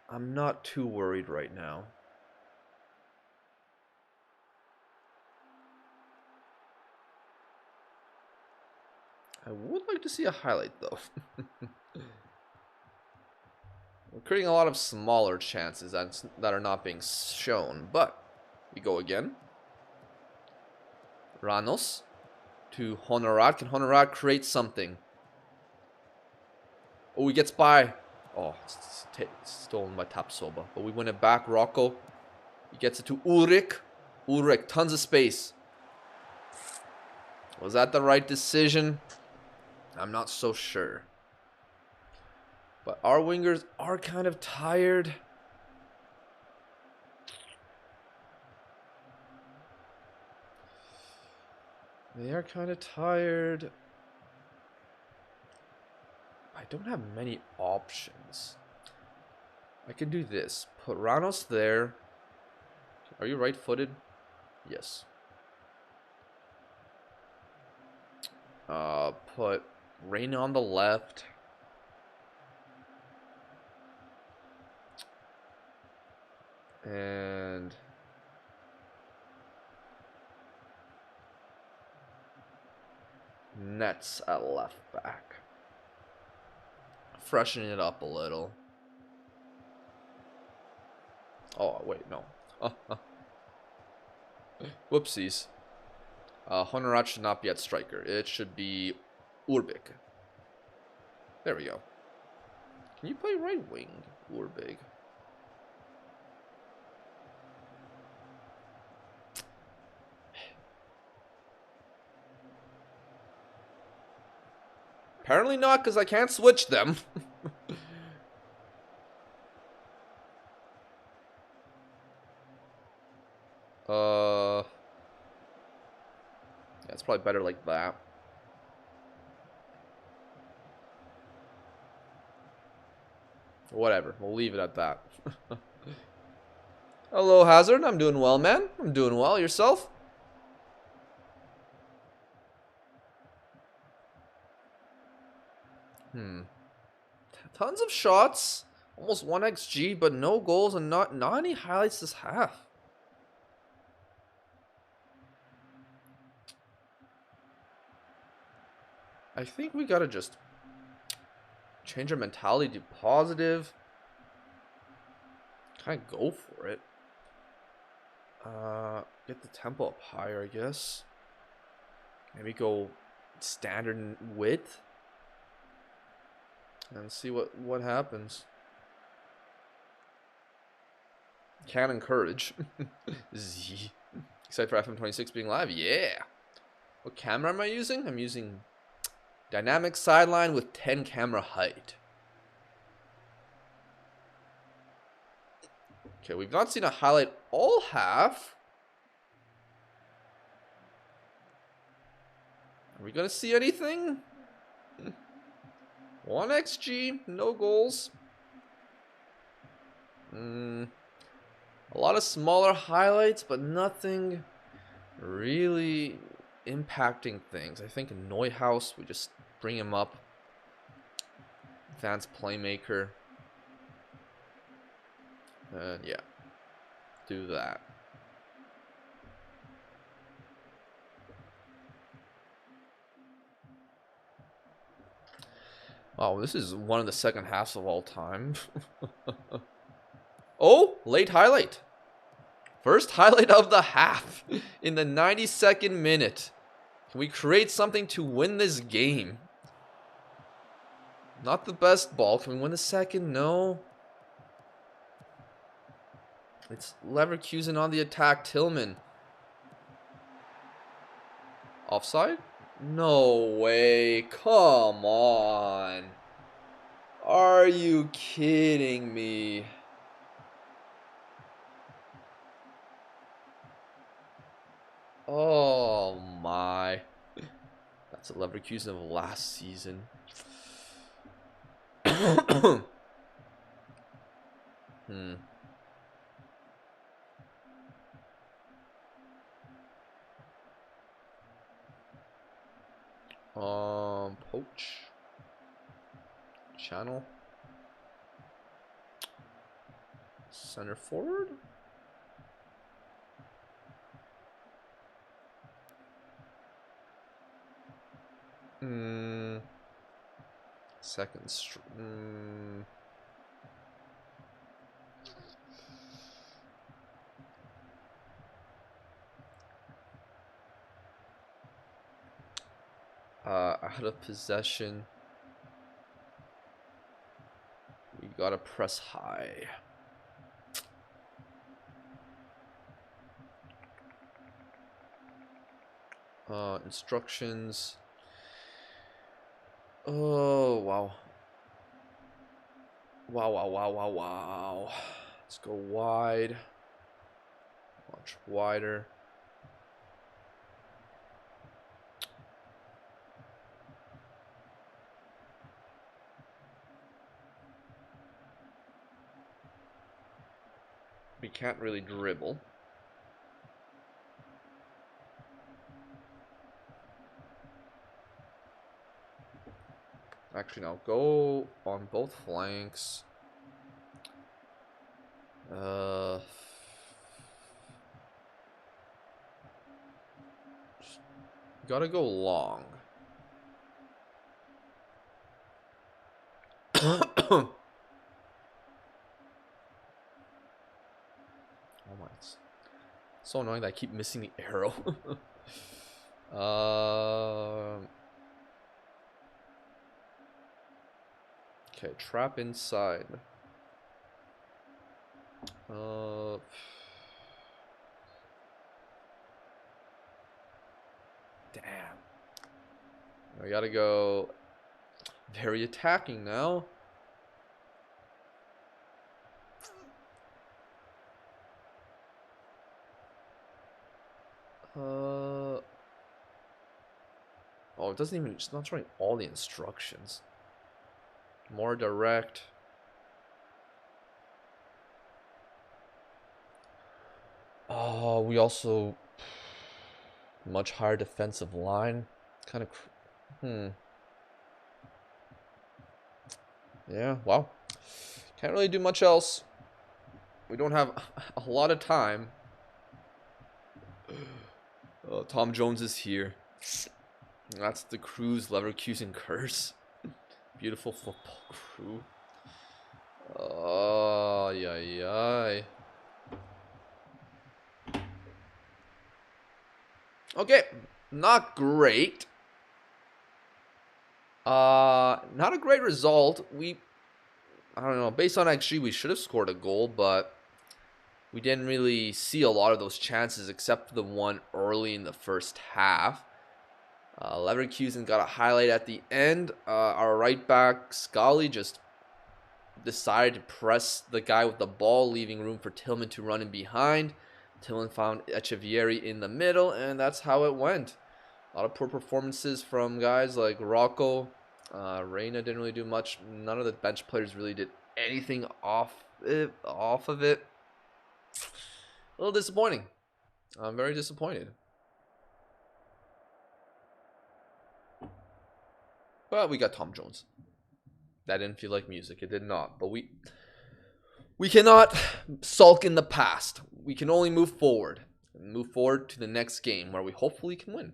I'm not too worried right now. I would like to see a highlight, though. We're creating a lot of smaller chances that are not being shown, but we go again. Ranos to Honorat. Can Honorat create something? Oh, he gets by. Oh, it's stolen by Tapsoba. But we win it back. Rocco. He gets it to Ulrich. Ulrich, tons of space. Was that the right decision? I'm not so sure. But our wingers are kind of tired. They are kind of tired. I don't have many options. I can do this. Put Ranos there. Are you right-footed? Yes. Put Rain on the left. And Nets at left back. Freshen it up a little. Oh, wait, no. Whoopsies. Honorat should not be at striker. It should be Urbik. There we go. Can you play right wing, Urbik? Apparently not, because I can't switch them. Yeah, it's probably better like that. Whatever, we'll leave it at that. Hello, Hazard. I'm doing well, man. I'm doing well. Yourself? Tons of shots. Almost 1 XG, but no goals and not any highlights this half. I think we gotta just change our mentality to positive. Kind of go for it. Get the tempo up higher, I guess. Maybe go standard width. And see what happens. Can encourage. Z. Excited for FM26 being live? Yeah. What camera am I using? I'm using dynamic sideline with 10 camera height. Okay, we've not seen a highlight all half. Are we gonna see anything? 1 XG, no goals. A lot of smaller highlights, but nothing really impacting things. I think Neuhaus, we just bring him up. Advanced playmaker. And yeah, do that. Wow, this is one of the second halves of all time. Oh, late highlight. First highlight of the half in the 92nd minute. Can we create something to win this game? Not the best ball. Can we win the second? No. It's Leverkusen on the attack. Tillman. Offside? No way. Come on. Are you kidding me? Oh my. That's a Leverkusen of last season. Poach. Channel. Center forward. Second. Out of possession. We gotta press high. Instructions. Oh, wow. Wow. Let's go wide. Much wider. We can't really dribble. Actually, no. Go on both flanks. Gotta go long. Oh my. It's so annoying that I keep missing the arrow. Okay, trap inside. Damn. I gotta go very attacking now. Oh, it doesn't even, it's not showing all the instructions. More direct. Oh, we also much higher defensive line. Kind of, yeah, wow. Can't really do much else. We don't have a lot of time. Oh, Tom Jones is here. That's the Cruz Leverkusen curse. Beautiful football crew. Oh, yeah. Okay, not great. Not a great result. I don't know, based on XG, we should have scored a goal, but we didn't really see a lot of those chances except for the one early in the first half. Leverkusen got a highlight at the end. Our right back, Scully, just decided to press the guy with the ball, leaving room for Tillman to run in behind. Tillman found Echeverri in the middle, and that's how it went. A lot of poor performances from guys like Rocco. Reina didn't really do much. None of the bench players really did anything off of it. A little disappointing. I'm very disappointed. But we got Tom Jones. That didn't feel like music. It did not. But we cannot sulk in the past. We can only move forward. And move forward to the next game where we hopefully can win.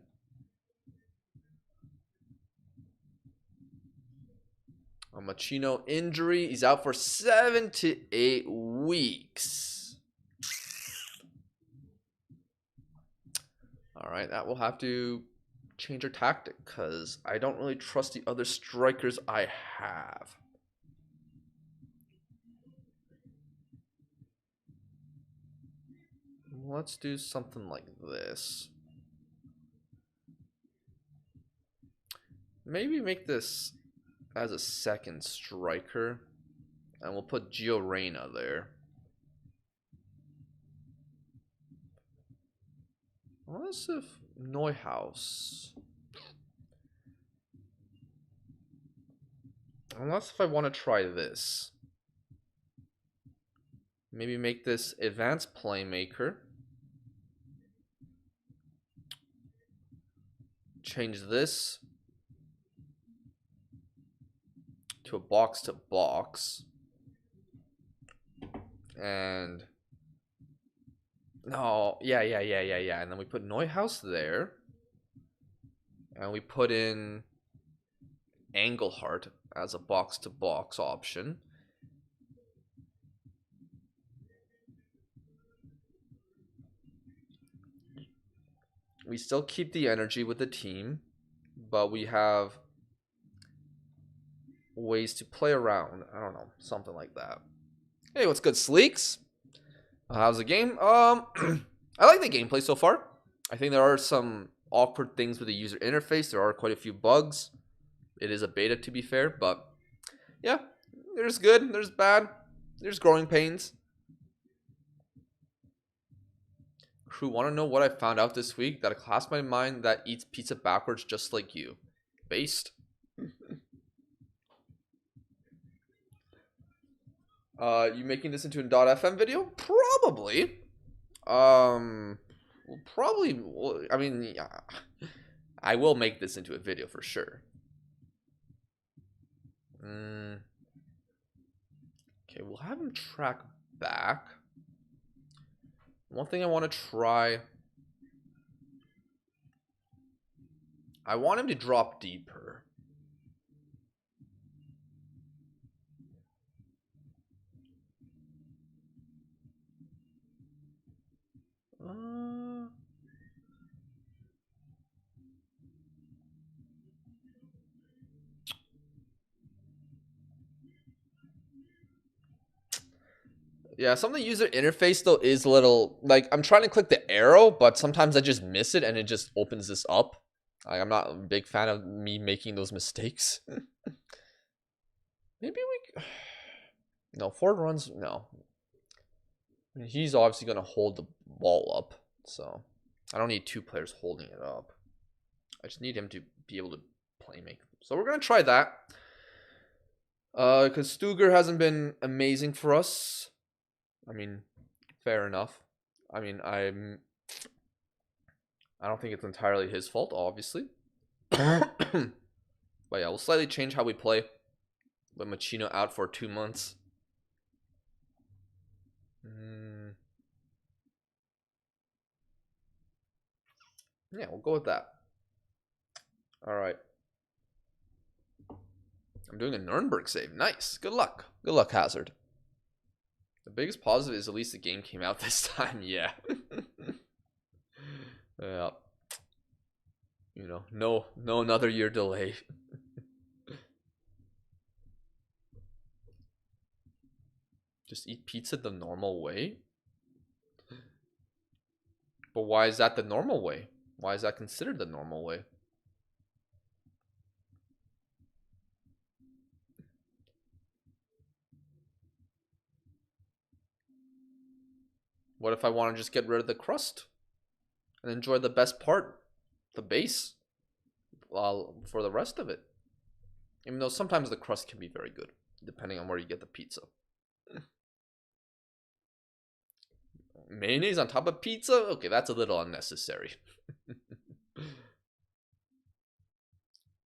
A Machino injury. He's out for 7 to 8 weeks. All right, that will have to change our tactic because I don't really trust the other strikers I have. Let's do something like this. Maybe make this as a second striker, and we'll put Gio Reyna there. Unless if Neuhaus. Unless if I want to try this. Maybe make this advanced playmaker. Change this to a box to box. And no, yeah. And then we put Neuhaus there. And we put in Engelhardt as a box to box option. We still keep the energy with the team, but we have ways to play around. I don't know, something like that. Hey, what's good, Sleeks? How's the game? I like the gameplay so far. I think there are some awkward things with the user interface. There are quite a few bugs. It is a beta, to be fair, but yeah, there's good, there's bad, there's growing pains. Crew, want to know what I found out this week? That a classmate of mine that eats pizza backwards just like you. Based. You making this into a .fm video? Probably. Probably. I mean, yeah, I will make this into a video for sure. Okay, we'll have him track back. One thing I want to try. I want him to drop deeper. Yeah, some of the user interface though is a little like I'm trying to click the arrow, but sometimes I just miss it and it just opens this up. Like, I'm not a big fan of me making those mistakes. Maybe we no, forward runs, no. He's obviously going to hold the ball up, so I don't need two players holding it up. I just need him to be able to play make. So we're going to try that. Because Stuger hasn't been amazing for us. I mean, fair enough. I mean, I don't think it's entirely his fault, obviously. But yeah, we'll slightly change how we play. With Machino out for 2 months. Yeah, we'll go with that. All right. I'm doing a Nuremberg save. Nice. Good luck. Good luck, Hazard. The biggest positive is at least the game came out this time. Yeah. Yeah. You know, no another year delay. Just eat pizza the normal way? But why is that the normal way? Why is that considered the normal way? What if I want to just get rid of the crust and enjoy the best part, the base, for the rest of it? Even though sometimes the crust can be very good, depending on where you get the pizza. Mayonnaise on top of pizza? Okay, that's a little unnecessary.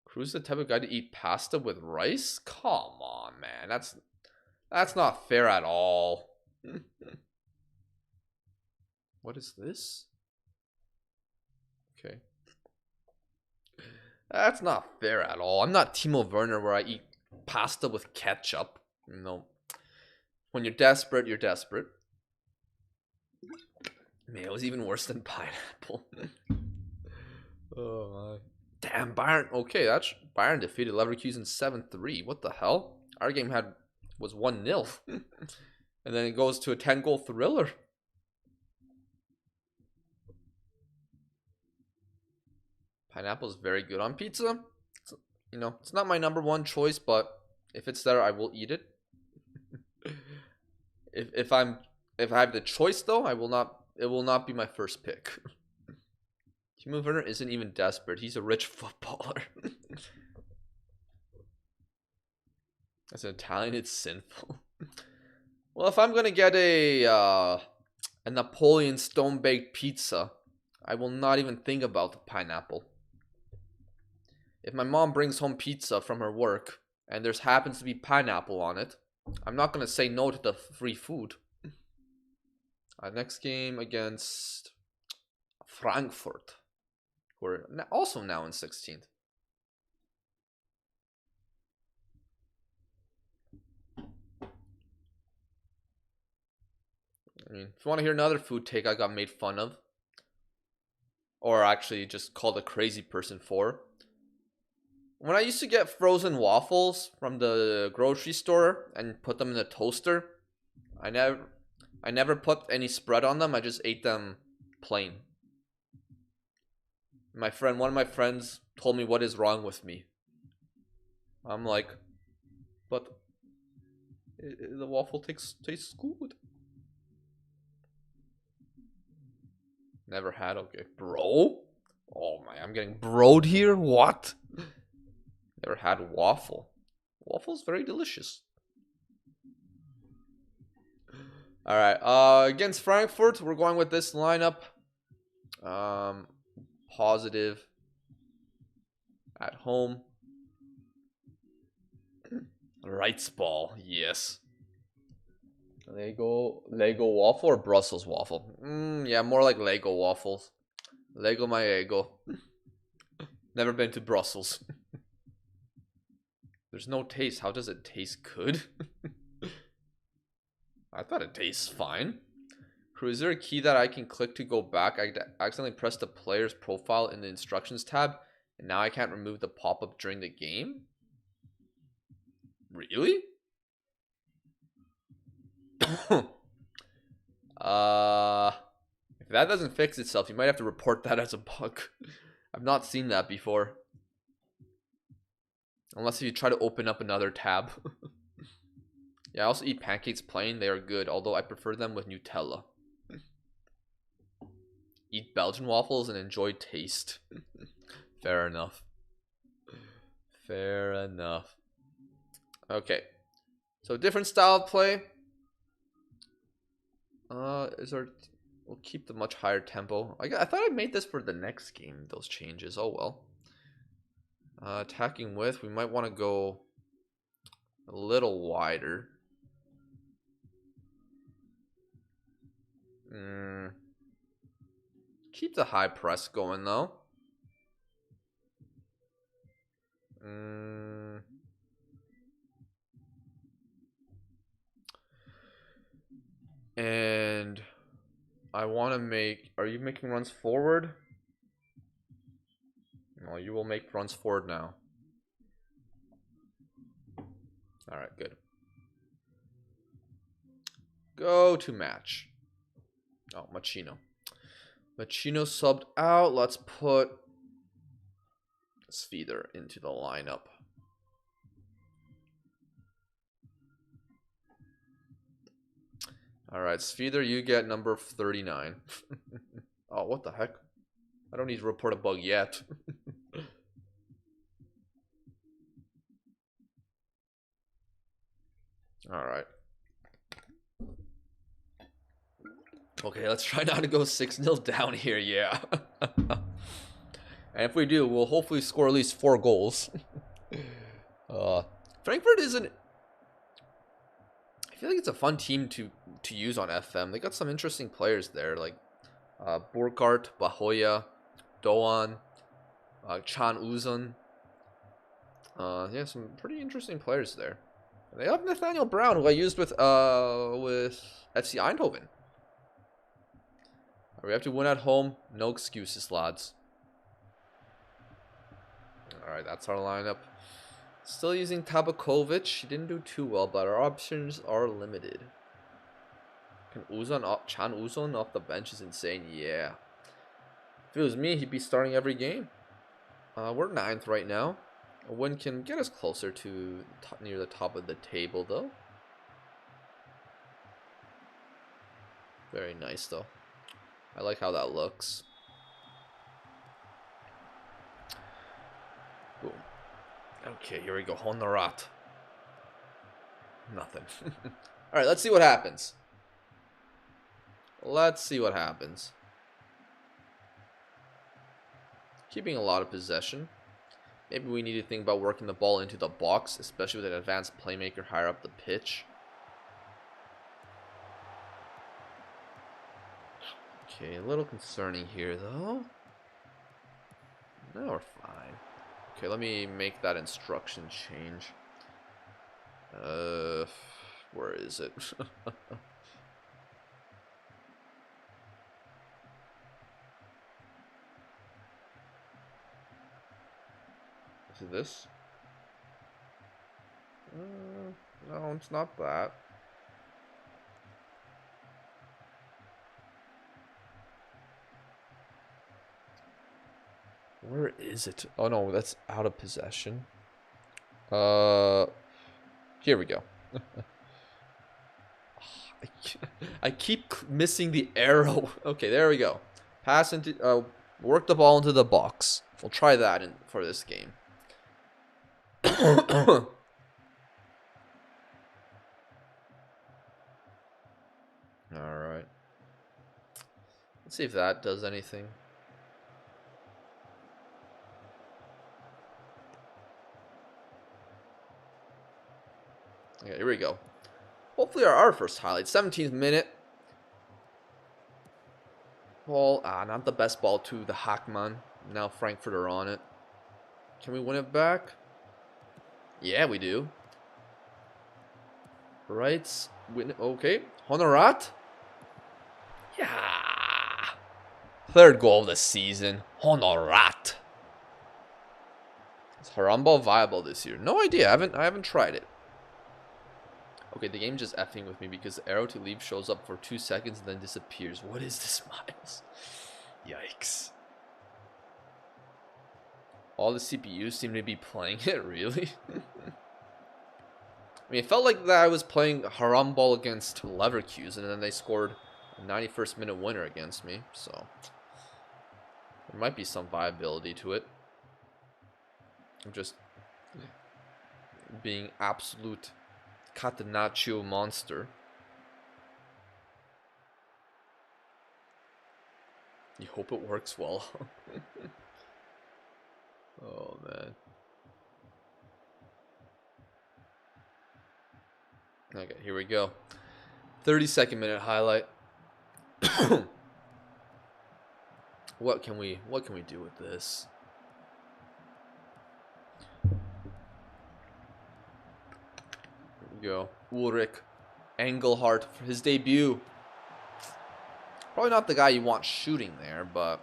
Cruz the type of guy to eat pasta with rice? Come on, man. That's not fair at all. What is this? Okay. That's not fair at all. I'm not Timo Werner where I eat pasta with ketchup. You know, when you're desperate, you're desperate. Mayo is even worse than pineapple. Oh my. Damn, Bayern. Okay, that's Bayern defeated Leverkusen 7-3. What the hell? Our game was 1-0. And then it goes to a 10-goal thriller. Pineapple is very good on pizza. It's not my number one choice, but if it's there, I will eat it. if I have the choice though, it will not be my first pick. Timo Werner isn't even desperate. He's a rich footballer. As an Italian, it's sinful. Well, if I'm gonna get a Napoleon stone-baked pizza, I will not even think about the pineapple. If my mom brings home pizza from her work and there happens to be pineapple on it, I'm not gonna say no to the free food. Next game against Frankfurt, who are also now in 16th. I mean, if you want to hear another food take I got made fun of, or actually just called a crazy person for, when I used to get frozen waffles from the grocery store and put them in the toaster, I never put any spread on them. I just ate them plain. One of my friends told me what is wrong with me. I'm like, but the waffle tastes good. Never had, okay. Bro? Oh my, I'm getting broed here? What? Never had waffle. Waffle's very delicious. Alright, against Frankfurt, we're going with this lineup. Positive. At home. Rights ball, yes. Lego waffle or Brussels waffle? Yeah, more like Lego waffles. Lego my ego. Never been to Brussels. There's no taste. How does it taste good? I thought it tastes fine. Crew, is there a key that I can click to go back? I accidentally pressed the player's profile in the instructions tab, and now I can't remove the pop-up during the game? Really? If that doesn't fix itself, you might have to report that as a bug. I've not seen that before. Unless if you try to open up another tab. Yeah, I also eat pancakes plain. They are good, although I prefer them with Nutella. Eat Belgian waffles and enjoy taste. Fair enough. Fair enough. Okay. So different style of play. We'll keep the much higher tempo. I thought I made this for the next game, those changes. Oh well. Attacking width, we might want to go a little wider. Keep the high press going though. And I want to make... Are you making runs forward? No, you will make runs forward now. Alright, good. Go to match. Oh, Machino. Machino subbed out. Let's put Svidar into the lineup. Alright, Svidar, you get number 39. Oh, what the heck? I don't need to report a bug yet. Alright. Okay, let's try not to go 6-0 down here, yeah. And if we do, we'll hopefully score at least 4 goals. Frankfurt isn't... I feel like it's a fun team to use on FM. They got some interesting players there, like Burkhardt, Bahoya, Doan, Chan Uzun. Yeah, some pretty interesting players there. They have Nathaniel Brown, who I used with FC Eindhoven. We have to win at home. No excuses, lads. Alright, that's our lineup. Still using Tabakovic. He didn't do too well, but our options are limited. Can Chan Uzun off the bench is insane. Yeah. If it was me, he'd be starting every game. We're 9th right now. A win can get us closer to near the top of the table, though. Very nice, though. I like how that looks. Boom. Okay, here we go. Honorat. Nothing. Alright, let's see what happens. Let's see what happens. Keeping a lot of possession. Maybe we need to think about working the ball into the box, especially with an advanced playmaker higher up the pitch. Okay, a little concerning here, though. No, we're fine. Okay, let me make that instruction change. Where is it? Is it this? No, it's not that. Where is it? Oh no, that's out of possession. Here we go. I keep missing the arrow. Okay, there we go. Pass into, work the ball into the box. We'll try that for this game. All right. Let's see if that does anything. Okay, here we go. Hopefully our first highlight. 17th minute. Ball, not the best ball to the Hackman. Now Frankfurt are on it. Can we win it back? Yeah, we do. Right. Win. Okay. Honorat. Yeah. Third goal of the season. Honorat. Is Harambal viable this year? No idea. I haven't tried it. Okay, the game's just effing with me because the arrow to leave shows up for 2 seconds and then disappears. What is this, Miles? Yikes. All the CPUs seem to be playing it, really? I mean, it felt like that I was playing Harambal against Leverkusen and then they scored a 91st minute winner against me. So, there might be some viability to it. I'm just being absolute Catenaccio monster. You hope it works well. Oh man. Okay, here we go. 32nd minute highlight. What can we do with this? Go. Ulrich Engelhardt for his debut. Probably not the guy you want shooting there, but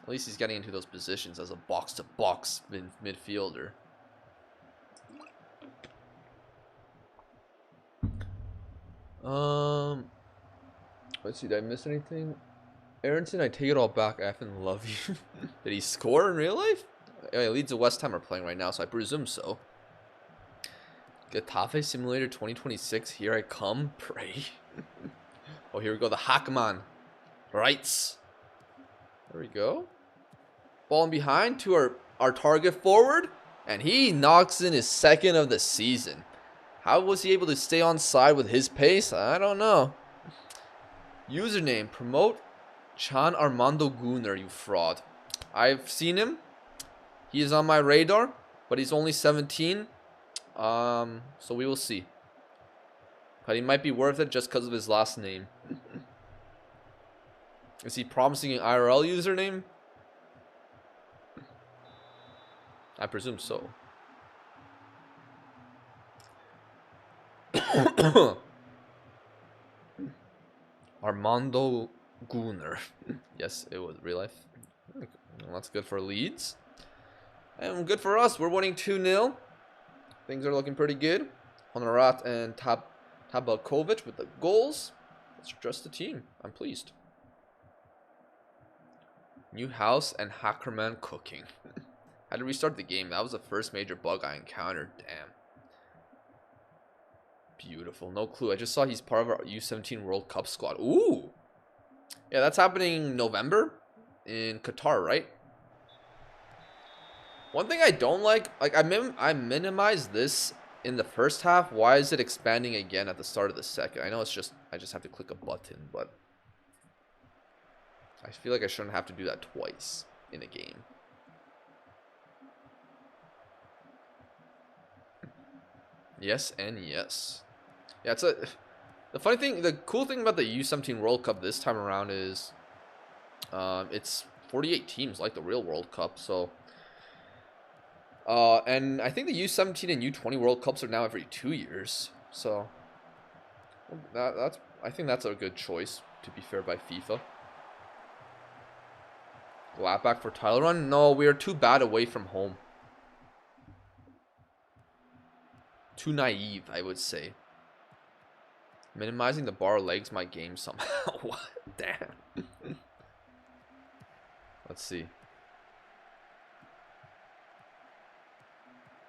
at least he's getting into those positions as a box-to-box midfielder. Let's see, did I miss anything? Aronson, I take it all back. I effing love you. Did he score in real life? Yeah, Leeds and West Ham are playing right now, so I presume so. Getafe Simulator 2026, here I come, pray. Oh, here we go, the Hackman. Rights. There we go. Ball in behind to our target forward, and he knocks in his second of the season. How was he able to stay on side with his pace? I don't know. Username, promote Chan Armando Gunner, you fraud. I've seen him. He is on my radar, but he's only 17. So we will see. But he might be worth it just because of his last name. Is he promising an IRL username? I presume so. Armando Gunner. Yes, it was real life. Well, that's good for Leeds. And good for us. We're winning 2-0. Things are looking pretty good. Honorat and Tabakovic with the goals. Let's trust the team. I'm pleased. New house and Hackerman cooking. Had to restart the game. That was the first major bug I encountered. Damn. Beautiful. No clue. I just saw he's part of our U17 World Cup squad. Ooh. Yeah, that's happening November in Qatar, right? One thing I don't like I minimized this in the first half. Why is it expanding again at the start of the second? I know it's just I just have to click a button, but I feel like I shouldn't have to do that twice in a game. Yes and yes. Yeah, the funny thing, the cool thing about the U17 World Cup this time around is it's 48 teams like the real World Cup, so and I think the U17 and U20 World Cups are now every 2 years. So I think that's a good choice, to be fair, by FIFA. Gladbach for title run? No, we are too bad away from home. Too naive, I would say. Minimizing the bar legs my game somehow. What? Damn. Let's see.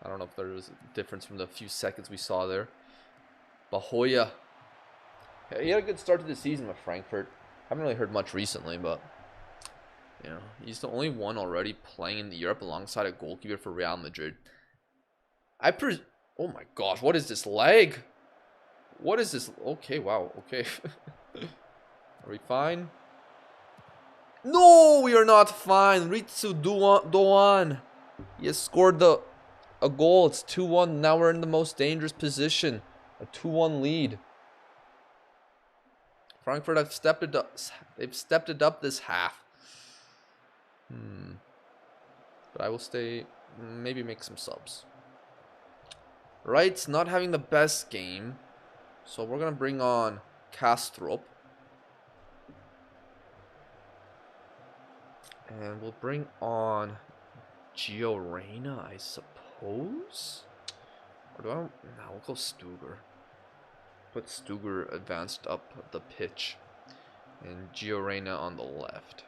I don't know if there was a difference from the few seconds we saw there. Bahoya. Yeah, he had a good start to the season with Frankfurt. Haven't really heard much recently, but you know, he's the only one already playing in Europe alongside a goalkeeper for Real Madrid. Oh my gosh, what is this leg? What is this? Okay, wow, okay. Are we fine? No, we are not fine. Ritsu Doan. He has scored the a goal. It's 2-1. Now we're in the most dangerous position. A 2-1 lead. Frankfurt have stepped it up. They've stepped it up this half. But I will stay. Maybe make some subs. Wright's not having the best game, so we're gonna bring on Kastrup. And we'll bring on Gio Reyna, I suppose? Or do I... No, we'll go Stuger. Put Stuger advanced up the pitch. And Gio Reyna on the left.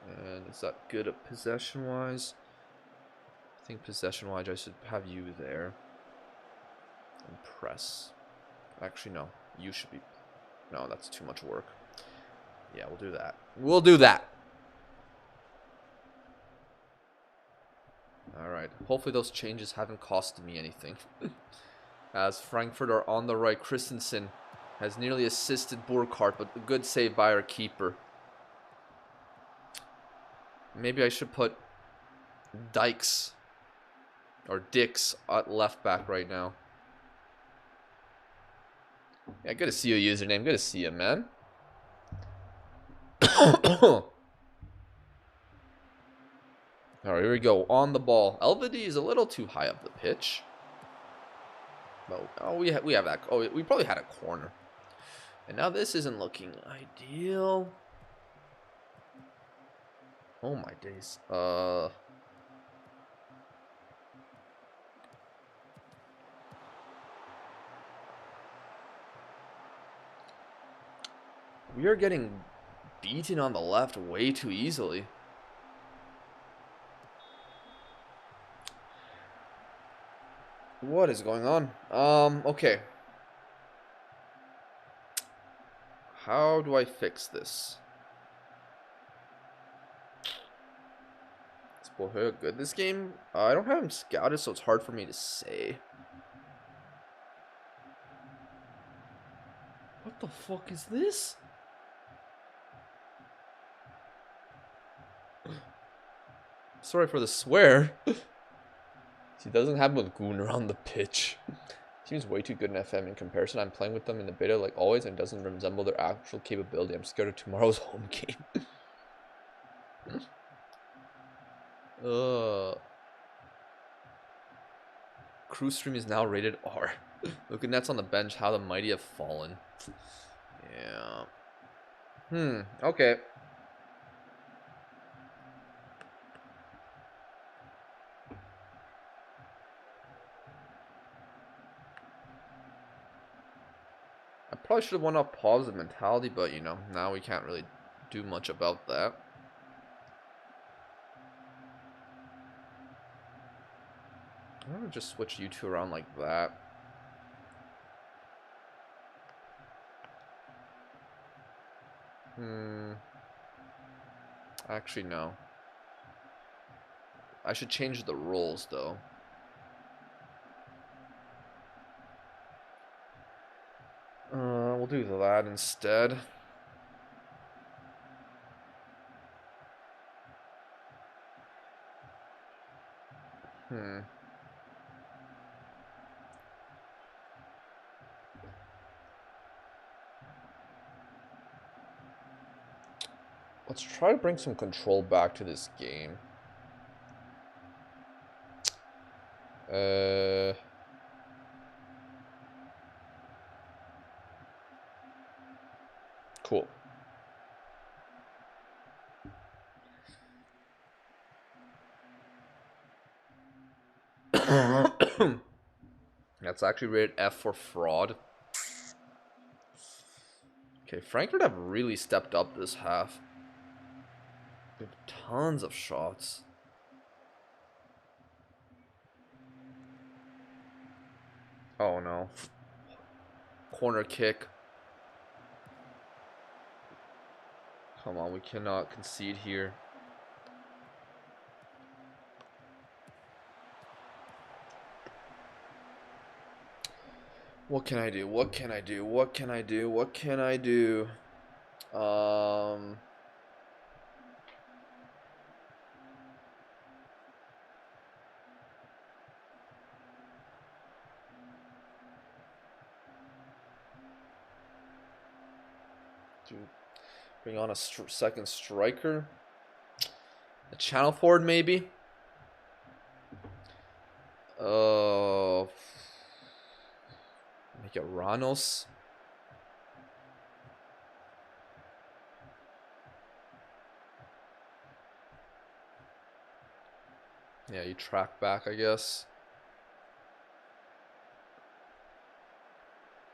And is that good at possession-wise? I think possession-wise I should have you there. And press. Actually, no. You should be... No, that's too much work. Yeah, we'll do that. We'll do that. Alright. Hopefully those changes haven't costed me anything. As Frankfurt are on the right. Christensen has nearly assisted Burkhardt, but a good save by our keeper. Maybe I should put Dykes or Dix at left back right now. Yeah, good to see you, username. Good to see you, man. Alright, here we go. On the ball. Elvedi is a little too high up the pitch. Oh, we have that. Oh, we probably had a corner. And now this isn't looking ideal. Oh my days. We are getting beaten on the left way too easily. What is going on? Okay. How do I fix this? Is Bohea good this game? I don't have him scouted, so it's hard for me to say. What the fuck is this? Sorry for the swear. He doesn't have Gunnar on the pitch. Seems way too good in FM in comparison. I'm playing with them in the beta like always and it doesn't resemble their actual capability. I'm scared of tomorrow's home game. Crew stream is now rated R. Look at Nets on the bench. How the mighty have fallen. Yeah. Okay. I probably should have won off positive mentality, but you know, now we can't really do much about that. I'm gonna just switch you two around like that. Actually, no. I should change the roles, though. We'll do that instead. Let's try to bring some control back to this game. Cool. That's actually rated F for fraud. Okay, Frankfurt have really stepped up this half. We have tons of shots. Oh no. Corner kick. Come on, we cannot concede here. What can I do? What can I do? What can I do? What can I do? Do bring on a second striker. A channel forward, maybe. Make it Ranos. Yeah, you track back, I guess.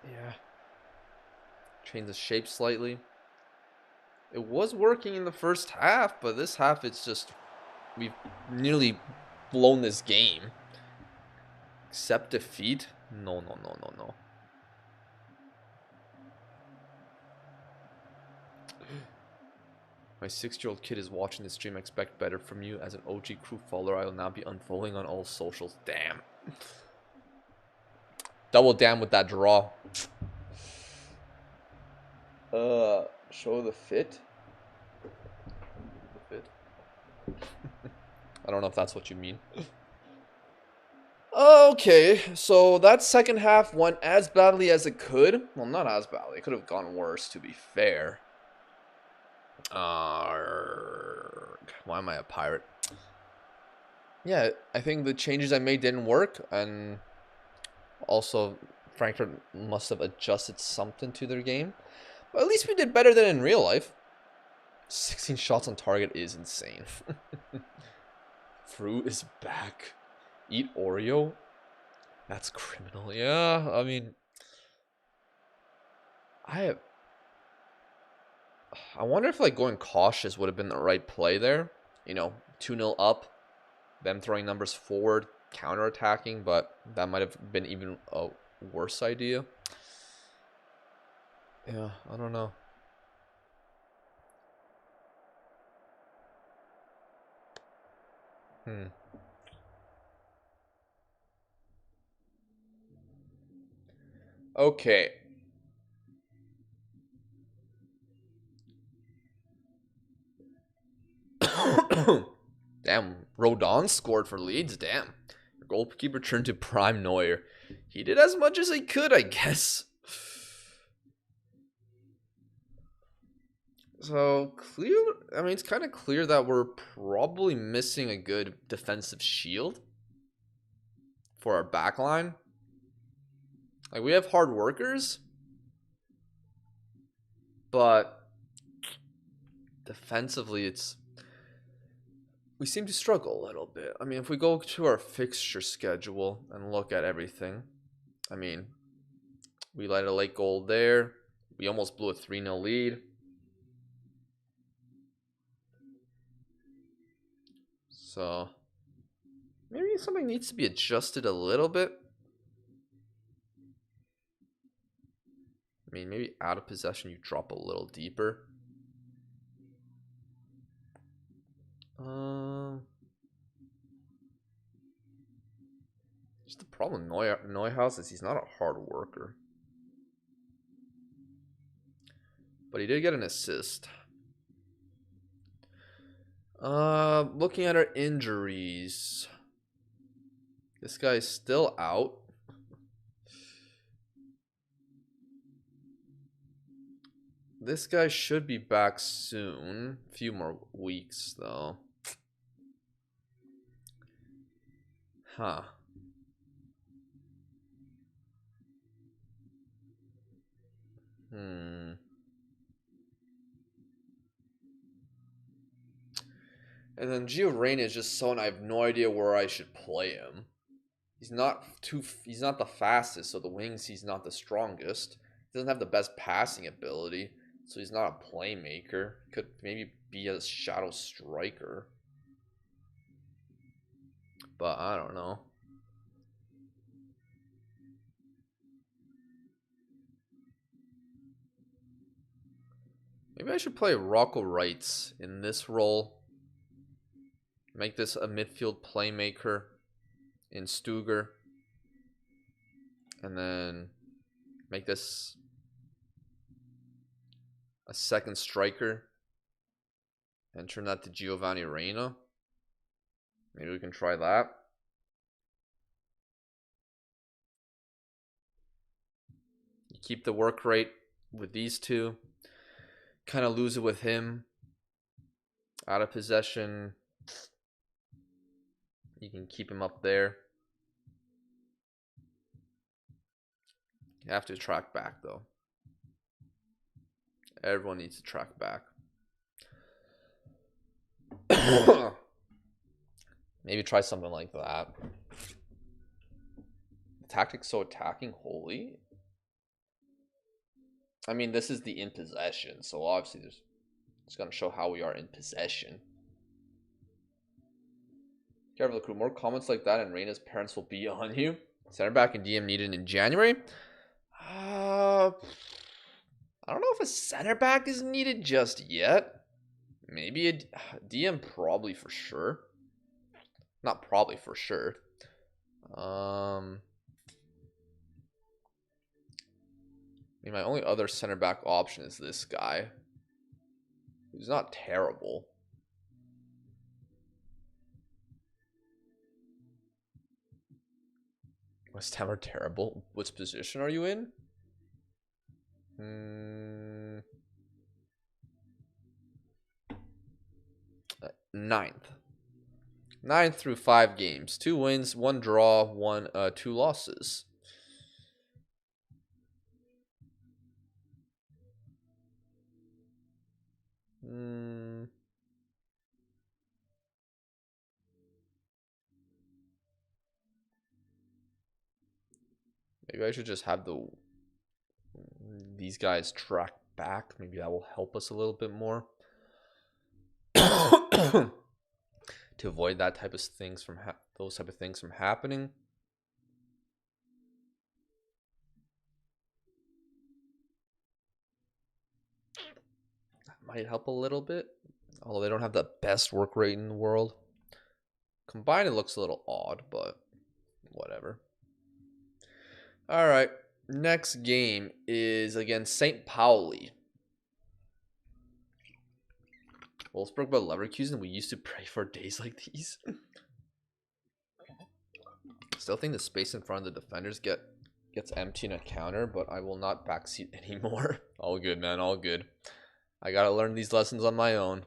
Yeah. Change the shape slightly. It was working in the first half, but this half it's just we've nearly blown this game. Accept defeat? No. My 6-year-old kid is watching this stream. I expect better from you. As an OG crew follower, I will now be unfollowing on all socials. Damn. Double damn with that draw. Show the fit. I don't know if that's what you mean. Okay, so that second half went as badly as it could. Well, not as badly. It could have gone worse, to be fair. Why am I a pirate? Yeah, I think the changes I made didn't work, and also Frankfurt must have adjusted something to their game. But at least we did better than in real life. 16 shots on target is insane. Fruit is back. Eat Oreo? That's criminal. Yeah, I mean, I wonder if like going cautious would have been the right play there. You know, 2-0 up, them throwing numbers forward, counterattacking, but that might have been even a worse idea. Yeah, I don't know. Okay. Damn, Rodon scored for Leeds. Damn. Your goalkeeper turned to prime Neuer. He did as much as he could, I guess. So, clear. I mean, it's kind of clear that we're probably missing a good defensive shield for our backline. Like, we have hard workers, but defensively, we seem to struggle a little bit. I mean, if we go to our fixture schedule and look at everything, I mean, we let a late goal there. We almost blew a 3-0 lead. So, maybe something needs to be adjusted a little bit. I mean, maybe out of possession, you drop a little deeper. Just the problem with Neuhaus is he's not a hard worker. But he did get an assist. Looking at our injuries. This guy's still out. This guy should be back soon. A few more weeks, though. Huh. And then Gio Reyna is just someone I have no idea where I should play him. He's not the fastest, so the wings he's not the strongest. He doesn't have the best passing ability, so he's not a playmaker. Could maybe be a shadow striker. But I don't know. Maybe I should play Rocco Wrights in this role. Make this a midfield playmaker in Stuger. And then make this a second striker. And turn that to Giovanni Reyna. Maybe we can try that. You keep the work rate with these two. kind of lose it with him. Out of possession. You can keep him up there. You have to track back, though. Everyone needs to track back. Maybe try something like that. The tactic's so attacking. Holy. I mean, this is the in possession, so obviously it's going to show how we are in possession. Careful, the crew. More comments like that and Reina's parents will be on you. Center back and DM needed in January. I don't know if a center back is needed just yet. Maybe a DM probably for sure. Not probably for sure. I mean, my only other center back option is this guy. Who's not terrible. West Ham are terrible. Which position are you in? Ninth. 9 through 5 games. 2 wins, 1 draw, 2 losses. Maybe I should just have these guys track back. Maybe that will help us a little bit more. To avoid that type of things from those type of things from happening. That might help a little bit. Although they don't have the best work rate in the world. Combined, it looks a little odd, but whatever. All right. Next game is against St. Pauli. Wolfsburg by Leverkusen. We used to pray for days like these. Still think the space in front of the defenders gets empty in a counter, but I will not backseat anymore. All good, man. All good. I gotta learn these lessons on my own.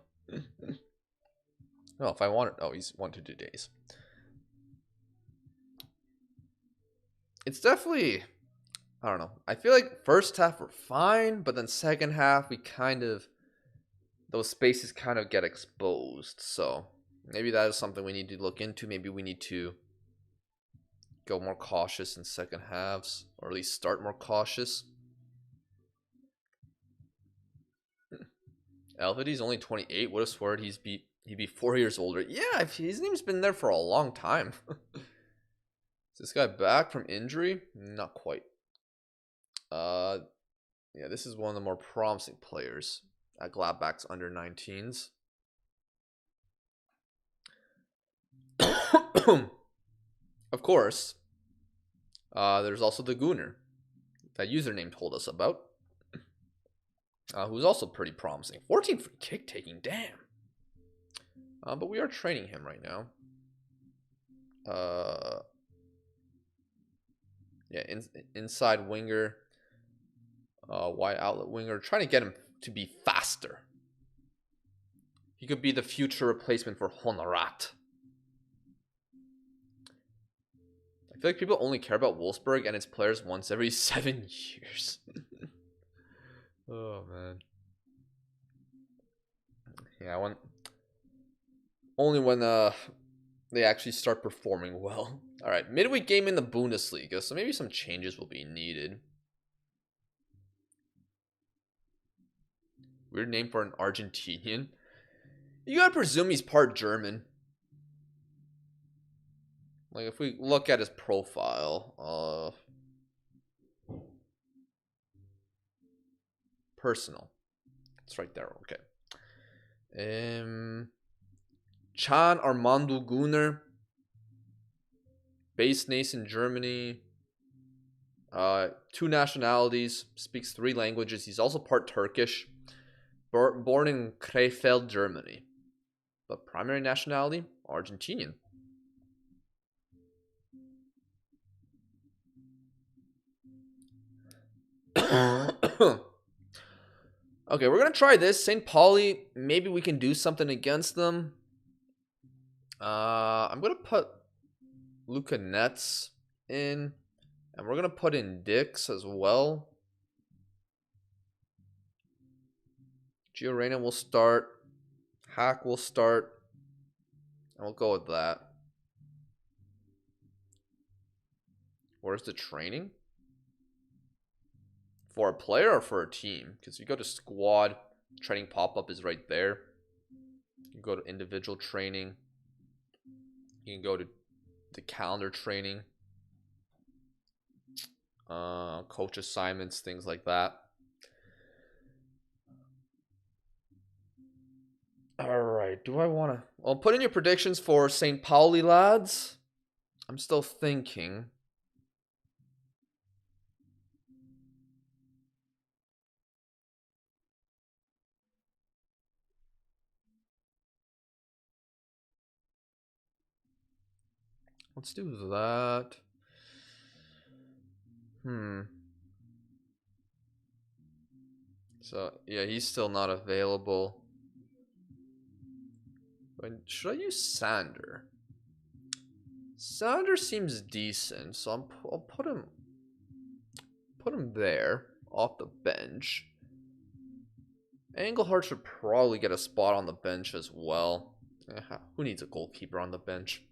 No, if I want it. Oh, he's 1 to 2 days. It's definitely, I don't know. I feel like first half we're fine, but then second half we kind of, those spaces kind of get exposed. So maybe that is something we need to look into. Maybe we need to go more cautious in second halves, or at least start more cautious. Elvidy's only 28. Would have sworn he'd be 4 years older. Yeah, his name's been there for a long time. Is this guy back from injury? Not quite. Yeah, this is one of the more promising players at Gladbach's under 19s. Of course, there's also the Gunnar that username told us about, who's also pretty promising. 14 free kick taking, damn. But we are training him right now. Yeah, inside winger, wide outlet winger, trying to get him to be faster. He could be the future replacement for Honorat. I feel like people only care about Wolfsburg and its players once every 7 years. Oh, man. Yeah, only when they actually start performing well. All right, midweek game in the Bundesliga, so maybe some changes will be needed. Weird name for an Argentinian. You gotta presume he's part German. Like, if we look at his profile, personal. It's right there, okay. Can Armando Gunnar. Based in Germany. 2 nationalities. Speaks 3 languages. He's also part Turkish. Born in Krefeld, Germany. But primary nationality, Argentinian. Okay, we're going to try this. St. Pauli, maybe we can do something against them. I'm going to put Luca Nets in. And we're going to put in Dix as well. Gio Reyna will start. Hack will start. And we'll go with that. Where's the training? For a player or for a team? Because you go to squad, training pop-up is right there. You go to individual training. You can go to the calendar training. Coach assignments, things like that. Alright, do I want to... Well, put in your predictions for St. Pauli, lads. I'm still thinking. Let's do that. So, yeah, he's still not available. Should I use Sander? Sander seems decent, so I'll put him there off the bench. Engelhardt should probably get a spot on the bench as well. Who needs a goalkeeper on the bench?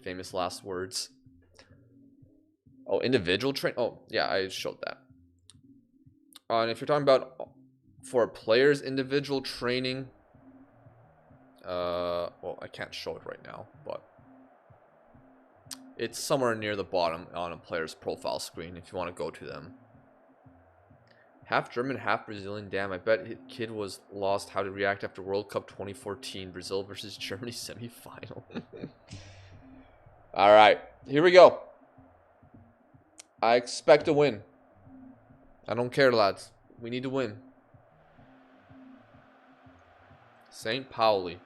Famous last words. Oh, individual train. Oh, yeah, I showed that. And if you're talking about for a player's individual training, well, I can't show it right now, but it's somewhere near the bottom on a player's profile screen if you want to go to them. Half German, half Brazilian. Damn, I bet his kid was lost how to react after World Cup 2014. Brazil versus Germany semifinal. Alright, here we go. I expect a win. I don't care, lads. We need to win. St. Pauli.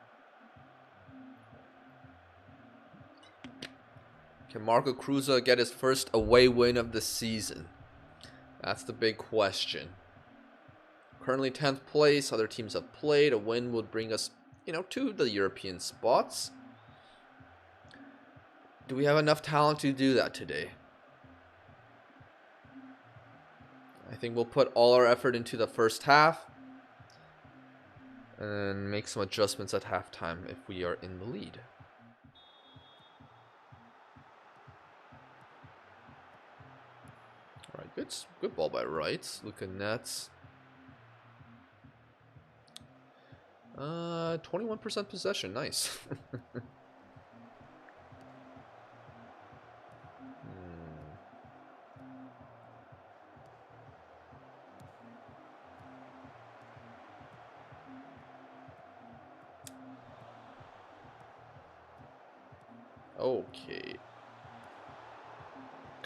Can Marco Cruza get his first away win of the season? That's the big question. Currently 10th place. Other teams have played. A win would bring us, to the European spots. Do we have enough talent to do that today? I think we'll put all our effort into the first half and make some adjustments at halftime if we are in the lead. All right, good ball by Wright. Luca Nets. 21% possession, nice.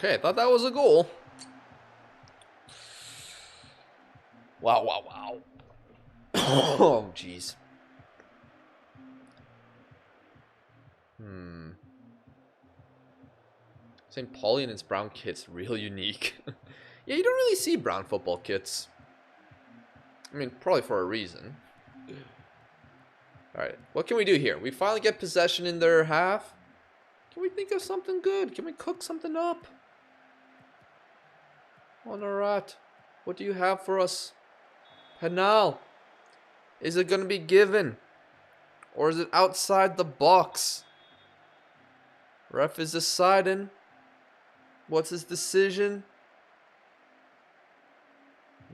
Okay, I thought that was a goal. Wow. Oh, jeez. St. Pauli and its brown kit's real unique. Yeah, you don't really see brown football kits. I mean, probably for a reason. Alright, what can we do here? We finally get possession in their half. Can we think of something good? Can we cook something up? Honorat, what do you have for us? Penal. Is it going to be given? Or is it outside the box? Ref is deciding. What's his decision?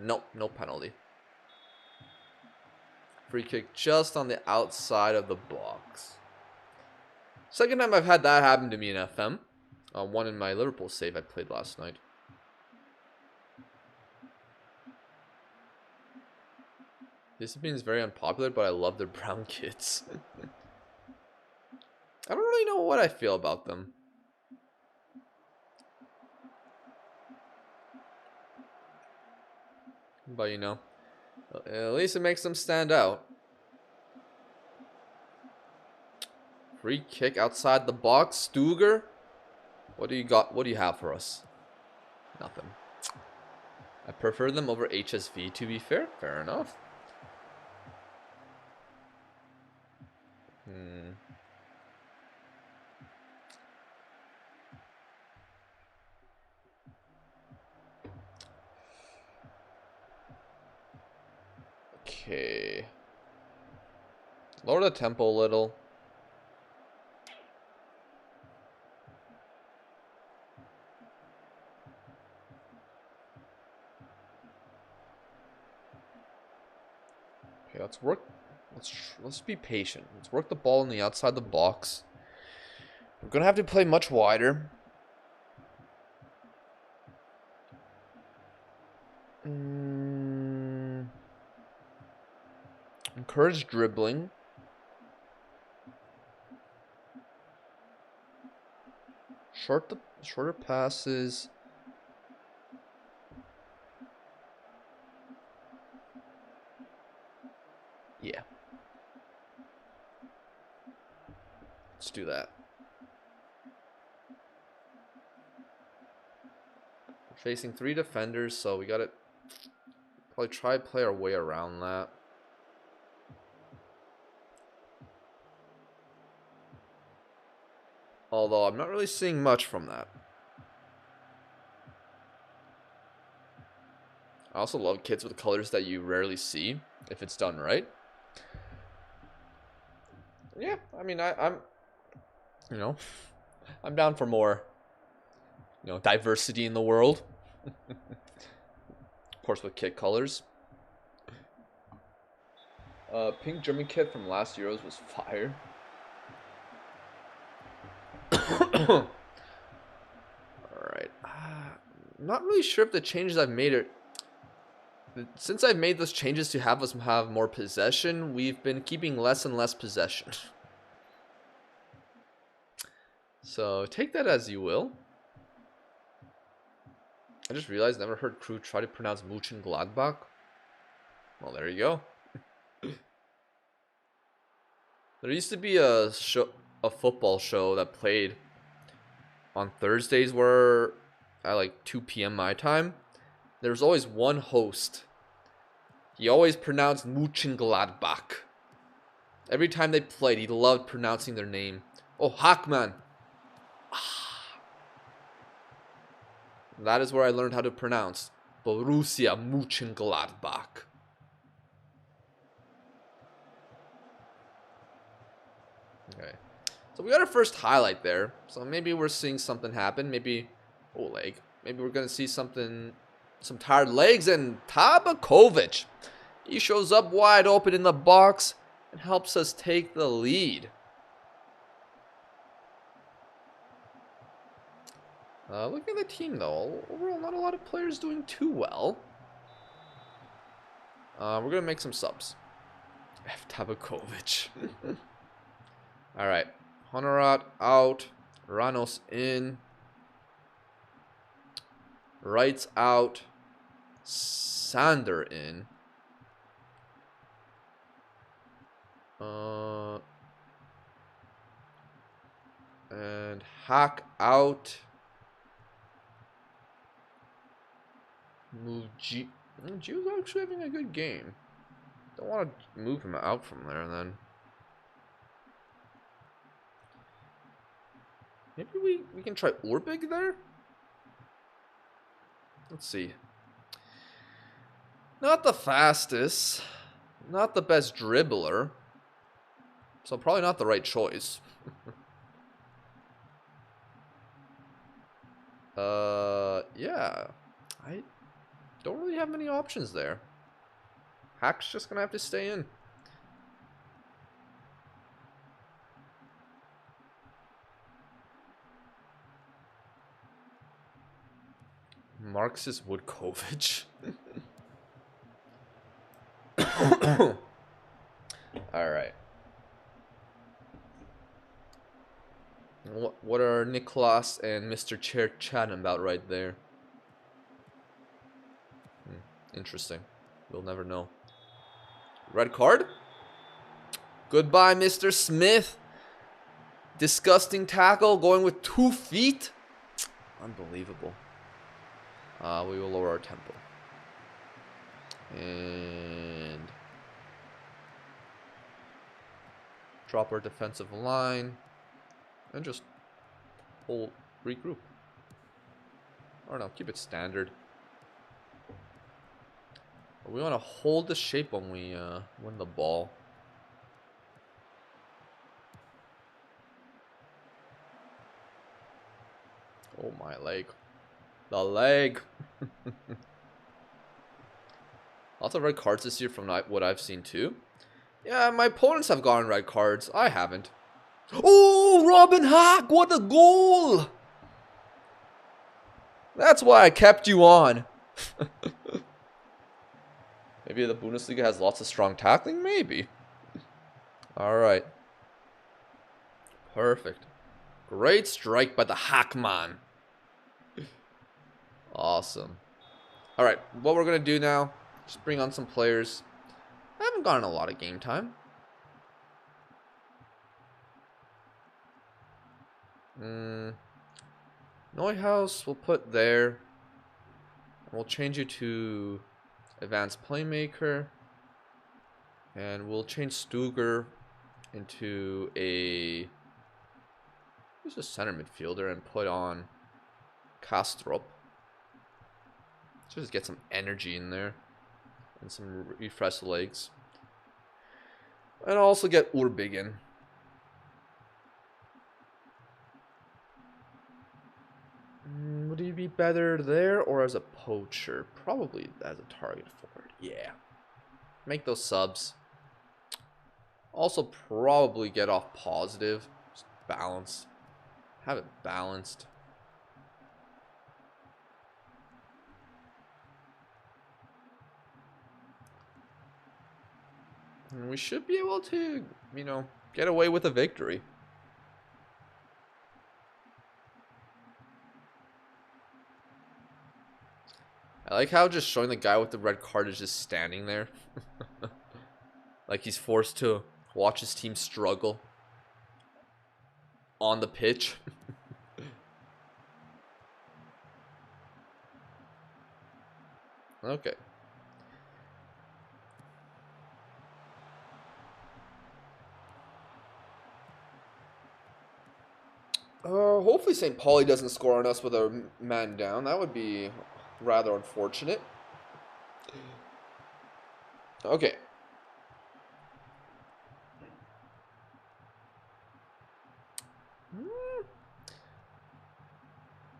Nope, no penalty. Free kick just on the outside of the box. Second time I've had that happen to me in FM. One in my Liverpool save I played last night. Discipline is very unpopular, but I love their brown kits. I don't really know what I feel about them. But at least it makes them stand out. Free kick outside the box. Stuger. What do you got? What do you have for us? Nothing. I prefer them over HSV, to be fair. Fair enough. Okay. Lower the tempo a little. Okay, let's work. Let's be patient. Let's work the ball on the outside the box. We're gonna have to play much wider. Encourage dribbling. Shorter passes. Yeah. Let's do that. We're facing 3 defenders, so we gotta probably try to play our way around that. Although I'm not really seeing much from that. I also love kits with colors that you rarely see if it's done right. Yeah, I mean, I'm you know, I'm down for more, diversity in the world. Of course, with kit colors. Pink German kit from last Euros was fire. Alright. Not really sure if the changes I've made are... Since I've made those changes to have us have more possession, we've been keeping less and less possession. So take that as you will. I just realized I never heard crew try to pronounce Gladbach. Well, there you go. There used to be a football show that played on Thursdays where at like 2 p.m. my time. There was always one host. He always pronounced Gladbach. Every time they played, he loved pronouncing their name. Oh, Hackman. That is where I learned how to pronounce Borussia Mönchengladbach. Okay. So we got our first highlight there. So maybe we're seeing something happen. Maybe... Oh, leg. Maybe we're going to see something... Some tired legs, and Tabakovic. He shows up wide open in the box and helps us take the lead. Looking at the team, though, overall not a lot of players doing too well. We're going to make some subs. F. Tabakovic. Alright. Honorat out. Ranos in. Wrights out. Sander in. And Hack out. Move G. Gio's actually having a good game. Don't want to move him out from there then. Maybe we can try Orbig there? Let's see. Not the fastest. Not the best dribbler. So probably not the right choice. Yeah. I don't really have many options there. Hack's just gonna have to stay in. Marxist Woodkovich. Alright. What are Niklas and Mr. Chair chatting about right there? Interesting. We'll never know. Red card? Goodbye, Mr. Smith. Disgusting tackle, going with 2 feet. Unbelievable. We will lower our tempo. And drop our defensive line. And just hold, regroup. Or no, keep it standard. We want to hold the shape when we win the ball. Oh, my leg. The leg. Lots of red cards this year from what I've seen too. Yeah, my opponents have gotten red cards. I haven't. Oh, Robin Hack, what a goal! That's why I kept you on. Maybe the Bundesliga has lots of strong tackling? Maybe. Alright. Perfect. Great strike by the Hackman. Awesome. Alright, what we're going to do now, just bring on some players. I haven't gotten a lot of game time. Neuhaus we'll put there. We'll change you to advanced playmaker. And we'll change Stuger into who's a center midfielder and put on Kastrup. Just get some energy in there. And some refresh legs. And also get Urbig in. Would he be better there or as a poacher? Probably as a target forward. Yeah. Make those subs. Also probably get off positive. Just balance. Have it balanced. And we should be able to, you know, get away with a victory. I like how just showing the guy with the red card is just standing there. Like he's forced to watch his team struggle on the pitch. Okay. Hopefully St. Pauli doesn't score on us with a man down. That would be rather unfortunate. Okay.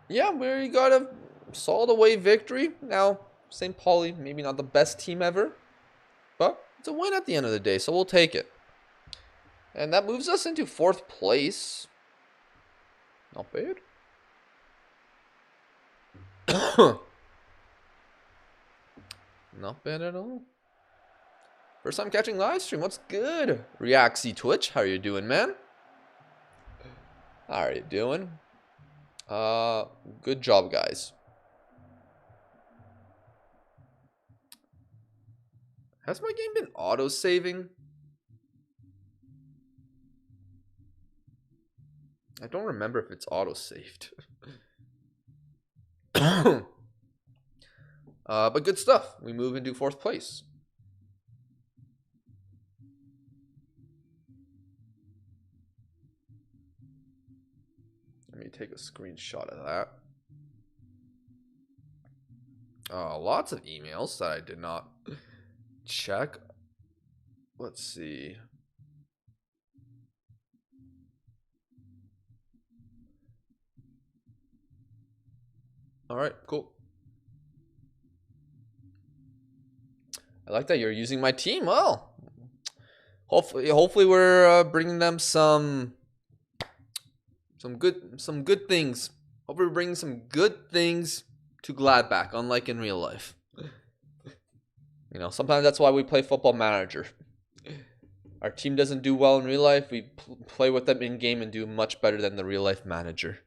Yeah, we got a solid away victory. Now, St. Pauli, maybe not the best team ever, but it's a win at the end of the day, so we'll take it. And that moves us into 4th place. Not bad. Not bad at all. First time catching live stream. What's good? Reaxy Twitch. How are you doing, man? How are you doing? Good job, guys. Has my game been auto-saving? I don't remember if it's auto-saved. But good stuff. We move into 4th place. Let me take a screenshot of that. Lots of emails that I did not check. Let's see. All right, cool. I like that you're using my team. Well, hopefully we're bringing them some good things. Hopefully we're bringing some good things to Gladbach, unlike in real life. You know, sometimes that's why we play Football Manager. Our team doesn't do well in real life. We play with them in game and do much better than the real life manager.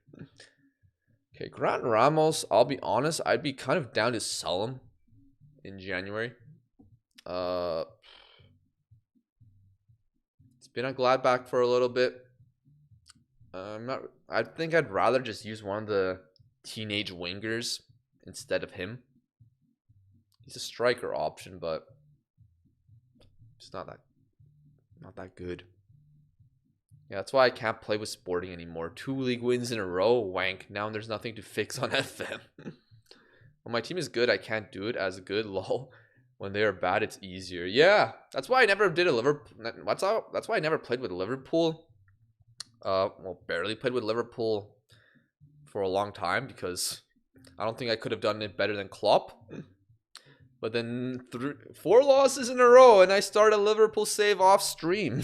Okay, Grant Ramos. I'll be honest, I'd be kind of down to sell him in January. It's been at Gladbach for a little bit. I think I'd rather just use one of the teenage wingers instead of him. He's a striker option, but it's not that good. Yeah, that's why I can't play with Sporting anymore. 2 league wins in a row, wank. Now there's nothing to fix on FM. When my team is good, I can't do it as good, lol. When they are bad, it's easier. Yeah, that's why I never did a Liverpool. That's why I never played with Liverpool. Well, barely played with Liverpool for a long time because I don't think I could have done it better than Klopp. But then 4 losses in a row, and I started a Liverpool save off stream.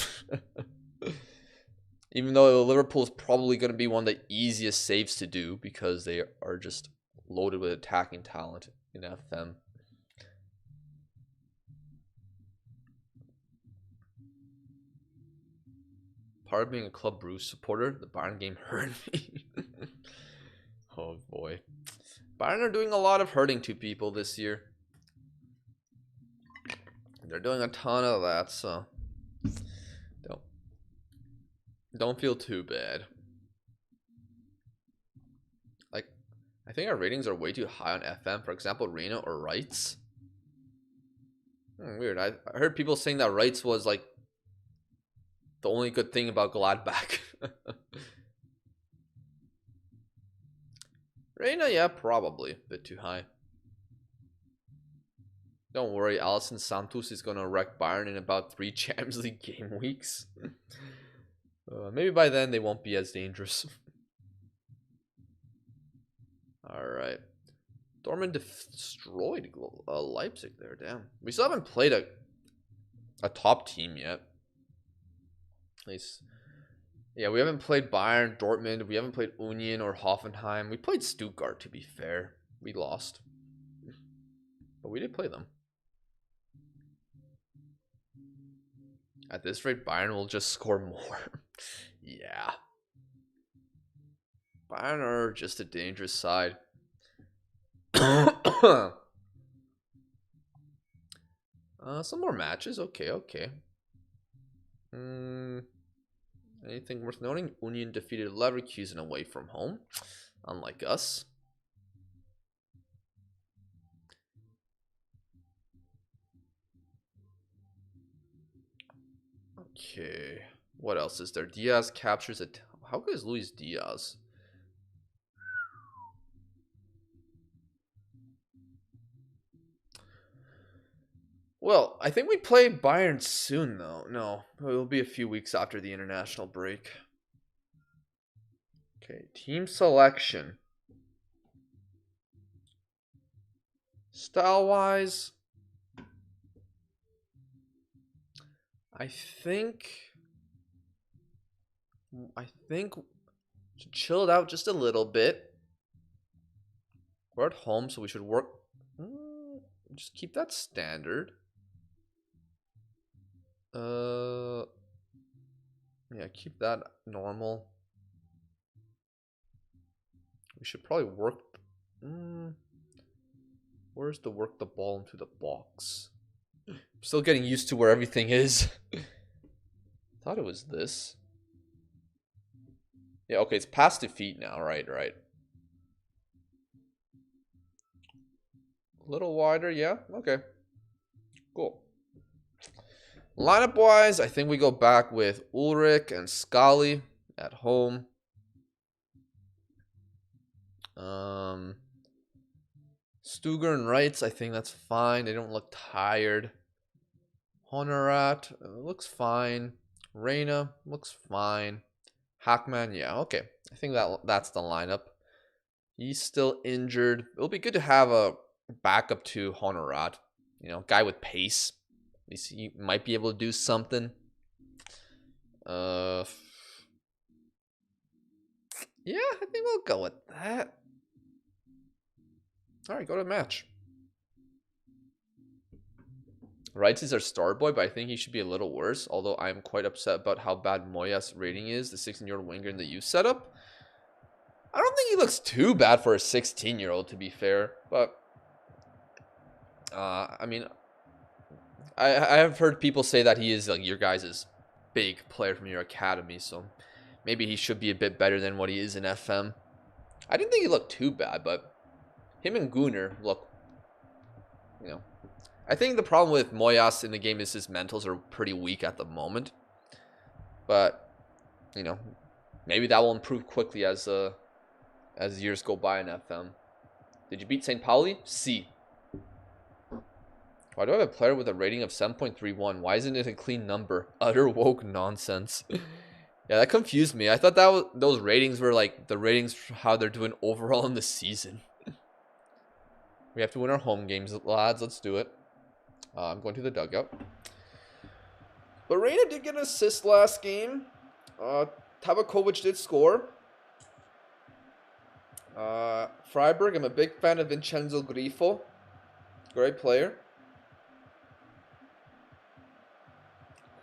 Even though Liverpool is probably going to be one of the easiest saves to do because they are just loaded with attacking talent in FM. Part of being a Club Brugge supporter, the Bayern game hurt me. Oh boy. Bayern are doing a lot of hurting to people this year. They're doing a ton of that, so don't feel too bad. Like, I think our ratings are way too high on FM. For example, Reno or Rights. Weird. I heard people saying that Rights was like the only good thing about Gladbach. Reno, yeah, probably a bit too high. Don't worry, Alisson Santos is gonna wreck Bayern in about 3 Champions League game weeks. Maybe by then they won't be as dangerous. Alright. Dortmund destroyed Leipzig there, damn. We still haven't played a top team yet. At least, yeah, we haven't played Bayern, Dortmund. We haven't played Union or Hoffenheim. We played Stuttgart, to be fair. We lost. But we did play them. At this rate, Bayern will just score more. Yeah. Bayern are just a dangerous side. Some more matches. Okay. Anything worth noting? Union defeated Leverkusen away from home, unlike us. Okay, what else is there? Diaz captures it. How good is Luis Diaz? Well, I think we play Bayern soon, though. No, it'll be a few weeks after the international break. Okay, team selection. Style-wise, I think should chill it out just a little bit. We're at home, so we should work. Just keep that standard. Yeah, keep that normal. We should probably work. Where's the work the ball into the box? I'm still getting used to where everything is. Thought it was this. Yeah, okay, it's pass to feet now. Right. A little wider, yeah. Okay. Cool. Lineup wise, I think we go back with Ulrich and Scali at home. Stuger and Reitz, I think that's fine. They don't look tired. Honorat looks fine. Reina looks fine. Hackman, yeah, okay. I think that's the lineup. He's still injured. It'll be good to have a backup to Honorat. You know, guy with pace. At least he might be able to do something. Yeah, I think we'll go with that. Alright, go to the match. Reitz is our star boy, but I think he should be a little worse. Although I'm quite upset about how bad Moya's rating is, the 16-year-old winger in the youth setup. I don't think he looks too bad for a 16-year-old, to be fair. But, I mean, I have heard people say that he is like your guys' big player from your academy. So maybe he should be a bit better than what he is in FM. I didn't think he looked too bad, but him and Gunnar look you know, I think the problem with Moyas in the game is his mentals are pretty weak at the moment. But, you know, maybe that will improve quickly as years go by in FM. Did you beat St. Pauli? C. Why do I have a player with a rating of 7.31? Why isn't it a clean number? Utter woke nonsense. Yeah, that confused me. I thought those ratings were like the ratings for how they're doing overall in the season. We have to win our home games, lads. Let's do it. I'm going to the dugout. But Reina did get an assist last game. Tabakovic did score. Freiburg, I'm a big fan of Vincenzo Grifo. Great player.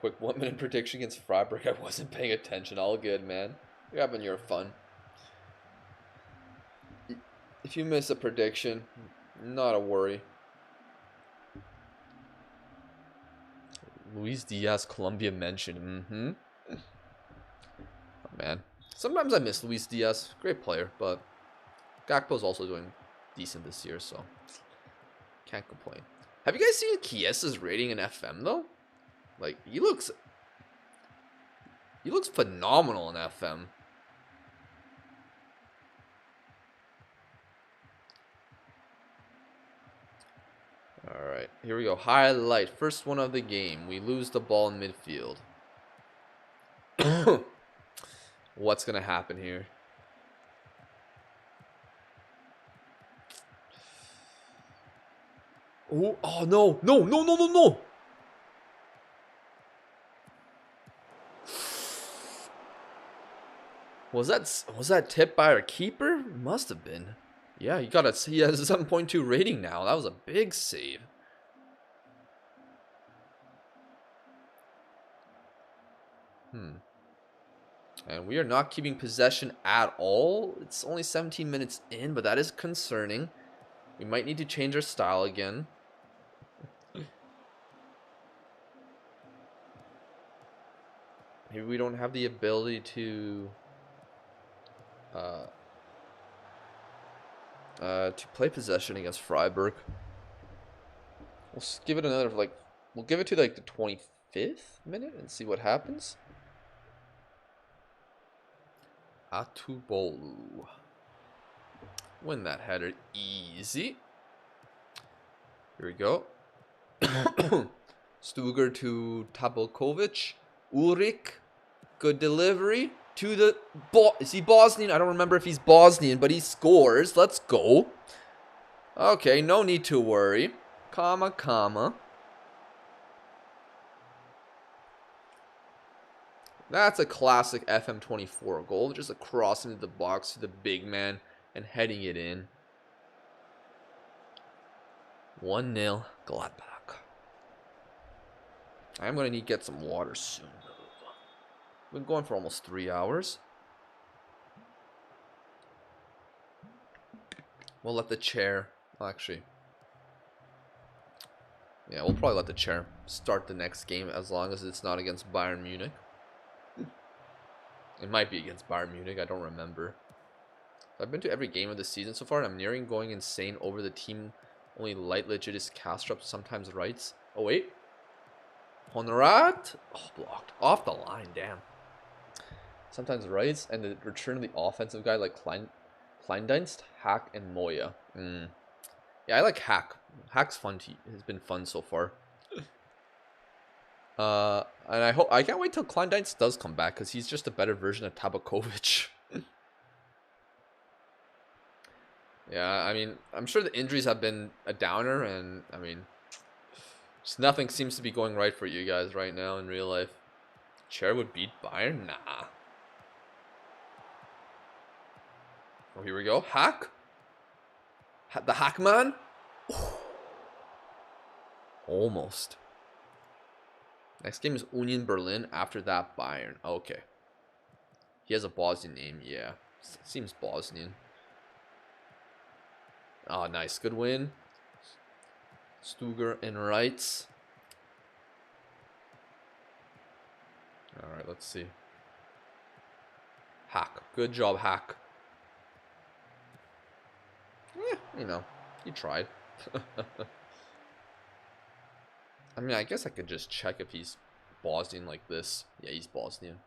Quick 1 minute prediction against Freiburg. I wasn't paying attention. All good, man. You're having your fun. If you miss a prediction, not a worry. Luis Diaz, Colombia mentioned. Oh, man. Sometimes I miss Luis Diaz. Great player, but Gakpo's also doing decent this year, so can't complain. Have you guys seen Chiesa's rating in FM, though? Like, he looks phenomenal in FM. Alright, here we go. Highlight. First one of the game. We lose the ball in midfield. What's going to happen here? Ooh, oh, no. No, no, no, no, no. Was that tipped by our keeper? Must have been. Yeah, he has a 7.2 rating now. That was a big save. And we are not keeping possession at all. It's only 17 minutes in, but that is concerning. We might need to change our style again. Maybe we don't have the ability to play possession against Freiburg. We'll give it another, like, we'll give it to like the 25th minute and see what happens. Atubolu. Win that header easy. Here we go. Stuger to Tabakovic. Ulrich. Good delivery. To the ball. Is he Bosnian? I don't remember if he's Bosnian, but he scores. Let's go. Okay, no need to worry. Comma. That's a classic FM24 goal. Just a cross into the box to the big man and heading it in. 1-0 Gladbach. I'm going to need to get some water soon. Been going for almost 3 hours. We'll let the chair... Actually... Yeah, we'll probably let the chair start the next game as long as it's not against Bayern Munich. It might be against Bayern Munich, I don't remember. I've been to every game of the season so far, and I'm nearing going insane over the team. Only light legit Kastrup sometimes writes. Oh, wait. Honrat? Oh, blocked. Off the line, damn. Sometimes writes, and the return of the offensive guy like Kleindienst, Hack, and Moya. Yeah, I like Hack. Hack's fun. Has been fun so far. And I can't wait till Kleindienst does come back, because he's just a better version of Tabakovic. Yeah, I mean, I'm sure the injuries have been a downer, and I mean, just nothing seems to be going right for you guys right now in real life. Chair would beat Bayern? Nah. Oh, here we go. Hack. The Hackman. Almost. Next game is Union Berlin. After that, Bayern. Okay. He has a Bosnian name. Yeah. Seems Bosnian. Oh, nice. Good win. Stuger in rights. Alright, let's see. Hack. Good job, Hack. Yeah, you know, he tried. I mean, I guess I could just check if he's Bosnian like this. Yeah, he's Bosnian.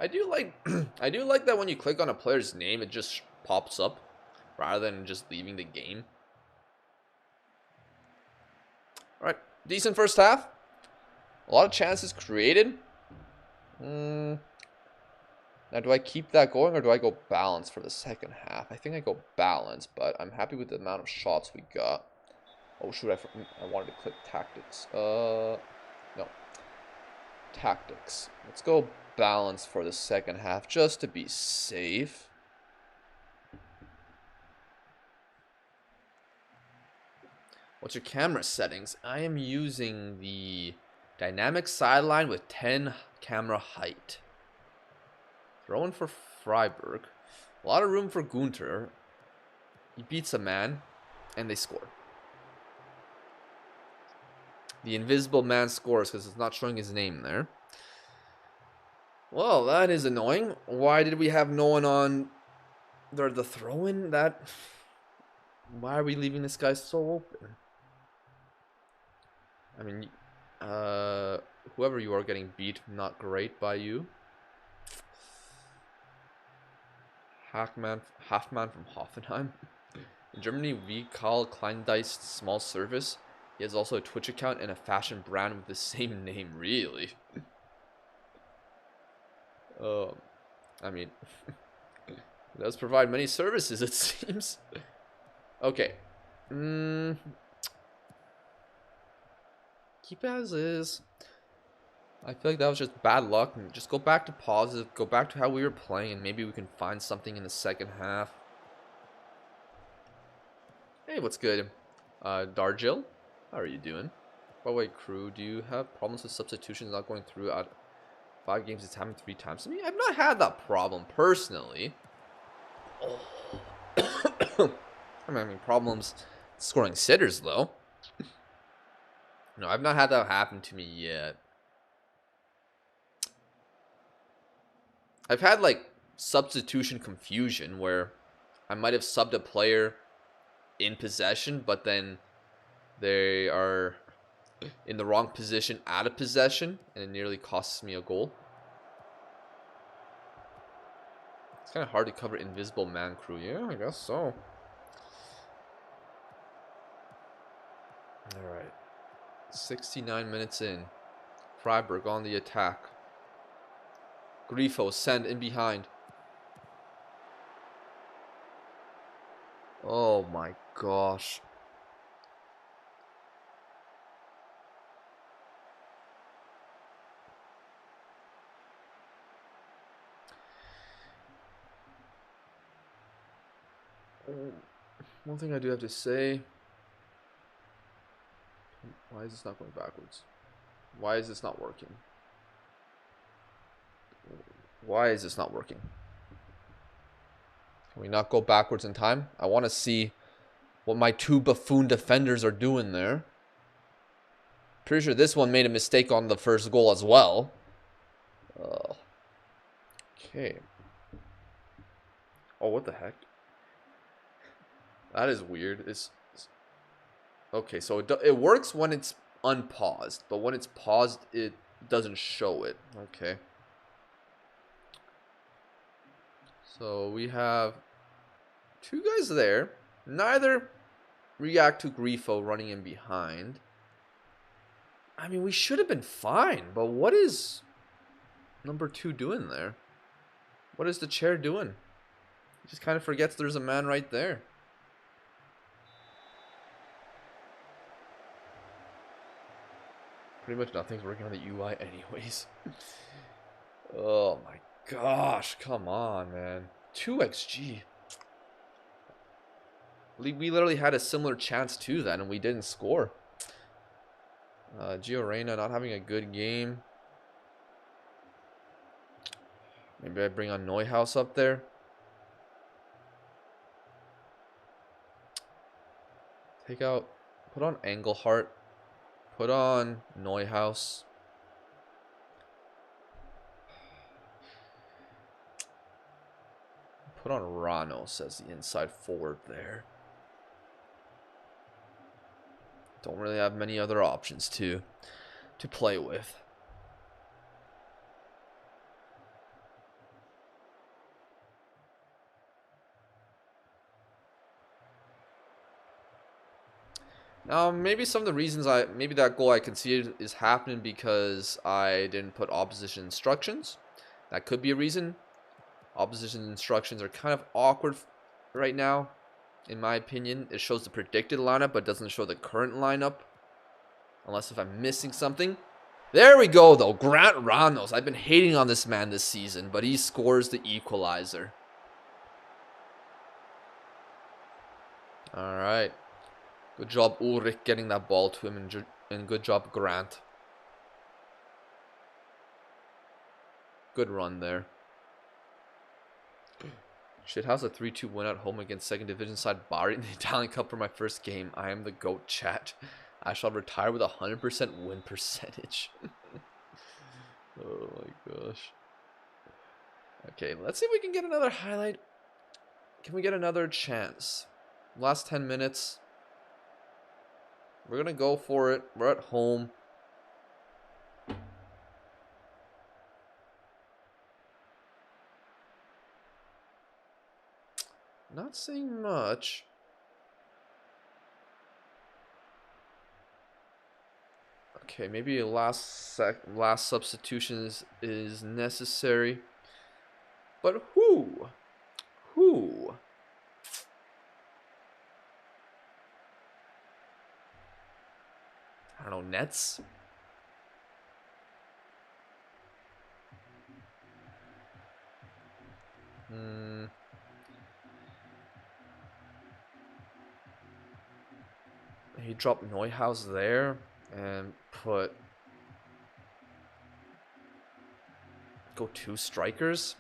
I do like I do like that when you click on a player's name, it just pops up rather than just leaving the game. All right, decent first half. A lot of chances created. Now, do I keep that going or do I go balance for the second half? I think I go balance, but I'm happy with the amount of shots we got. Oh, shoot, I wanted to click tactics. No. Tactics. Let's go balance for the second half just to be safe. What's your camera settings? I am using the dynamic sideline with 10 camera height. Throwing for Freiburg. A lot of room for Gunter. He beats a man, and they score. The invisible man scores because it's not showing his name there. Well, that is annoying. Why did we have no one on the throw-in? Why are we leaving this guy so open? I mean, whoever you are getting beat, not great by you. Halfman from Hoffenheim. In Germany, we call Kleindienst small service. He has also a Twitch account and a fashion brand with the same name. Really? I mean, it does provide many services, it seems. Okay. Keep as is. I feel like that was just bad luck. Just go back to positive. Go back to how we were playing, and maybe we can find something in the second half. Hey, what's good? Dargil? How are you doing? By the way, crew, do you have problems with substitutions not going through at 5 games? It's happened 3 times to me. I've not had that problem personally. I'm having problems scoring sitters though. No, I've not had that happen to me yet. I've had like substitution confusion where I might have subbed a player in possession, but then they are in the wrong position out of possession, and it nearly costs me a goal. It's kind of hard to cover invisible man crew. Yeah, I guess so. All right. 69 minutes in. Freiburg on the attack. Grifo send in behind. Oh my gosh. One thing I do have to say. Why is this not going backwards? Why is this not working? Why is this not working? Can we not go backwards in time? I want to see what my 2 buffoon defenders are doing there. Pretty sure this one made a mistake on the first goal as well. Okay. Oh, what the heck? That is weird. Okay, so it works when it's unpaused, but when it's paused, it doesn't show it. Okay. So we have 2 guys there. Neither react to Grifo running in behind. I mean, we should have been fine, but what is number 2 doing there? What is the chair doing? He just kind of forgets there's a man right there. Pretty much nothing's working on the UI anyways. Oh my gosh, come on, man. 2xG. We literally had a similar chance to that, and we didn't score. Gio Reyna not having a good game. Maybe I bring on Neuhaus up there. Put on Engelhart. Put on Neuhaus. Put on Ramos as the inside forward there. Don't really have many other options to play with. Maybe some of the reasons maybe that goal I conceded is happening because I didn't put opposition instructions. That could be a reason. Opposition instructions are kind of awkward right now, in my opinion. It shows the predicted lineup, but doesn't show the current lineup. Unless if I'm missing something. There we go, though. Grant Ranos. I've been hating on this man this season, but he scores the equalizer. All right. Good job, Ulrich, getting that ball to him, and good job, Grant. Good run there. Shit, how's a 3-2 win at home against second division side Bari in the Italian Cup for my first game? I am the GOAT, chat. I shall retire with 100% win percentage. Oh my gosh. Okay, let's see if we can get another highlight. Can we get another chance? Last 10 minutes. We're going to go for it. We're at home. Not saying much. Okay, maybe a last substitution is necessary. But who? Who? I don't know, Nets? He dropped Neuhaus there and go 2 strikers.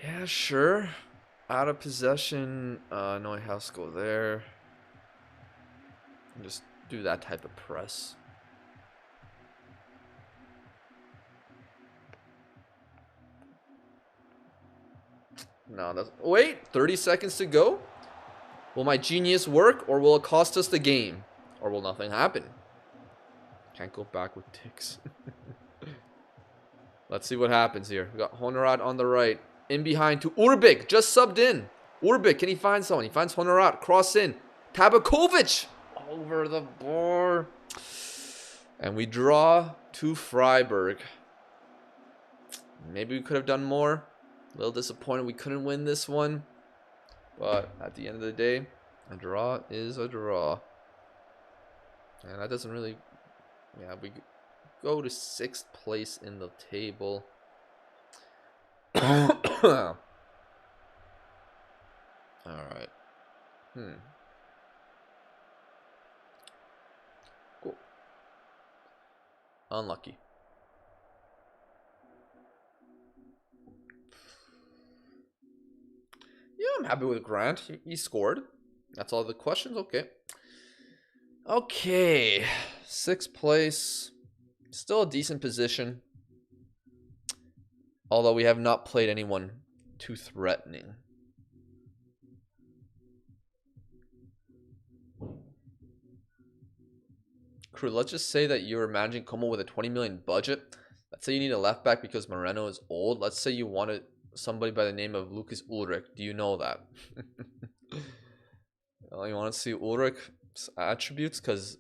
Yeah, sure. Out of possession, Neuhaus go there. And just do that type of press. No, that's... Wait, 30 seconds to go? Will my genius work, or will it cost us the game? Or will nothing happen? Can't go back with ticks. Let's see what happens here. We got Honorat on the right. In behind to Urbik, just subbed in. Urbik, can he find someone? He finds Honorat, cross in. Tabakovic over the bar. And we draw to Freiburg. Maybe we could have done more. A little disappointed we couldn't win this one. But at the end of the day, a draw is a draw. And that doesn't really... Yeah, we go to 6th place in the table. Alright. Cool. Unlucky. Yeah, I'm happy with Grant. He scored. That's all the questions? Okay. Okay. 6th place. Still a decent position. Although we have not played anyone too threatening. Crew, let's just say that you're managing Como with a 20 million budget. Let's say you need a left back because Moreno is old. Let's say you wanted somebody by the name of Lucas Ulrich. Do you know that? Well, you want to see Ulrich's attributes because,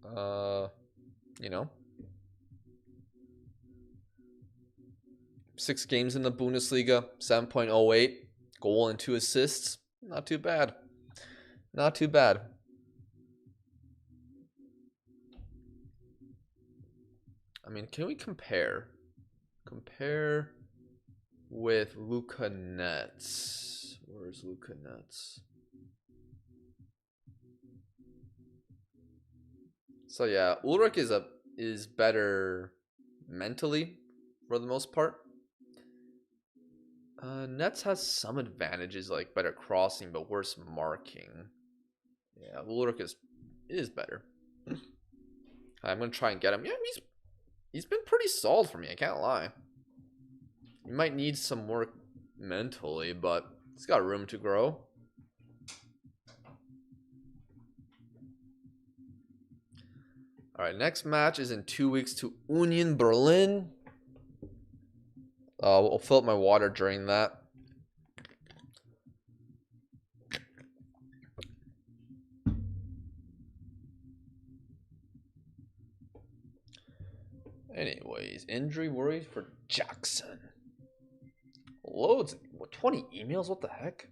you know, 6 games in the Bundesliga, 7.08, goal and 2 assists. Not too bad. Not too bad. I mean, can we compare? Compare with Luca Netz. Where's Luca Netz? So yeah, Ulrich is better mentally for the most part. Nets has some advantages like better crossing but worse marking. Yeah, Ulrich is better. I'm gonna try and get him. Yeah, he's been pretty solid for me, I can't lie. He might need some work mentally, but he's got room to grow. Alright, next match is in 2 weeks to Union Berlin. We'll fill up my water during that. Anyways, injury worries for Jackson. Loads. What, 20 emails? What the heck?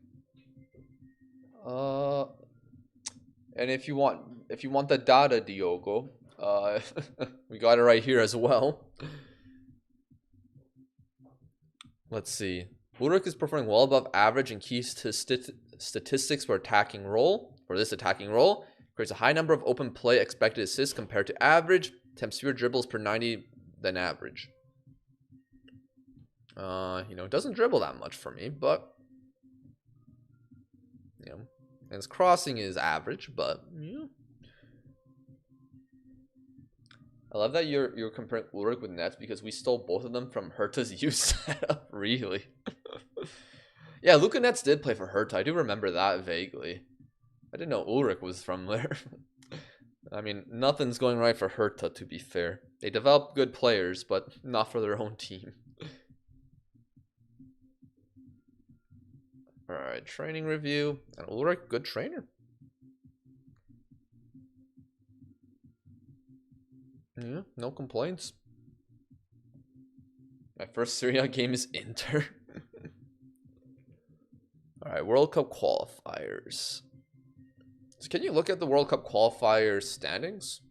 And if you want the data, Diogo, we got it right here as well. Let's see. Ulrich is performing well above average in key statistics for attacking role. For this attacking role, creates a high number of open play expected assists compared to average. Attempts fewer dribbles per 90 than average. It doesn't dribble that much for me, but and his crossing is average, but I love that you're comparing Ulrich with Nets because we stole both of them from Hertha's youth setup. Really? Yeah, Luka Nets did play for Hertha. I do remember that vaguely. I didn't know Ulrich was from there. I mean, nothing's going right for Hertha, to be fair. They develop good players, but not for their own team. Alright, training review. And Ulrich, good trainer. Yeah, no complaints. My first Serie A game is Inter. Alright, World Cup qualifiers. So can you look at the World Cup qualifier standings?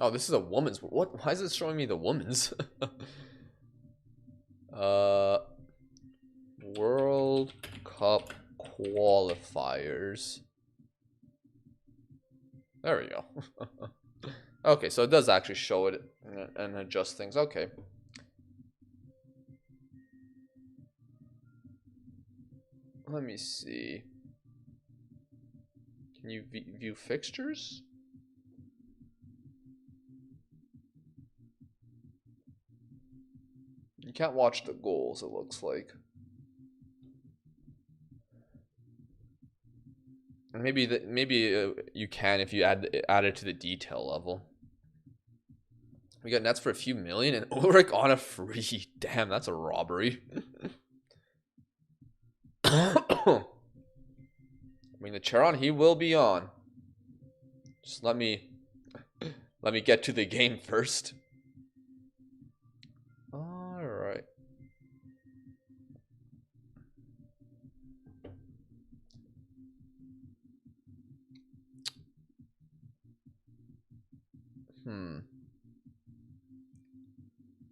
Oh, this is a woman's. What? Why is it showing me the woman's? World Cup qualifiers. There we go. Okay, so it does actually show it and adjust things. Okay. Let me see. Can you view fixtures? You can't watch the goals, it looks like. Maybe you can if you add it to the detail level. We got Nets for a few million and Ulrich on a free. Damn, that's a robbery. I mean, the Charon, he will be on. Just let me get to the game first. All right.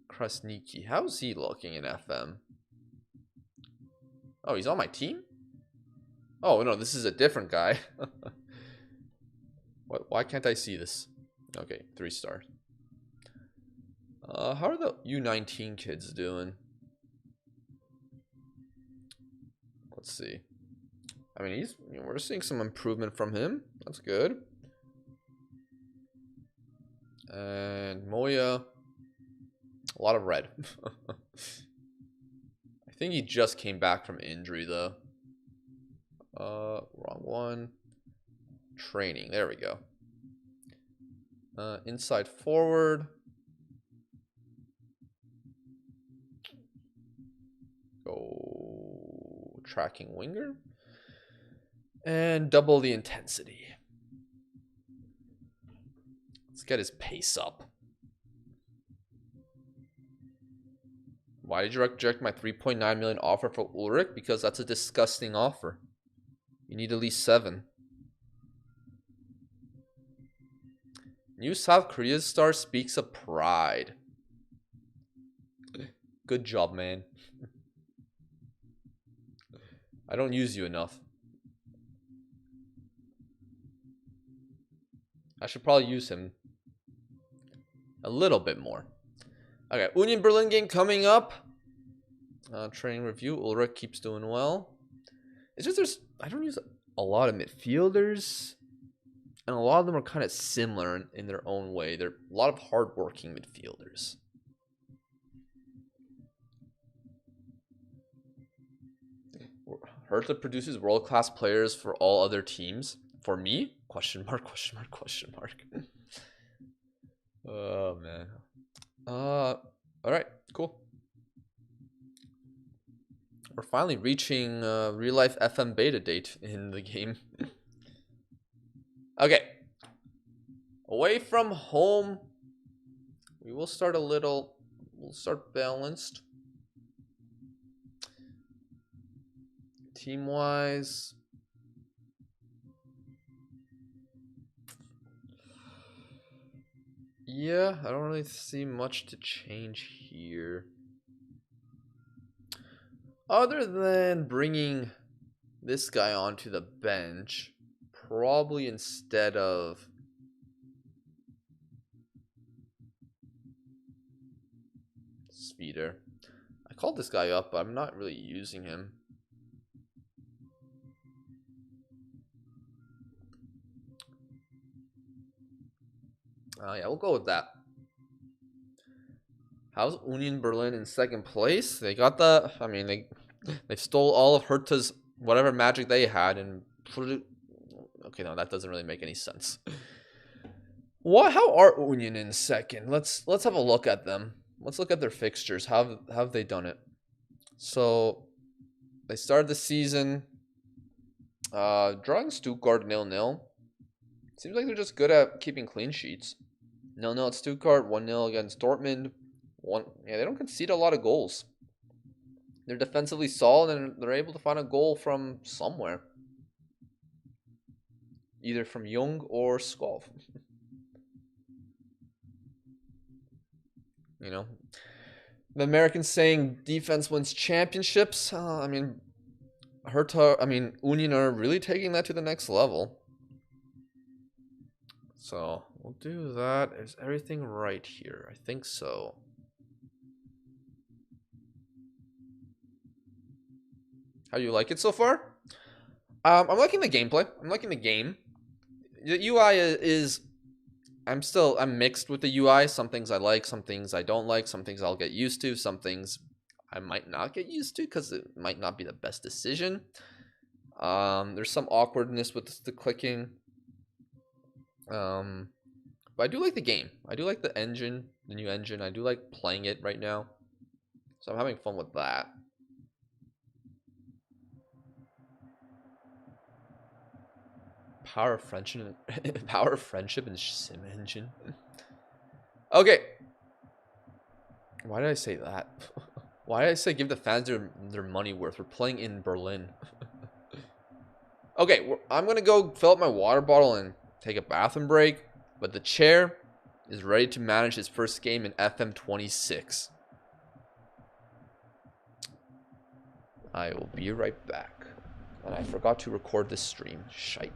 Krasniki, how's he looking in FM? Oh, he's on my team? Oh, no, this is a different guy. Why can't I see this? Okay, 3 stars. How are the U19 kids doing? Let's see. I mean, we're seeing some improvement from him. That's good. And Moya, a lot of red. I think he just came back from injury though. Wrong one. Training. There we go. Inside forward. Go tracking winger. And double the intensity. Let's get his pace up. Why did you reject my 3.9 million offer for Ulrich? Because that's a disgusting offer. You need at least 7. New South Korea star speaks of pride. Good job, man. I don't use you enough. I should probably use him a little bit more. Okay, Union Berlin game coming up. Training review. Ulrich keeps doing well. It's just I don't use a lot of midfielders, and a lot of them are kind of similar in their own way. They're a lot of hard-working midfielders. Hertha produces world-class players for all other teams. For me? Question mark, question mark, question mark. Oh, man. Alright, cool. We're finally reaching real-life FM beta date in the game. Okay. Away from home. We will start we'll start balanced. Team-wise. Yeah, I don't really see much to change here. Other than bringing this guy onto the bench, probably instead of Speeder. I called this guy up, but I'm not really using him. Yeah, we'll go with that. How's Union Berlin in second place? They got the, I mean, they stole all of Hertha's whatever magic they had and put it. Okay, no, that doesn't really make any sense. What? How are Union in second? Let's have a look at them. Let's look at their fixtures. How have they done it? So they started the season drawing Stuttgart 0-0. Seems like they're just good at keeping clean sheets. 0-0 at Stuttgart, 1-0 against Dortmund. Yeah, they don't concede a lot of goals. They're defensively solid and they're able to find a goal from somewhere. Either from Jung or Skov. You know, the Americans saying defense wins championships. I mean, Union are really taking that to the next level. So we'll do that. Is everything right here? I think so. How do you like it so far? I'm liking the gameplay. I'm liking the game. The UI is I'm mixed with the UI. Some things I like, some things I don't like, some things I'll get used to, some things I might not get used to because it might not be the best decision. There's some awkwardness with the clicking. But I do like the game. I do like the engine, the new engine. I do like playing it right now. So I'm having fun with that. Power of friendship and sim engine. Okay. Why did I say that? Why did I say give the fans their money worth? We're playing in Berlin. Okay, I'm gonna go fill up my water bottle and take a bathroom break. But the chair is ready to manage his first game in FM26. I will be right back. And I forgot to record this stream. Shite.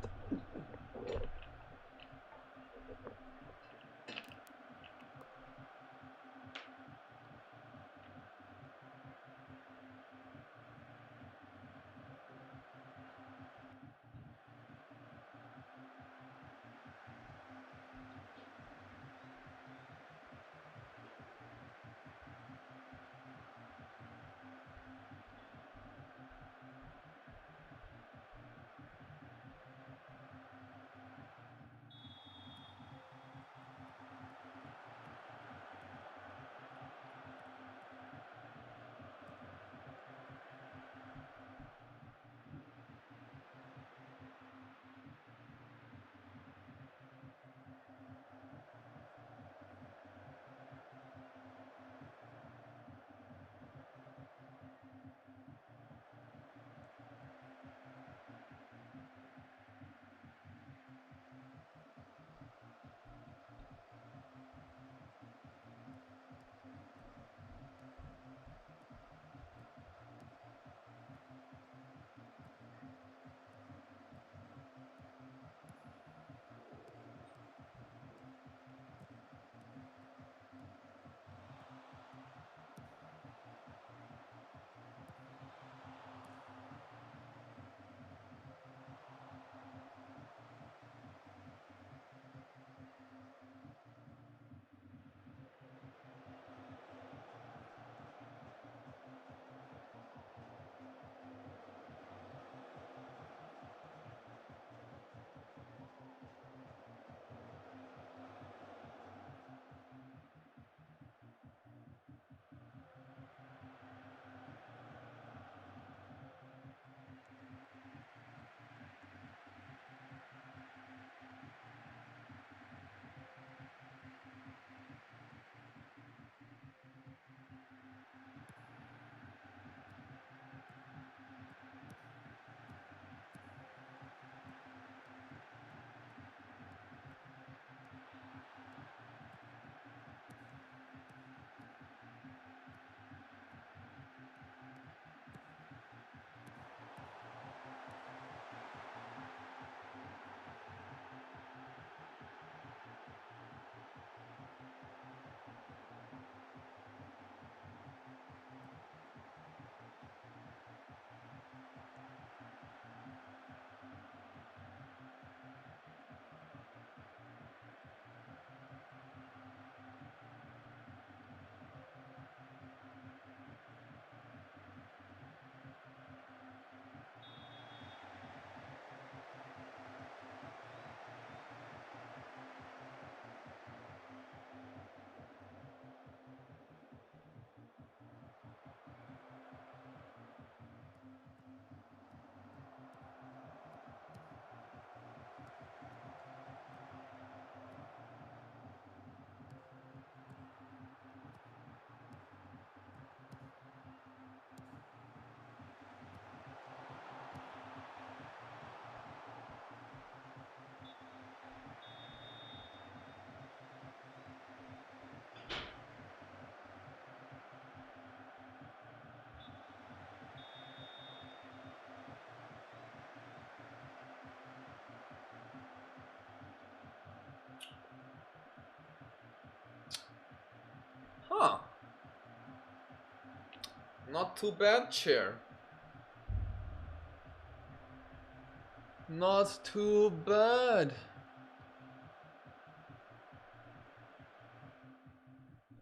Not too bad, chair. Not too bad.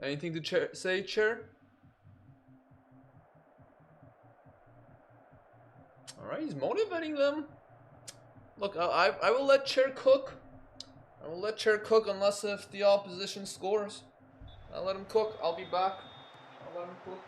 Anything to say, chair? Alright, he's motivating them. Look, I will let chair cook. I will let chair cook unless if the opposition scores. I'll let him cook. I'll be back. I'll let him cook.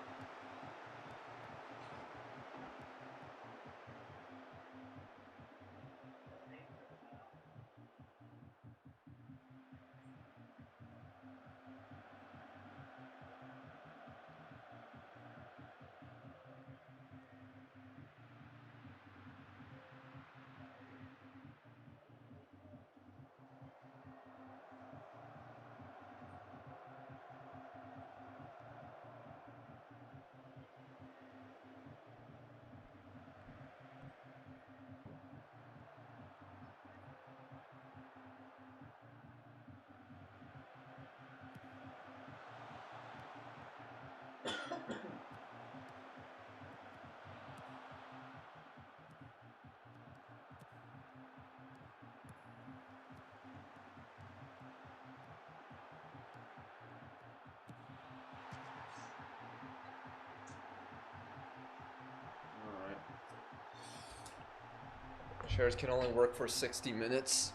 Shares can only work for 60 minutes.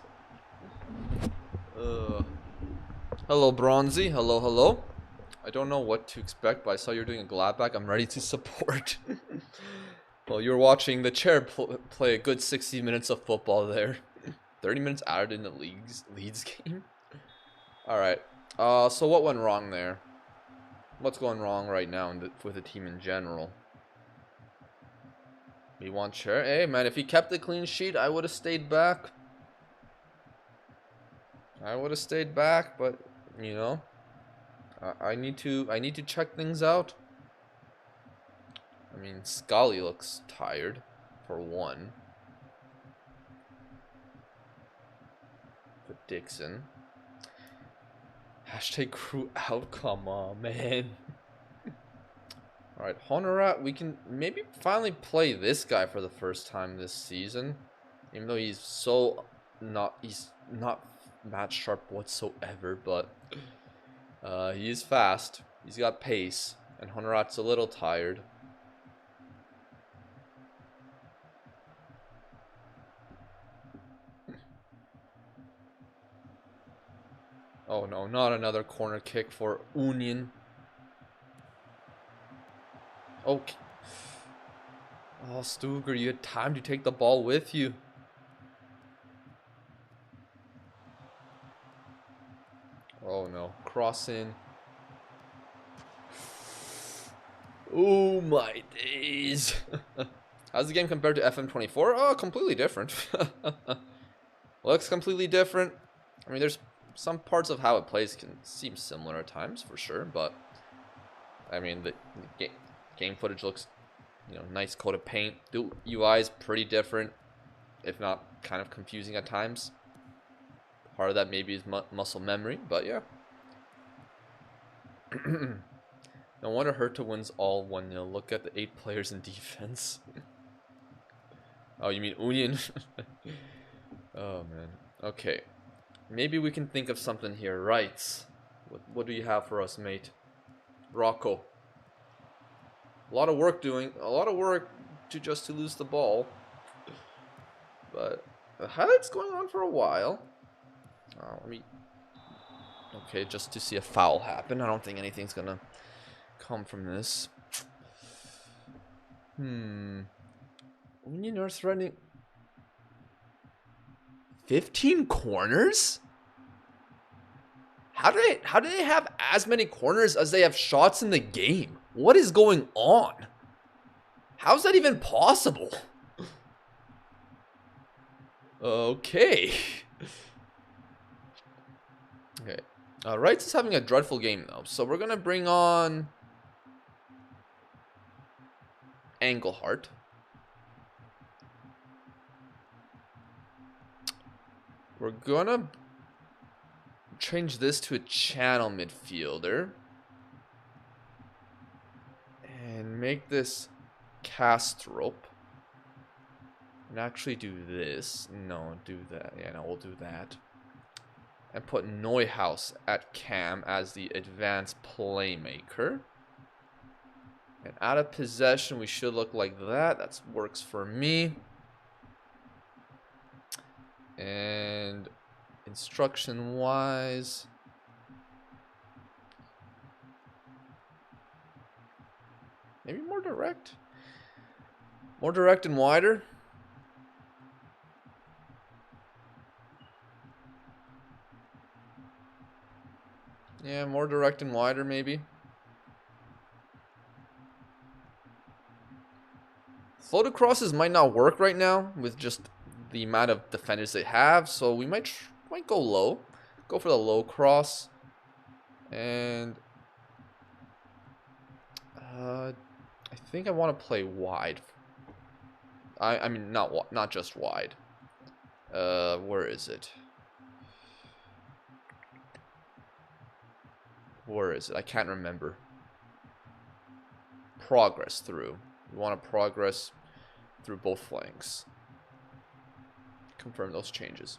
Hello, Bronzy. Hello, hello. I don't know what to expect, but I saw you're doing a Gladbach. I'm ready to support. Well, you're watching the chair play a good 60 minutes of football there. 30 minutes added in the Leeds game. Alright. So what went wrong there? What's going wrong right now with the team in general? We want chair. Hey, man, if he kept the clean sheet, I would have stayed back. I would have stayed back, but, you know, I need to check things out. I mean, Scully looks tired, for one. But Dixon. Hashtag crew out. Come on, man. Alright, Honorat, we can maybe finally play this guy for the first time this season. Even though he's not match sharp whatsoever, but he is fast. He's got pace, and Honorat's a little tired. Oh no, not another corner kick for Union. Okay. Oh, Stuger, you had time to take the ball with you. Oh no, cross in. Oh my days. How's the game compared to FM24? Oh, completely different. Looks completely different. I mean, there's some parts of how it plays can seem similar at times, for sure, but I mean, the game footage looks, you know, nice coat of paint. The UI is pretty different, if not kind of confusing at times. Part of that maybe is muscle memory, but yeah. No wonder Hertha wins all 1-0. Look at the 8 players in defense. Oh, you mean Union? Oh, man. Okay. Maybe we can think of something here. Rights. What do you have for us, mate? Rocco. A lot of work to lose the ball. But the highlight's going on for a while. Okay, just to see a foul happen. I don't think anything's gonna come from this. Union are threatening 15 corners? How do they have as many corners as they have shots in the game? What is going on? How's that even possible? Okay. Okay. Wrights is having a dreadful game though, so we're gonna bring on Engelhart. We're gonna change this to a channel midfielder. And make this Kastrup. And actually do this. No, do that. Yeah, no, we'll do that. And put Neuhaus at cam as the advanced playmaker. And out of possession, we should look like that. That works for me. And instruction-wise, maybe more direct. More direct and wider. Yeah, more direct and wider, maybe. Floated crosses might not work right now with just the amount of defenders they have, so we might go low. Go for the low cross. And I think I want to play wide. I mean, not just wide. Where is it? Where is it? I can't remember. Progress through. We want to progress through both flanks. Confirm those changes.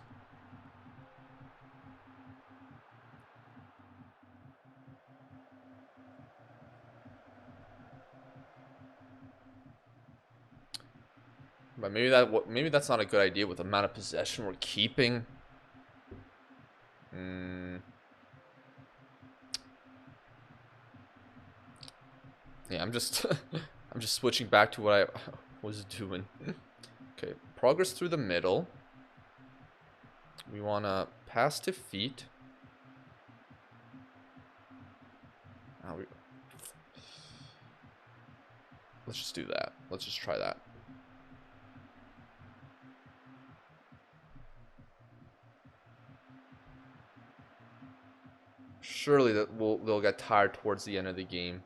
But maybe that's not a good idea with the amount of possession we're keeping. Yeah, I'm just I'm just switching back to what I was doing. Okay, progress through the middle. We want to pass to feet. Let's just do that. Let's just try that. Surely they'll get tired towards the end of the game.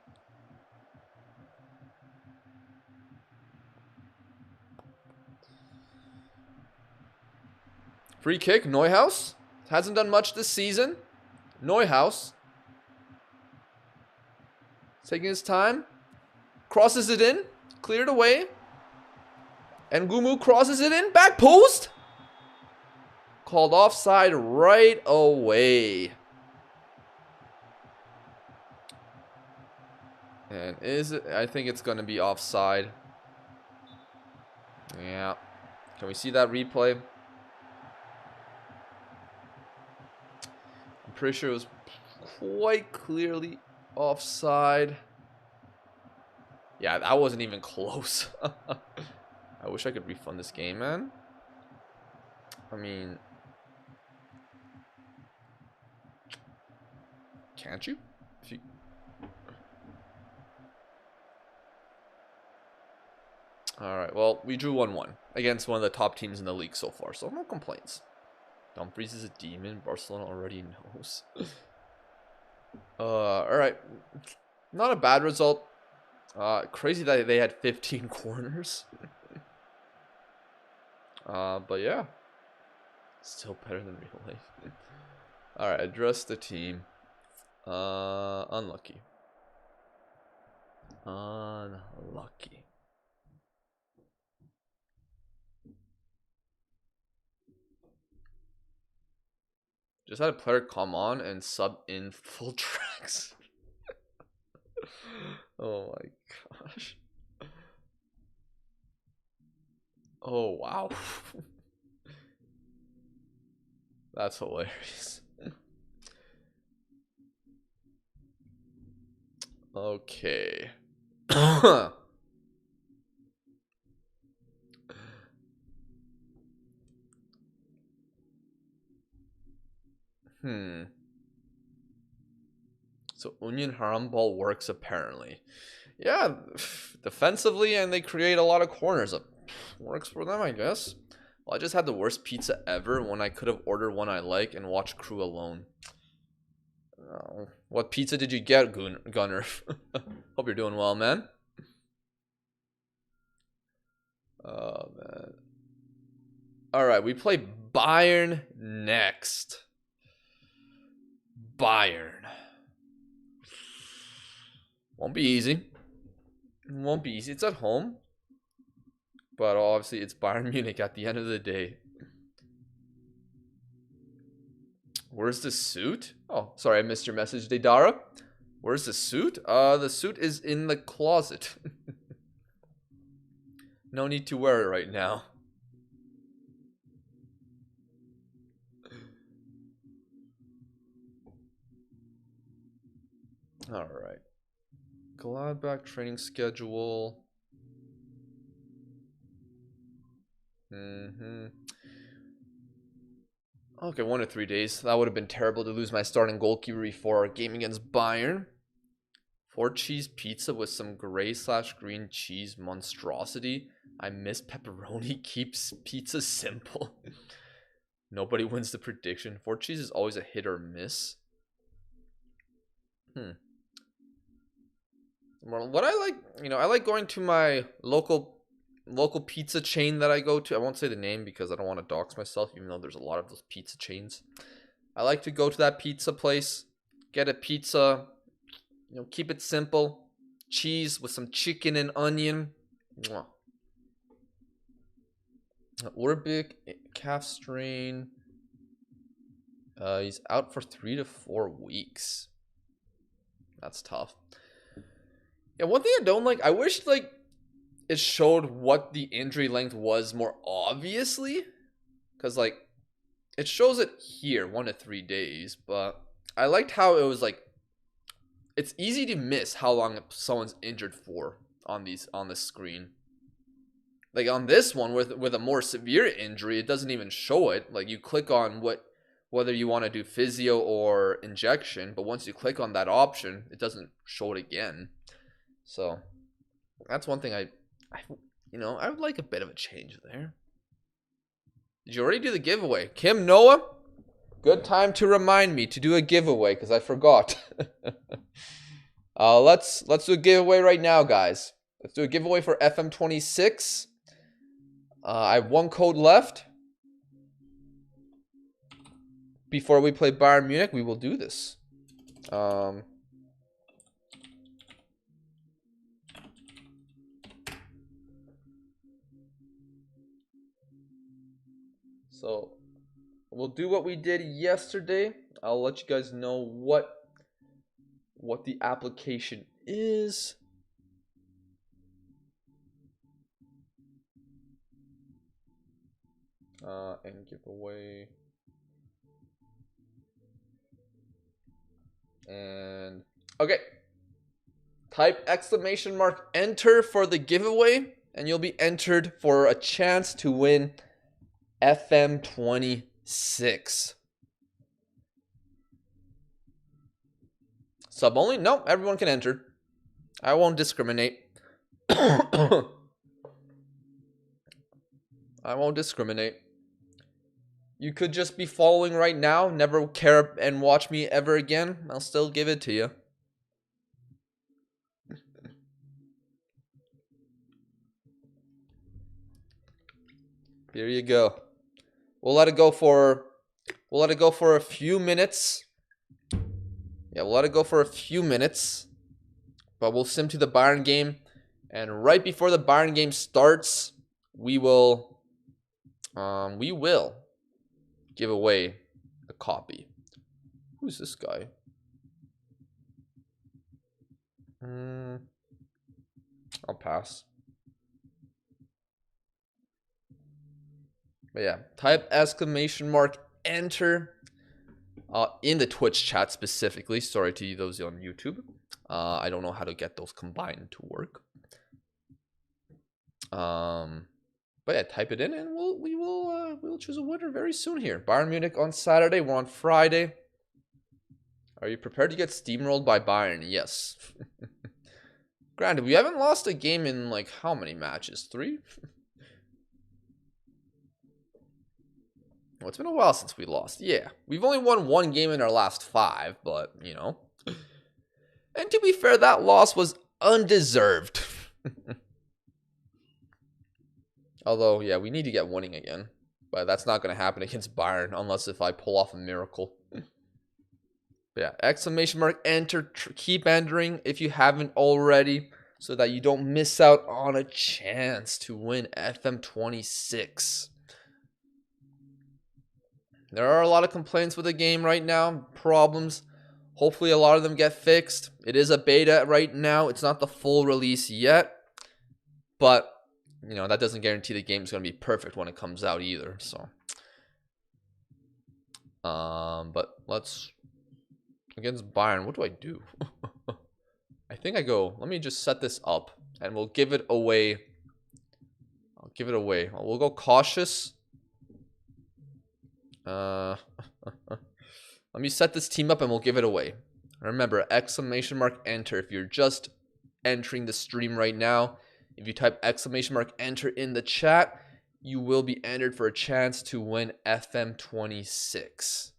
Free kick, Neuhaus. Hasn't done much this season. Neuhaus. Taking his time. Crosses it in. Cleared away. And Gumu crosses it in. Back post. Called offside right away. And is it? I think it's going to be offside. Yeah. Can we see that replay? I'm pretty sure it was quite clearly offside. Yeah, that wasn't even close. I wish I could refund this game, man. I mean, can't you? Alright, well, we drew 1-1 against one of the top teams in the league so far, so no complaints. Dumfries is a demon. Barcelona already knows. Alright. Not a bad result. Crazy that they had 15 corners. But yeah. Still better than real life. Alright, address the team. Unlucky. Unlucky. Just had a player come on and sub in full tracks. Oh my gosh. Oh wow. That's hilarious. Okay. So Union Harambol works apparently. Yeah, defensively, and they create a lot of corners. It works for them, I guess. Well, I just had the worst pizza ever when I could have ordered one I like and watched Crew alone. Oh, what pizza did you get, Gunner? Hope you're doing well, man. Oh, man. Alright, we play Bayern next. Bayern. Won't be easy. It won't be easy. It's at home. But obviously, it's Bayern Munich at the end of the day. Where's the suit? Oh, sorry, I missed your message, Deidara. Where's the suit? The suit is in the closet. No need to wear it right now. Alright. Gladbach training schedule. Okay, 1 to 3 days. That would have been terrible to lose my starting goalkeeper before our game against Bayern. 4 cheese pizza with some gray/green cheese monstrosity. I miss pepperoni. Keeps pizza simple. Nobody wins the prediction. 4 cheese is always a hit or miss. Well, what I like, I like going to my local pizza chain that I go to. I won't say the name because I don't want to dox myself, even though there's a lot of those pizza chains. I like to go to that pizza place, get a pizza, keep it simple, cheese with some chicken and onion. Mwah. Orbic calf strain. He's out for 3 to 4 weeks. That's tough. Yeah, one thing I don't like, I wish it showed what the injury length was more obviously, because it shows it here 1 to 3 days, but I liked how it was it's easy to miss how long someone's injured for on the screen. Like on this one with a more severe injury, it doesn't even show it. Like you click on whether you want to do physio or injection, but once you click on that option, it doesn't show it again. So that's one thing I would like a bit of a change there. Did you already do the giveaway? Kim, Noah, good time to remind me to do a giveaway because I forgot. Let's do a giveaway right now, guys. Let's do a giveaway for FM26. I have 1 code left. Before we play Bayern Munich, we will do this. So we'll do what we did yesterday. I'll let you guys know what the application is. And giveaway. And okay. Type !enter for the giveaway, and you'll be entered for a chance to win FM26. Sub only? No, everyone can enter. I won't discriminate. I won't discriminate. You could just be following right now, never care and watch me ever again. I'll still give it to you. Here you go. We'll let it go for a few minutes. Yeah, we'll let it go for a few minutes. But we'll sim to the Bayern game. And right before the Bayern game starts, we will give away a copy. Who's this guy? I'll pass. But yeah, type !enter in the Twitch chat specifically. Sorry to those on YouTube. I don't know how to get those combined to work. But yeah, type it in and we'll choose a winner very soon here. Bayern Munich on Saturday. We're on Friday. Are you prepared to get steamrolled by Bayern? Yes. Granted, we haven't lost a game in how many matches? 3? Well, it's been a while since we lost. Yeah, we've only won 1 game in our last 5, but And to be fair, that loss was undeserved. Although, yeah, we need to get winning again. But that's not going to happen against Bayern unless if I pull off a miracle. But yeah, !enter, keep entering if you haven't already. so that you don't miss out on a chance to win FM26. There are a lot of complaints with the game right now, problems. Hopefully a lot of them get fixed. It is a beta right now. It's not the full release yet, but you know, that doesn't guarantee the game is going to be perfect when it comes out either. So, but let's, against Bayern, what do I do? I think I go, let me just set this up and we'll give it away. I'll give it away. We'll go cautious. Let me set this team up and we'll give it away. Remember, !enter if you're just entering the stream right now. If you type !enter in the chat, you will be entered for a chance to win FM26.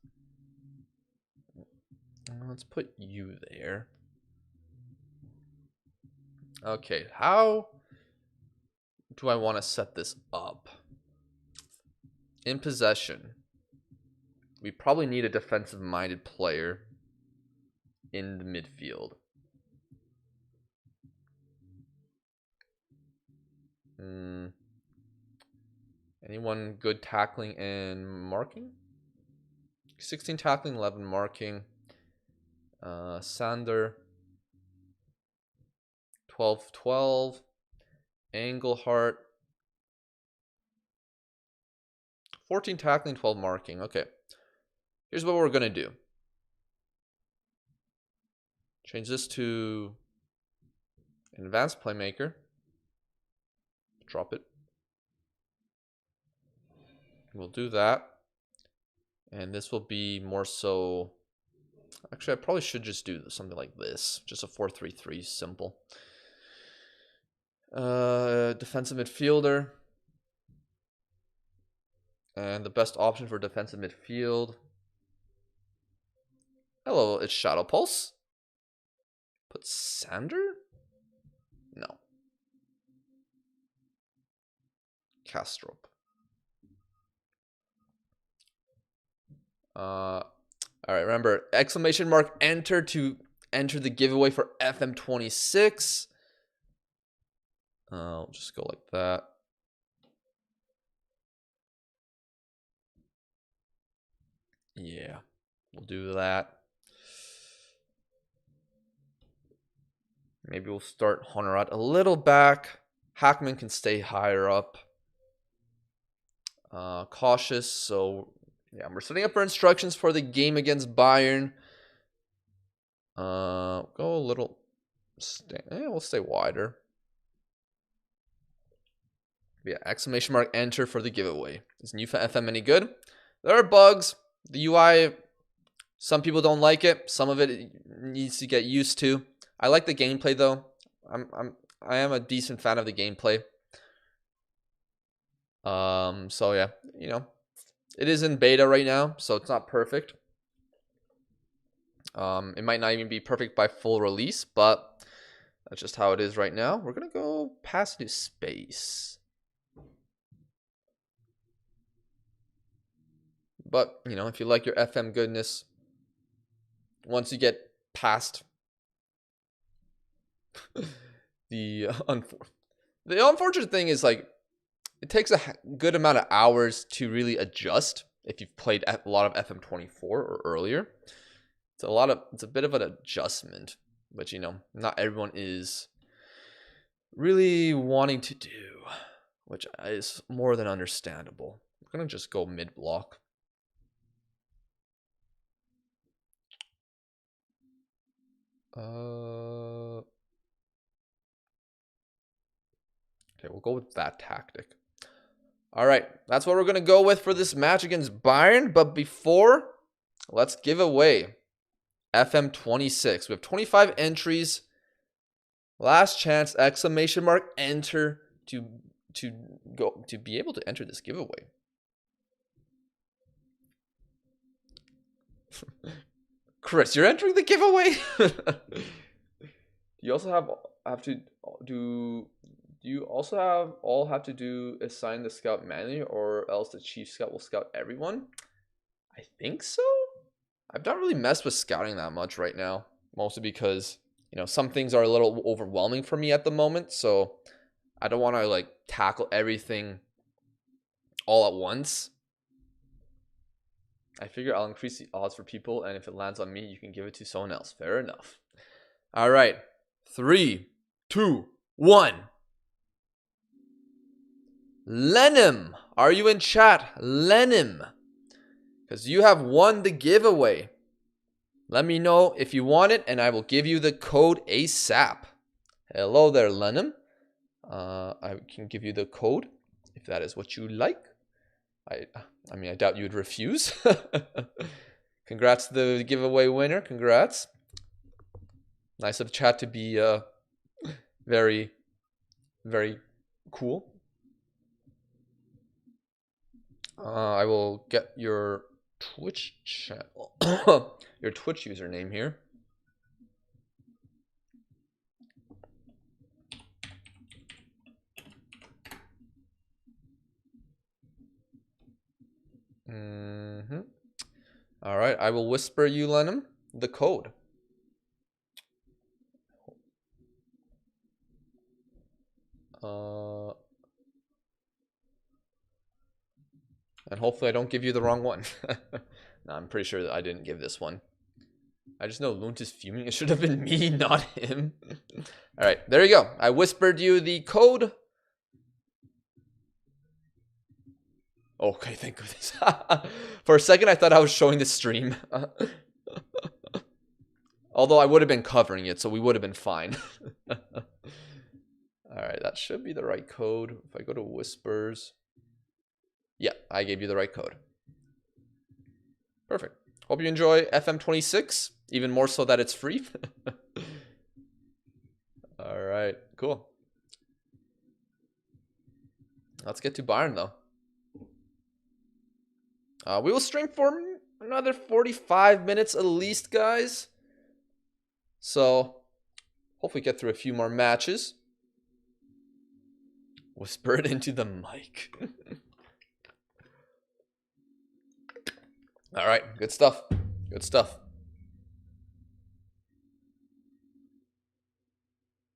Let's put you there. Okay, how do I want to set this up? In possession, we probably need a defensive-minded player in the midfield. Anyone good tackling and marking? 16 tackling, 11 marking. Sander. 12-12. Engelhart. 14 tackling, 12 marking. Okay. Here's what we're going to do. Change this to an advanced playmaker. Drop it. We'll do that. And this will be more so... Actually, I probably should just do something like this. Just a 4-3-3, simple. Defensive midfielder. And the best option for defensive midfield. Hello, it's Shadow Pulse. Put Sander? No. Kastrup. All right, remember, !enter to enter the giveaway for FM26. I'll just go like that. Yeah, we'll do that. Maybe we'll start Honorat a little back. Hackman can stay higher up. Cautious, so yeah, we're setting up our instructions for the game against Bayern. Go a little, we'll stay wider. Yeah, !enter for the giveaway. Is Nufa FM any good? There are bugs. The UI, some people don't like it. Some of it needs to get used to. I like the gameplay though. I am a decent fan of the gameplay. So yeah, you know, it is in beta right now, so it's not perfect. It might not even be perfect by full release, but that's just how it is right now. We're gonna go pass into space. But, you know, if you like your FM goodness, once you get past the unfortunate thing is, like, it takes a good amount of hours to really adjust if you've played a lot of FM24 or earlier. It's a bit of an adjustment, but, you know, not everyone is really wanting to do, which is more than understandable. I'm going to just go mid-block. Okay, we'll go with that tactic. All right, that's what we're going to go with for this match against Bayern. But before, let's give away FM26. We have 25 entries. Last chance, !enter to be able to enter this giveaway. Chris, you're entering the giveaway. You also have to do. Do you also have to do assign the scout manually, or else the chief scout will scout everyone? I think so. I've not really messed with scouting that much right now, mostly because you know, some things are a little overwhelming for me at the moment, so I don't want to like tackle everything all at once. I figure I'll increase the odds for people, and if it lands on me, you can give it to someone else. Fair enough. All right. 3, 2, 1. Lenim, are you in chat? Lenim, because you have won the giveaway. Let me know if you want it, and I will give you the code ASAP. Hello there, Lenim. I can give you the code if that is what you like. I mean, I doubt you would refuse. Congrats to the giveaway winner. Congrats. Nice of the chat to be very, very cool. I will get your Twitch channel, your Twitch username here. All right, I will whisper you, Lenim, the code. And hopefully I don't give you the wrong one. No, I'm pretty sure that I didn't give this one. I just know Lunt is fuming. It should have been me, not him. All right, there you go. I whispered you the code. Okay, thank goodness. For a second, I thought I was showing the stream. Although I would have been covering it, so we would have been fine. All right, that should be the right code. If I go to whispers. Yeah, I gave you the right code. Perfect. Hope you enjoy FM26, even more so that it's free. All right, cool. Let's get to Bayern, though. We will stream for another 45 minutes at least, guys. So, hopefully get through a few more matches. Whisper it into the mic. All right, good stuff. Good stuff.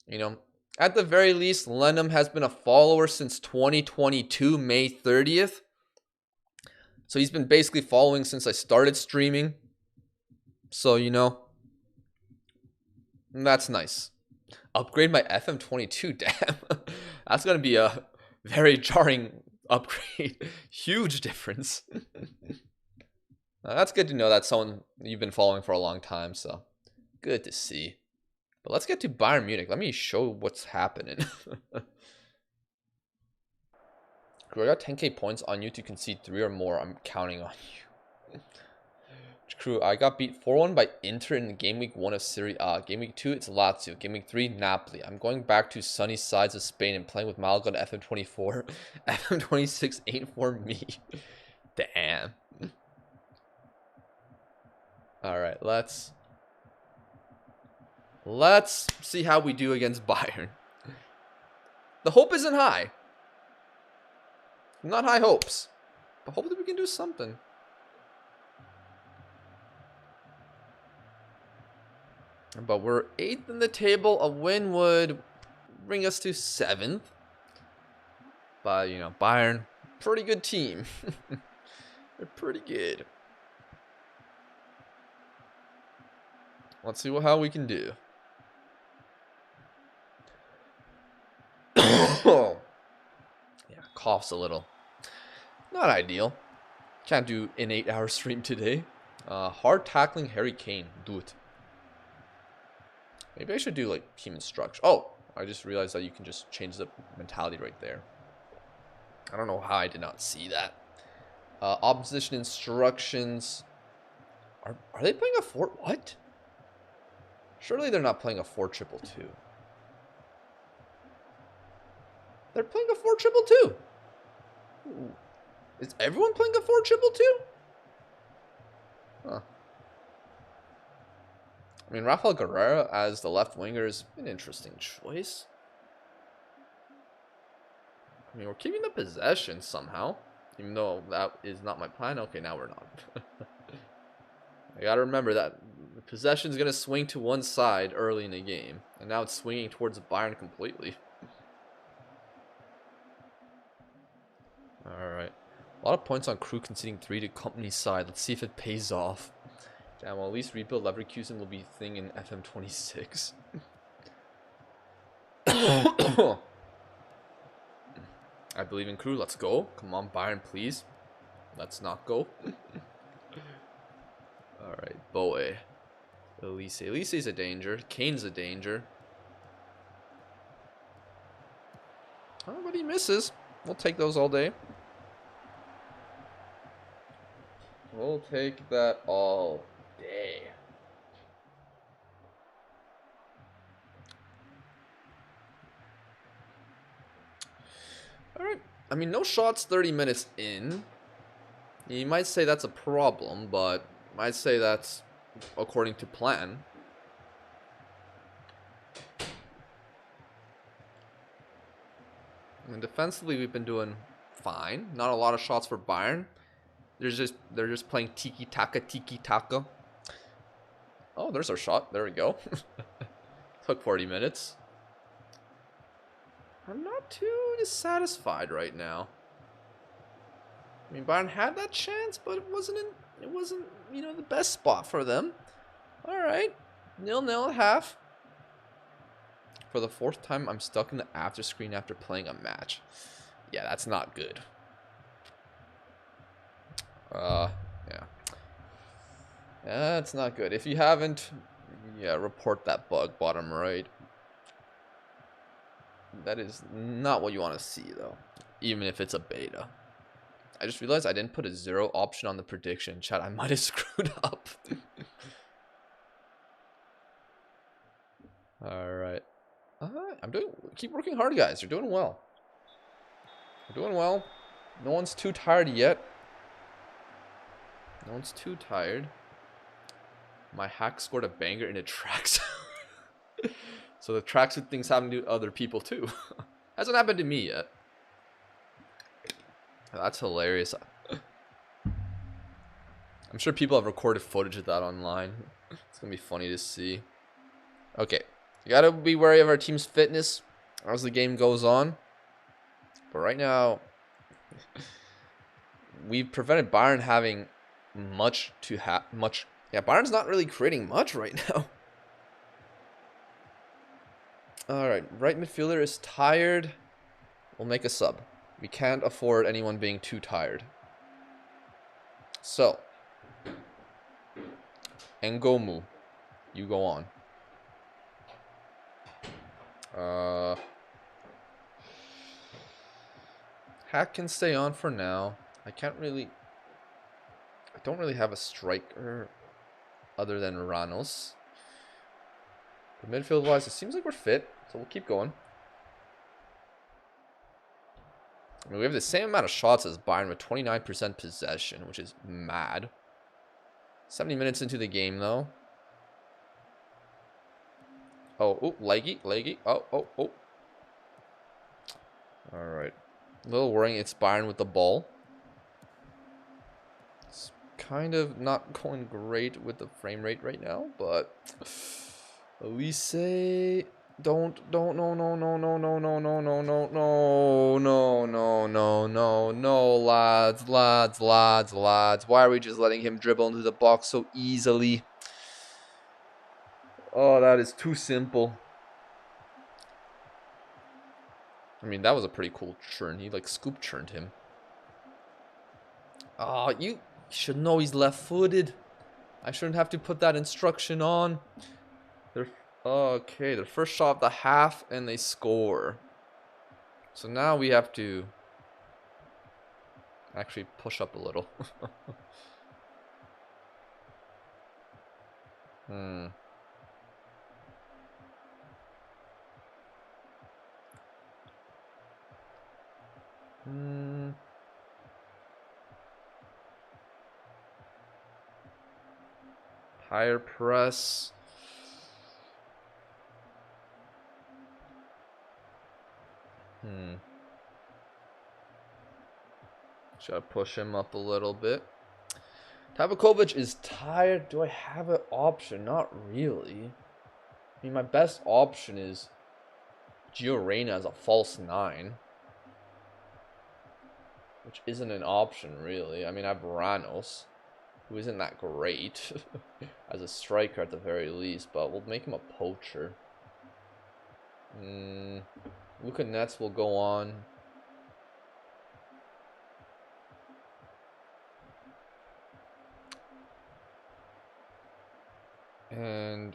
You know, at the very least, Lenim has been a follower since 2022, May 30th. So he's been basically following since I started streaming. So, you know, that's nice. Upgrade my FM22, damn. That's going to be a very jarring upgrade. Huge difference. That's good to know that's someone you've been following for a long time, so good to see. But let's get to Bayern Munich. Let me show what's happening. Crew, I got 10k points on you to concede 3 or more. I'm counting on you. Crew, I got beat 4-1 by Inter in game week 1 of Serie A. Game week 2, it's Lazio. Game week 3, Napoli. I'm going back to sunny sides of Spain and playing with Malaga on FM24. FM26 ain't for me. Damn. Alright, let's see how we do against Bayern. The hope isn't high. Not high hopes. But hope that we can do something. But we're 8th in the table. A win would bring us to 7th. But, you know, Bayern, pretty good team. They're pretty good. Let's see how we can do. Yeah, coughs a little. Not ideal. Can't do an 8-hour stream today. Hard tackling Harry Kane. Do it. Maybe I should do like team instruction. Oh, I just realized that you can just change the mentality right there. I don't know how I did not see that. Opposition instructions. Are they playing a 4? What? Surely they're not playing a 4-2-2. They're playing a 4-2-2. Ooh. Is everyone playing a 4-2-2? Huh. I mean, Rafael Guerrero as the left winger is an interesting choice. I mean, we're keeping the possession somehow, even though that is not my plan. Okay, now we're not. I gotta remember that Possession's going to swing to one side early in the game. And now it's swinging towards Bayern completely. Alright. A lot of points on Crew conceding 3 to Company's side. Let's see if it pays off. Damn, well, at least rebuild Leverkusen will be a thing in FM26. I believe in Crew. Let's go. Come on, Bayern, please. Let's not go. Alright, Boe. Elise. Elise's a danger. Kane's a danger. Oh, but he misses. We'll take those all day. We'll take that all day. Alright. I mean, no shots 30 minutes in. You might say that's a problem, but I might say that's according to plan. And defensively, we've been doing fine. Not a lot of shots for Bayern. They're just playing tiki taka. Oh, there's our shot. There we go. Took 40 minutes. I'm not too dissatisfied right now. I mean, Bayern had that chance, but it wasn't, you know, the best spot for them. All right, 0-0 at half. For the 4th time, I'm stuck in the after screen after playing a match. Yeah, that's not good. Yeah. Yeah, it's not good. If you haven't, yeah, report that bug, bottom right. That is not what you want to see, though. Even if it's a beta. I just realized I didn't put a 0 option on the prediction. Chat, I might have screwed up. Alright. Keep working hard, guys. You're doing well. You're doing well. No one's too tired yet. No one's too tired. My hack scored a banger in a tracksuit. So the tracksuit thing's happening to other people too. Hasn't happened to me yet. That's hilarious. I'm sure people have recorded footage of that online. It's gonna be funny to see. Okay. You gotta be wary of our team's fitness as the game goes on. But right now, we've prevented Bayern having much. Yeah, Bayern's not really creating much right now. Alright, right midfielder is tired. We'll make a sub. We can't afford anyone being too tired. So, Ngomu, you go on. Hack can stay on for now. I don't really have a striker other than Ranos. But midfield wise, it seems like we're fit, so we'll keep going. I mean, we have the same amount of shots as Bayern with 29% possession, which is mad. 70 minutes into the game, though. Oh, leggy. Oh. Alright. A little worrying it's Bayern with the ball. It's kind of not going great with the frame rate right now, but Elise, no, lads. Why are we just letting him dribble into the box so easily? Oh, that is too simple. I mean, that was a pretty cool churn. He like scoop churned him. Oh, you should know he's left-footed. I shouldn't have to put that instruction on. Okay, their first shot of the half and they score. So now we have to actually push up a little. Higher press. Should I push him up a little bit? Havakovic is tired. Do I have an option? Not really. I mean, my best option is Gio Reyna as a false 9. Which isn't an option, really. I mean, I have Ramos, who isn't that great as a striker at the very least, but we'll make him a poacher. Luka Nets will go on. And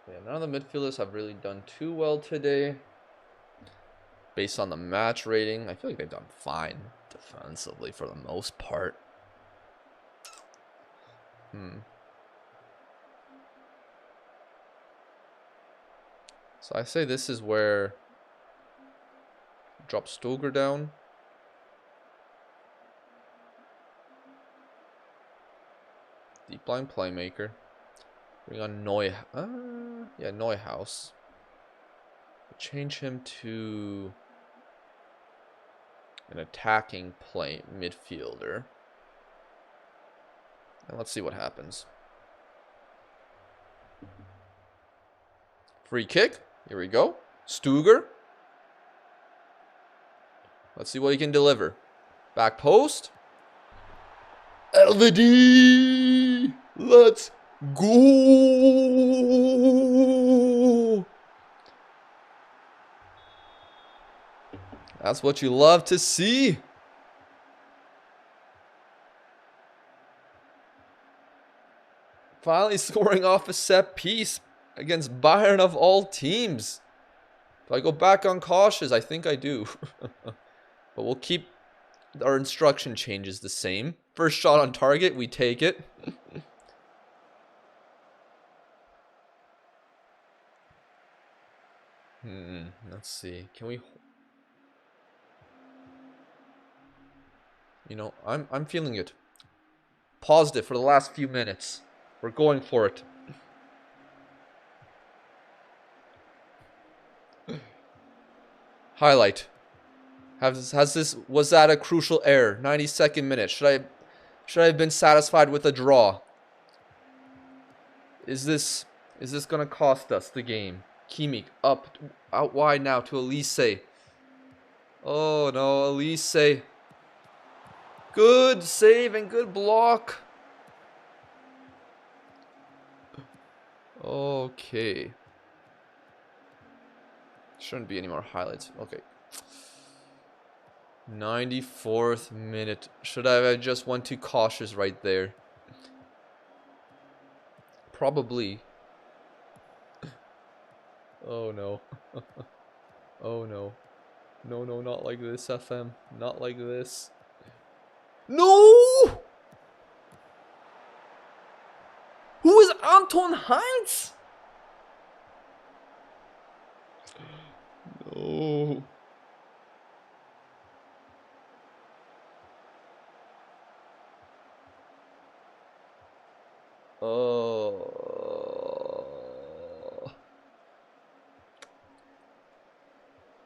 yeah, none of the midfielders have really done too well today. Based on the match rating, I feel like they've done fine defensively for the most part. So I say this is where drop Stoger down. Deep line playmaker. Bring on Neuhaus. Change him to an attacking midfielder. And let's see what happens. Free kick. Here we go. Stuger. Let's see what he can deliver. Back post. LVD. Let's go. That's what you love to see. Finally scoring off a set piece against Bayern of all teams. Do I go back on cautious? I think I do. But we'll keep our instruction changes the same. First shot on target, we take it. Let's see. Can we... You know, I'm feeling it. Positive for the last few minutes. We're going for it. Highlight. Was that a crucial error? 92nd minute. Should I have been satisfied with a draw? Is this gonna cost us the game? Kimmich out wide now to Elise. Oh no, Elise. Good save and good block. Okay. Shouldn't be any more highlights. Okay. 94th minute. Should I have just went too cautious right there? Probably. Oh no. Oh no. No, not like this, FM. Not like this. No! Who is Anton Heinz? No. Oh.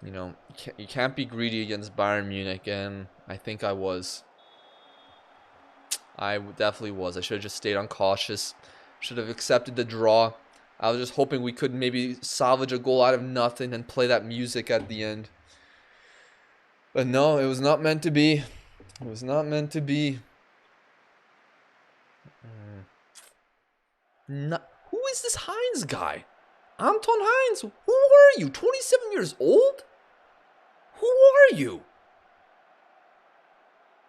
You know, you can't be greedy against Bayern Munich, and I think I was. I definitely was. I should have just stayed on cautious. Should have accepted the draw. I was just hoping we could maybe salvage a goal out of nothing and play that music at the end. But no, it was not meant to be. It was not meant to be. Who is this Heinz guy? Anton Heinz? Who are you? 27 years old? Who are you?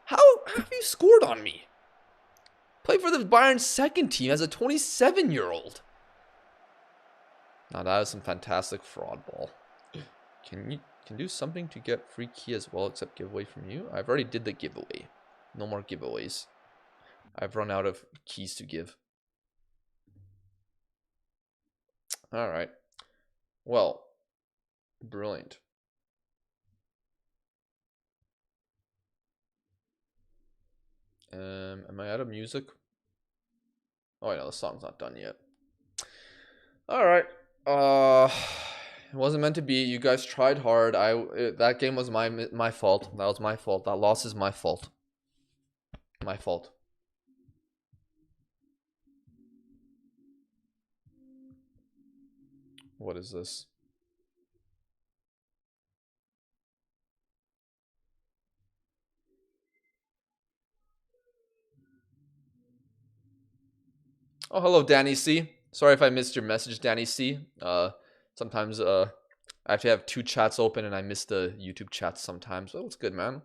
How have you scored on me? Play for the Bayern second team as a 27-year-old. Now that is some fantastic fraud ball. Can you do something to get free key as well except giveaway from you? I've already did the giveaway. No more giveaways. I've run out of keys to give. Alright. Well. Brilliant. Am I out of music? Oh, I know the song's not done yet. Alright. It wasn't meant to be. You guys tried hard. That game was my fault. That was my fault. That loss is my fault. My fault. What is this? Oh, hello, Danny C. Sorry if I missed your message, Danny C. Sometimes I have to have 2 chats open and I miss the YouTube chats sometimes. Oh, it's good, man.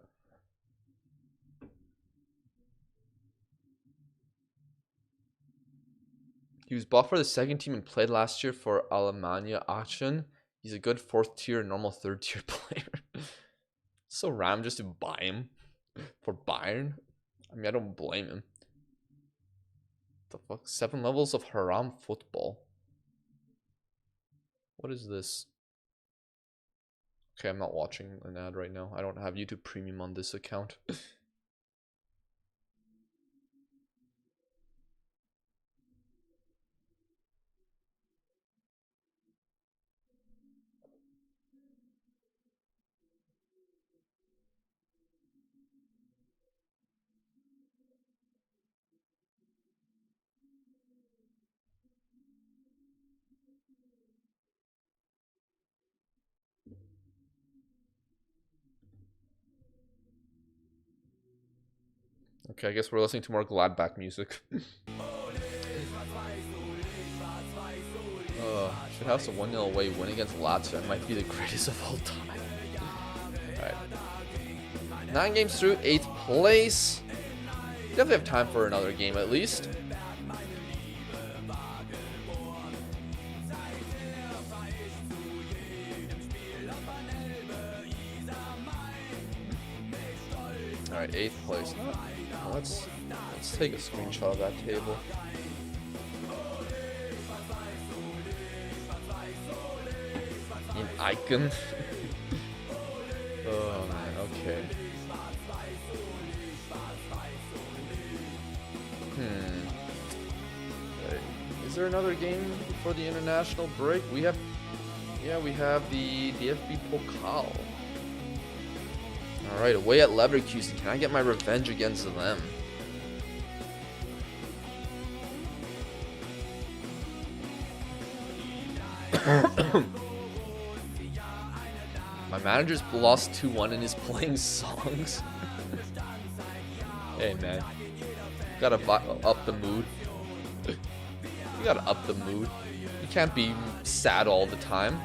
He was bought for the second team and played last year for Alemannia Aachen. He's a good 4th tier, normal 3rd tier player. So random just to buy him for Bayern. I mean, I don't blame him. The fuck? 7 levels of haram football. What is this? Okay, I'm not watching an ad right now. I don't have YouTube Premium on this account. Okay, I guess we're listening to more Gladbach music. Should have some 1-0 away win against Lazio. It might be the greatest of all time. Alright. 9 games through, 8th place. Definitely have time for another game at least. Alright, 8th place. Let's take a screenshot of that table. An icon. Oh man, okay. Wait, is there another game before the international break? We have the DFB Pokal. Alright, away at Leverkusen. Can I get my revenge against them? My manager's lost 2-1 and is playing songs. Hey man, gotta up the mood. You gotta up the mood. You can't be sad all the time.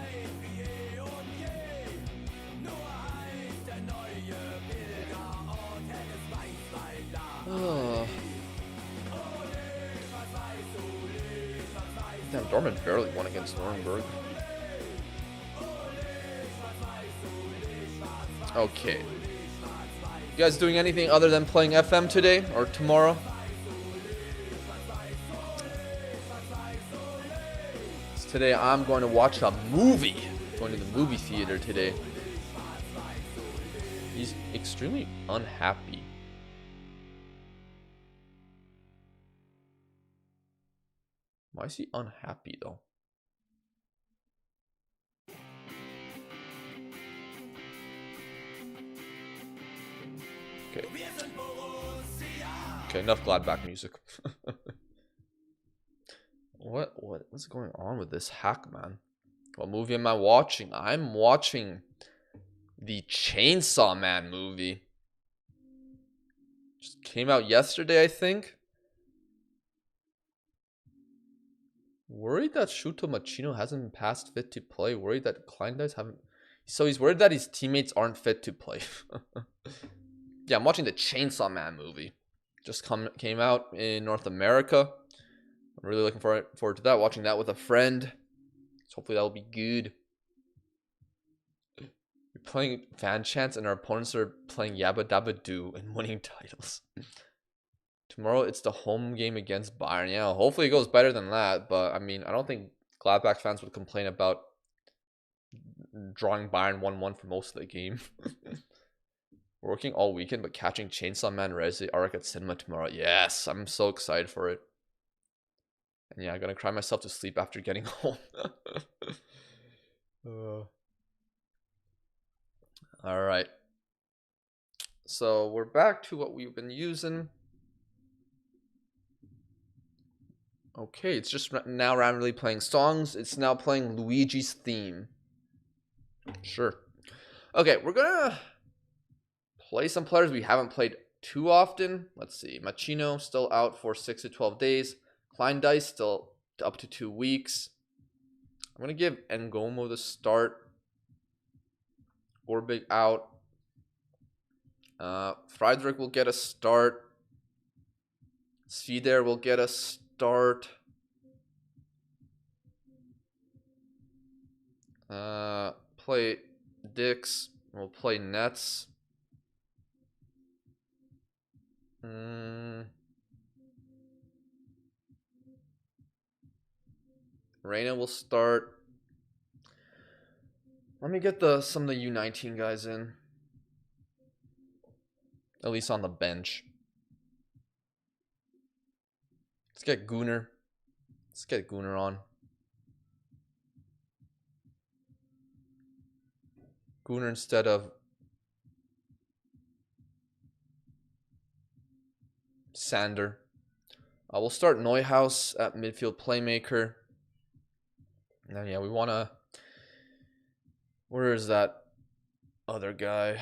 Oh. Damn, Dortmund barely won against Nuremberg. Okay. You guys doing anything other than playing FM today or tomorrow? So today I'm going to watch a movie. Going to the movie theater today. He's extremely unhappy. Why is he unhappy though? Okay. Okay, enough Gladbach music. What's going on with this hack, man? What movie am I watching? I'm watching the Chainsaw Man movie. Just came out yesterday, I think. Worried that Shuto Machino hasn't been passed fit to play. Worried that Kleindienst haven't. So he's worried that his teammates aren't fit to play. Yeah, I'm watching the Chainsaw Man movie. Just came out in North America. I'm really looking forward to that. Watching that with a friend. So hopefully that'll be good. We're playing fan chants and our opponents are playing Yabba Dabba Doo and winning titles. Tomorrow it's the home game against Bayern. Yeah, hopefully it goes better than that. But I mean, I don't think Gladbach fans would complain about drawing Bayern 1-1 for most of the game. Working all weekend, but catching Chainsaw Man Resi Arc at cinema tomorrow. Yes, I'm so excited for it. And yeah, I'm gonna cry myself to sleep after getting home. All right. So we're back to what we've been using. Okay, it's just now randomly playing songs. It's now playing Luigi's theme. Sure. Okay, we're gonna play some players we haven't played too often. Let's see. Machino still out for 6 to 12 days. Klein Dice still up to 2 weeks. I'm gonna give Ngomo the start. Orbig out. Friedrich will get a start. Svider will get a start. Play Dix. We'll play Nets. Reina will start. Let me get some of the U19 guys in. At least on the bench. Let's get Gunnar. Let's get Gunnar on. Gunnar instead of Sander. We'll start Neuhaus at midfield playmaker. And then, yeah, we want to... Where is that other guy?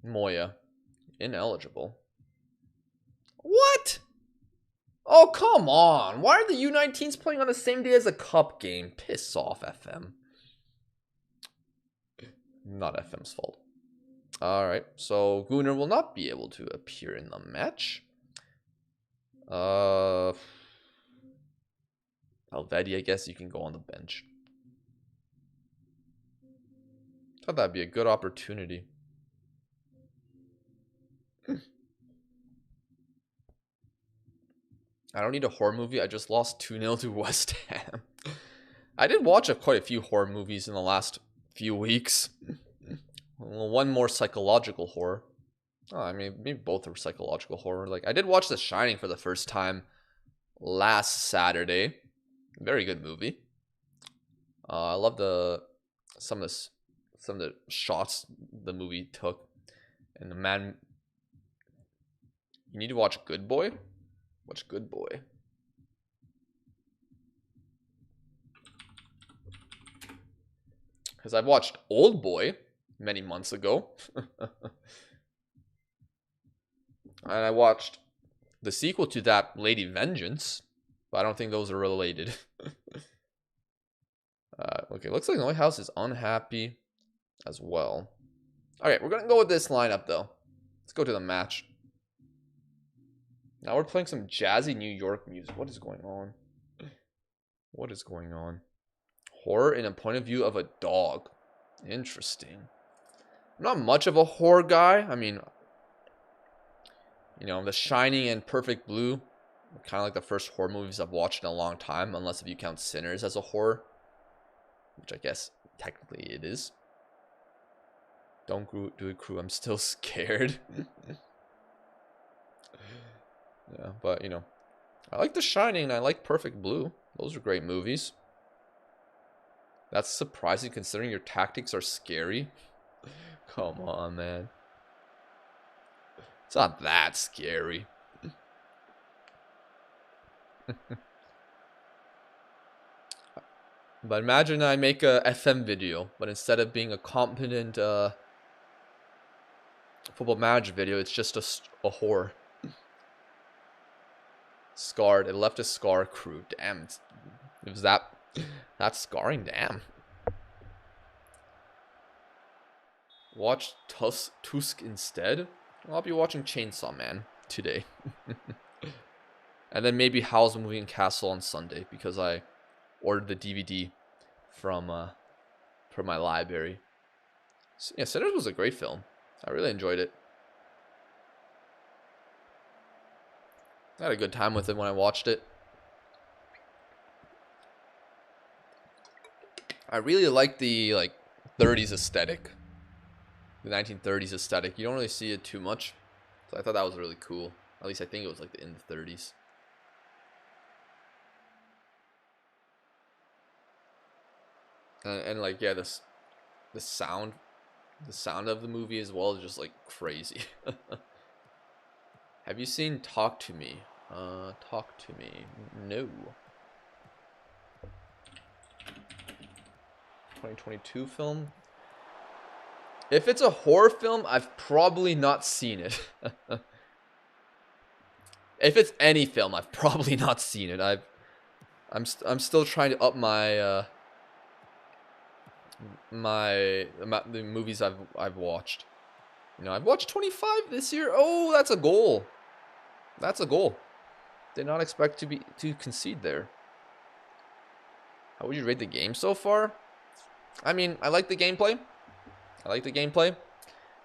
Moya. Ineligible. What? Oh, come on. Why are the U19s playing on the same day as a cup game? Piss off, FM. Not FM's fault. Alright, so Gunnar will not be able to appear in the match. Valverde, I guess you can go on the bench. Thought that'd be a good opportunity. I don't need a horror movie. I just lost 2-0 to West Ham. I did watch quite a few horror movies in the last few weeks. Well, one more psychological horror. Oh, I mean, maybe both are psychological horror. Like, I did watch The Shining for the first time last Saturday. Very good movie. I love some of the shots the movie took. And the man, you need to watch Good Boy. Watch Good Boy. Because I've watched Old Boy many months ago. And I watched the sequel to that, Lady Vengeance. But I don't think those are related. Okay, looks like Neuhaus is unhappy as well. Alright, we're going to go with this lineup, though. Let's go to the match. Now we're playing some jazzy New York music. What is going on? What is going on? Horror in a point of view of a dog. Interesting. I'm not much of a horror guy. I mean, you know, The Shining and Perfect Blue are kind of like the first horror movies I've watched in a long time, unless if you count Sinners as a horror, which I guess technically it is. Don't do it, crew. I'm still scared. Yeah, but, you know, I like The Shining and I like Perfect Blue. Those are great movies. That's surprising considering your tactics are scary. Come on, man. It's not that scary. But imagine I make a FM video, but instead of being a competent Football Manager video, it's just a horror. Scarred. It left a scar, crew. Damn. It was that scarring. Damn. Watch Tusk instead. Well, I'll be watching Chainsaw Man today. And then maybe Howl's Moving Castle on Sunday, because I ordered the DVD from my library. So, yeah, Sinners was a great film. I really enjoyed it. I had a good time with it when I watched it. I really like the 30s aesthetic. The 1930s aesthetic. You don't really see it too much. So I thought that was really cool. At least I think it was like in the 30s. And like, yeah, the sound of the movie as well is just like crazy. Have you seen Talk to Me? Talk to Me. No. 2022 film. If it's a horror film, I've probably not seen it. If it's any film, I've probably not seen it. I'm still trying to up my the movies I've watched. You know, I've watched 25 this year. Oh, that's a goal. That's a goal. Did not expect to concede there. How would you rate the game so far? I mean, I like the gameplay.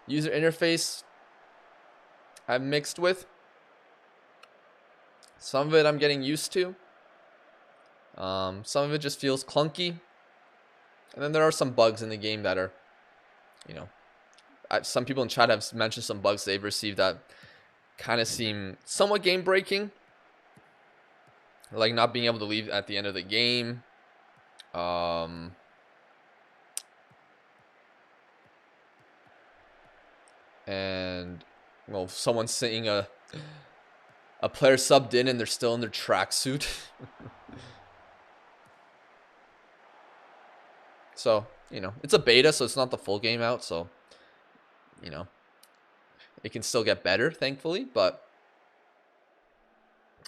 User interface, I'm mixed with. Some of it I'm getting used to. Some of it just feels clunky. And then there are some bugs in the game that are, you know, some people in chat have mentioned some bugs they've received that kind of seem somewhat game breaking. Like not being able to leave at the end of the game. And well, someone's seeing a player subbed in and they're still in their tracksuit. So, you know, it's a beta, so it's not the full game out, so, you know, it can still get better, thankfully, but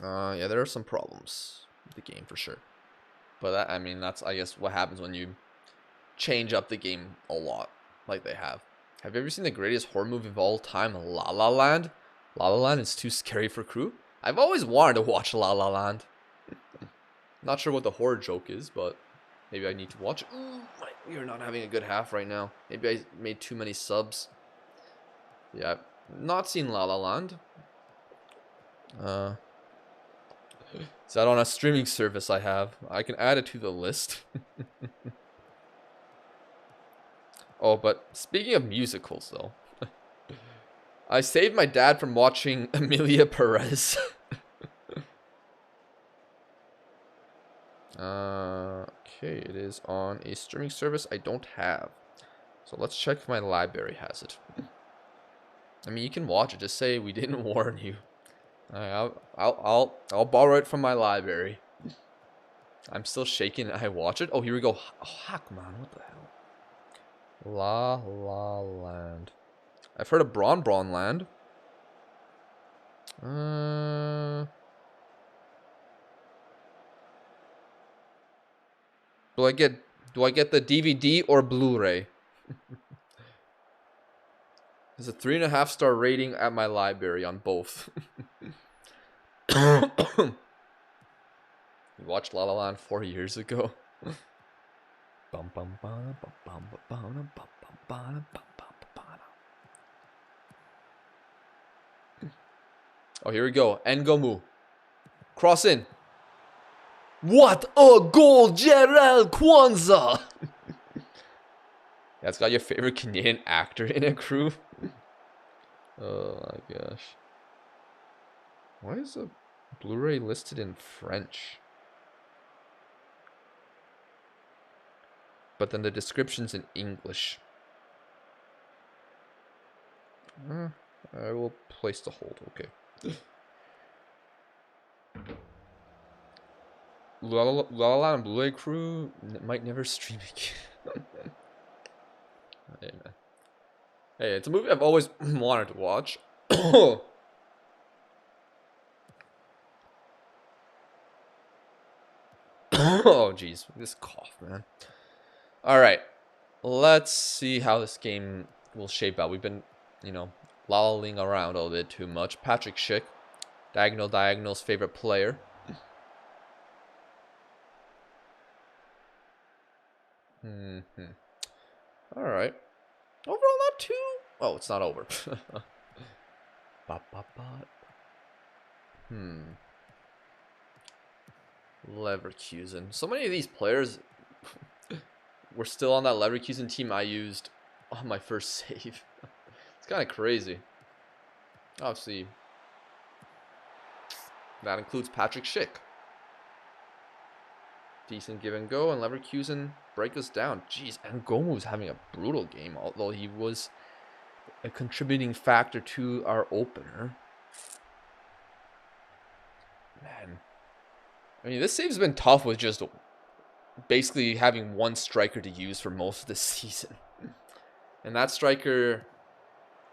yeah, there are some problems with the game for sure. But that, I mean, that's, I guess, what happens when you change up the game a lot, like they have. Have you ever seen the greatest horror movie of all time, La La Land? La La Land is too scary for crew. I've always wanted to watch La La Land. Not sure what the horror joke is, but maybe I need to watch it. Ooh, we are not having a good half right now. Maybe I made too many subs. Yeah, I've not seen La La Land. Is that on a streaming service I have? I can add it to the list. Oh, but speaking of musicals, though. I saved my dad from watching Emilia Perez. Okay, it is on a streaming service I don't have. So let's check if my library has it. I mean, you can watch it. Just say we didn't warn you. I'll borrow it from my library. I'm still shaking. I watch it. Oh, here we go. Oh, heck, man, what the hell? La La Land. I've heard of Bron Land. Do I get the DVD or Blu-ray? There's a 3.5-star rating at my library on both. We watched La La Land 4 years ago. Oh, here we go. Ngomu. Cross in. What a goal, Gerald Kwanzaa! Yeah, it's got your favorite Canadian actor in a crew. Oh my gosh. Why is the Blu-ray listed in French? But then the description's in English. I will place the hold. Okay. La La Land Blu-ray crew might never stream again. Hey, man. Hey, it's a movie I've always wanted to watch. Oh, jeez. This cough, man. Alright. Let's see how this game will shape out. We've been, you know, lolling around a little bit too much. Patrick Schick. Diagonal's favorite player. Alright. Overall, not too... Oh, it's not over. Leverkusen. So many of these players were still on that Leverkusen team I used on my first save. It's kind of crazy. Obviously, that includes Patrick Schick. Decent give and go, and Leverkusen break us down. Jeez, and Gomu's having a brutal game, although he was a contributing factor to our opener. Man. I mean, this save's been tough with just basically having one striker to use for most of the season. And that striker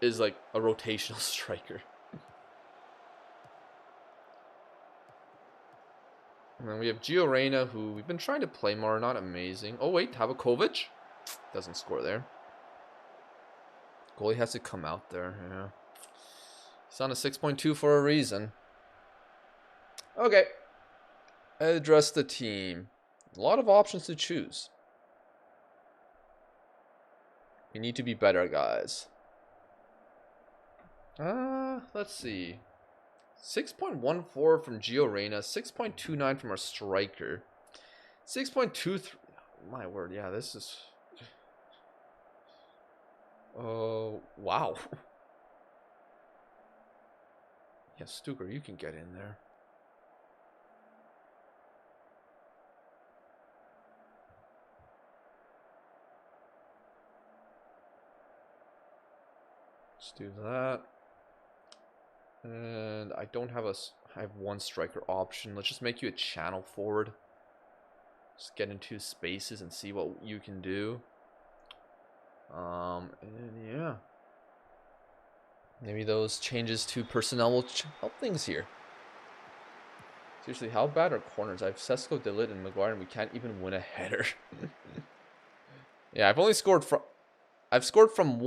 is like a rotational striker. And then we have Gio Reyna, who we've been trying to play more. Not amazing. Oh, wait. Tabakovic. Doesn't score there. Goalie has to come out there. Yeah. He's on a 6.2 for a reason. Okay. Address the team. A lot of options to choose. We need to be better, guys. Let's see. 6.14 from Gio Reyna, 6.29 from our striker, 6.23. My word, yeah, this is. Oh, wow. Yeah, Stuker, you can get in there. Let's do that. And I don't have I have one striker option. Let's just make you a channel forward. Just get into spaces and see what you can do. And yeah. Maybe those changes to personnel will help things here. Seriously, how bad are corners? I have Sesko, Delit, and Maguire, and we can't even win a header. Yeah, I've scored from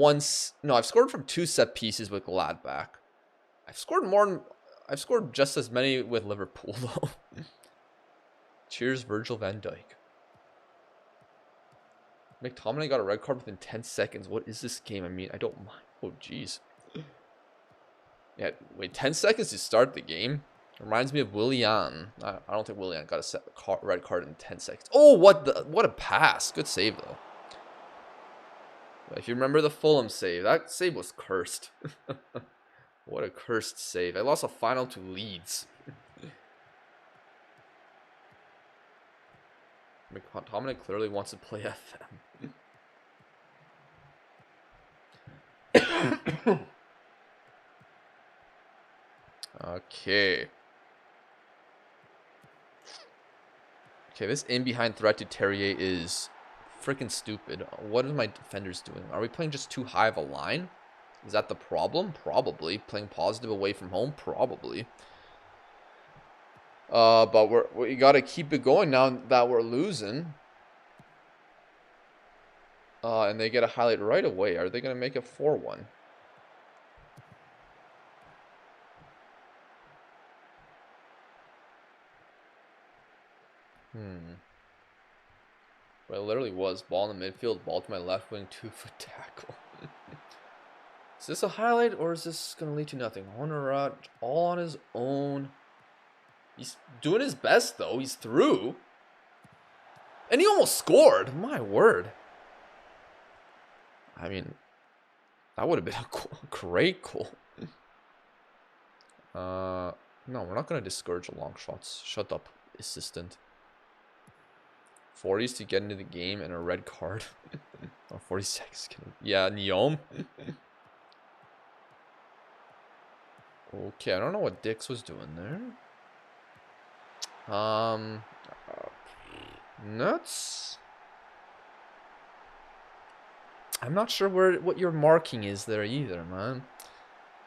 two set pieces with Gladbach. I've scored just as many with Liverpool though. Cheers, Virgil van Dijk. McTominay got a red card within 10 seconds. What is this game? I mean, I don't mind. Oh, jeez. Yeah, wait, 10 seconds to start the game? Reminds me of Willian. I don't think Willian got a red card in 10 seconds. Oh, what a pass. Good save, though. But if you remember the Fulham save, that save was cursed. What a cursed save. I lost a final to Leeds. McTominay clearly wants to play FM. Okay. Okay, this in-behind threat to Terrier is freaking stupid. What are my defenders doing? Are we playing just too high of a line? Is that the problem? Probably. Playing positive away from home? Probably. But we gotta keep it going now that we're losing. And they get a highlight right away. Are they gonna make it 4-1? Well, it literally was. Ball in the midfield, ball to my left wing, 2-foot tackle. Is this a highlight or is this gonna lead to nothing? Honorat all on his own. He's doing his best though. He's through. And he almost scored. My word. I mean, that would have been a great goal. No, we're not going to discourage long shots. Shut up, assistant. 40s to get into the game and a red card. Oh, 46. Yeah, Neom. Okay, I don't know what Dix was doing there. Nuts. I'm not sure what your marking is there either, man.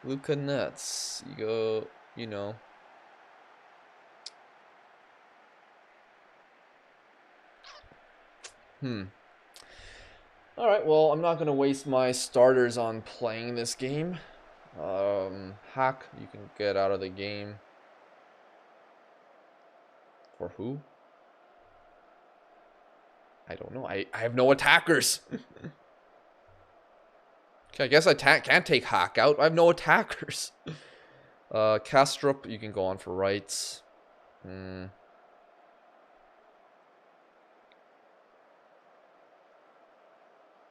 Luca Nuts. You go, you know. Alright, well, I'm not going to waste my starters on playing this game. Hack, you can get out of the game. For who? I don't know. I have no attackers. Okay, I guess I can't take Hack out. I have no attackers. Kastrup, you can go on for rights.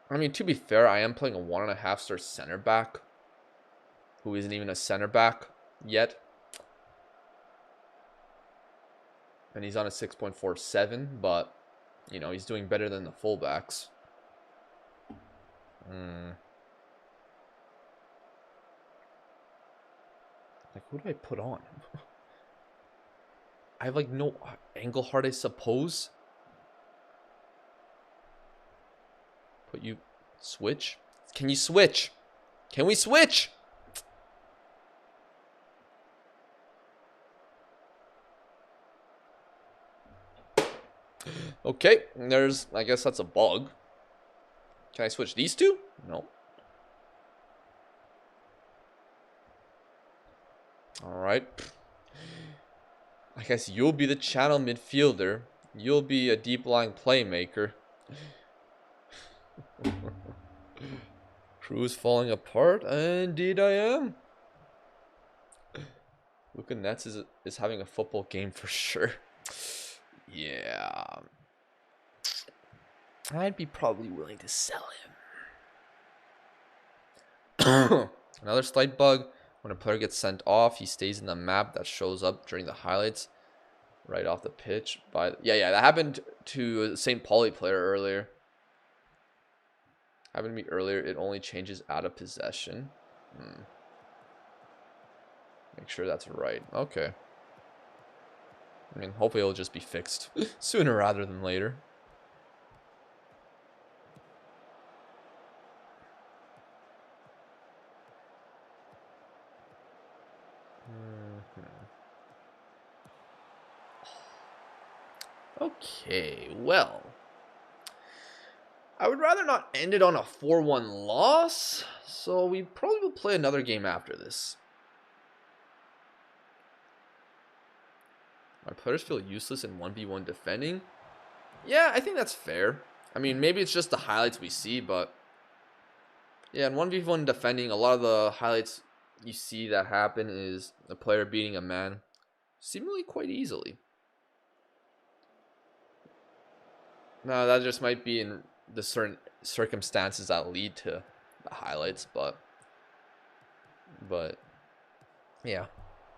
I mean, to be fair, I am playing a 1.5-star center back who isn't even a center back yet. And he's on a 6.47, but you know, he's doing better than the fullbacks. Like, who do I put on? I have like no Engelhardt, I suppose. Put you switch. Can you switch? Can we switch? Okay, there's, I guess that's a bug. Can I switch these two? No. All right. I guess you'll be the channel midfielder. You'll be a deep lying playmaker. Crew's falling apart. Indeed I am. Luka Nets is having a football game for sure. Yeah. I'd be probably willing to sell him. Another slight bug. When a player gets sent off, he stays in the map that shows up during the highlights right off the pitch. Yeah, that happened to a St. Pauli player earlier. Happened to me earlier. It only changes out of possession. Make sure that's right. Okay. I mean, hopefully it'll just be fixed sooner rather than later. Okay, well, I would rather not end it on a 4-1 loss, so we probably will play another game after this. My players feel useless in 1v1 defending. Yeah, I think that's fair. I mean, maybe it's just the highlights we see, but yeah, in 1v1 defending, a lot of the highlights you see that happen is a player beating a man seemingly quite easily. Now, that just might be in the certain circumstances that lead to the highlights, but yeah.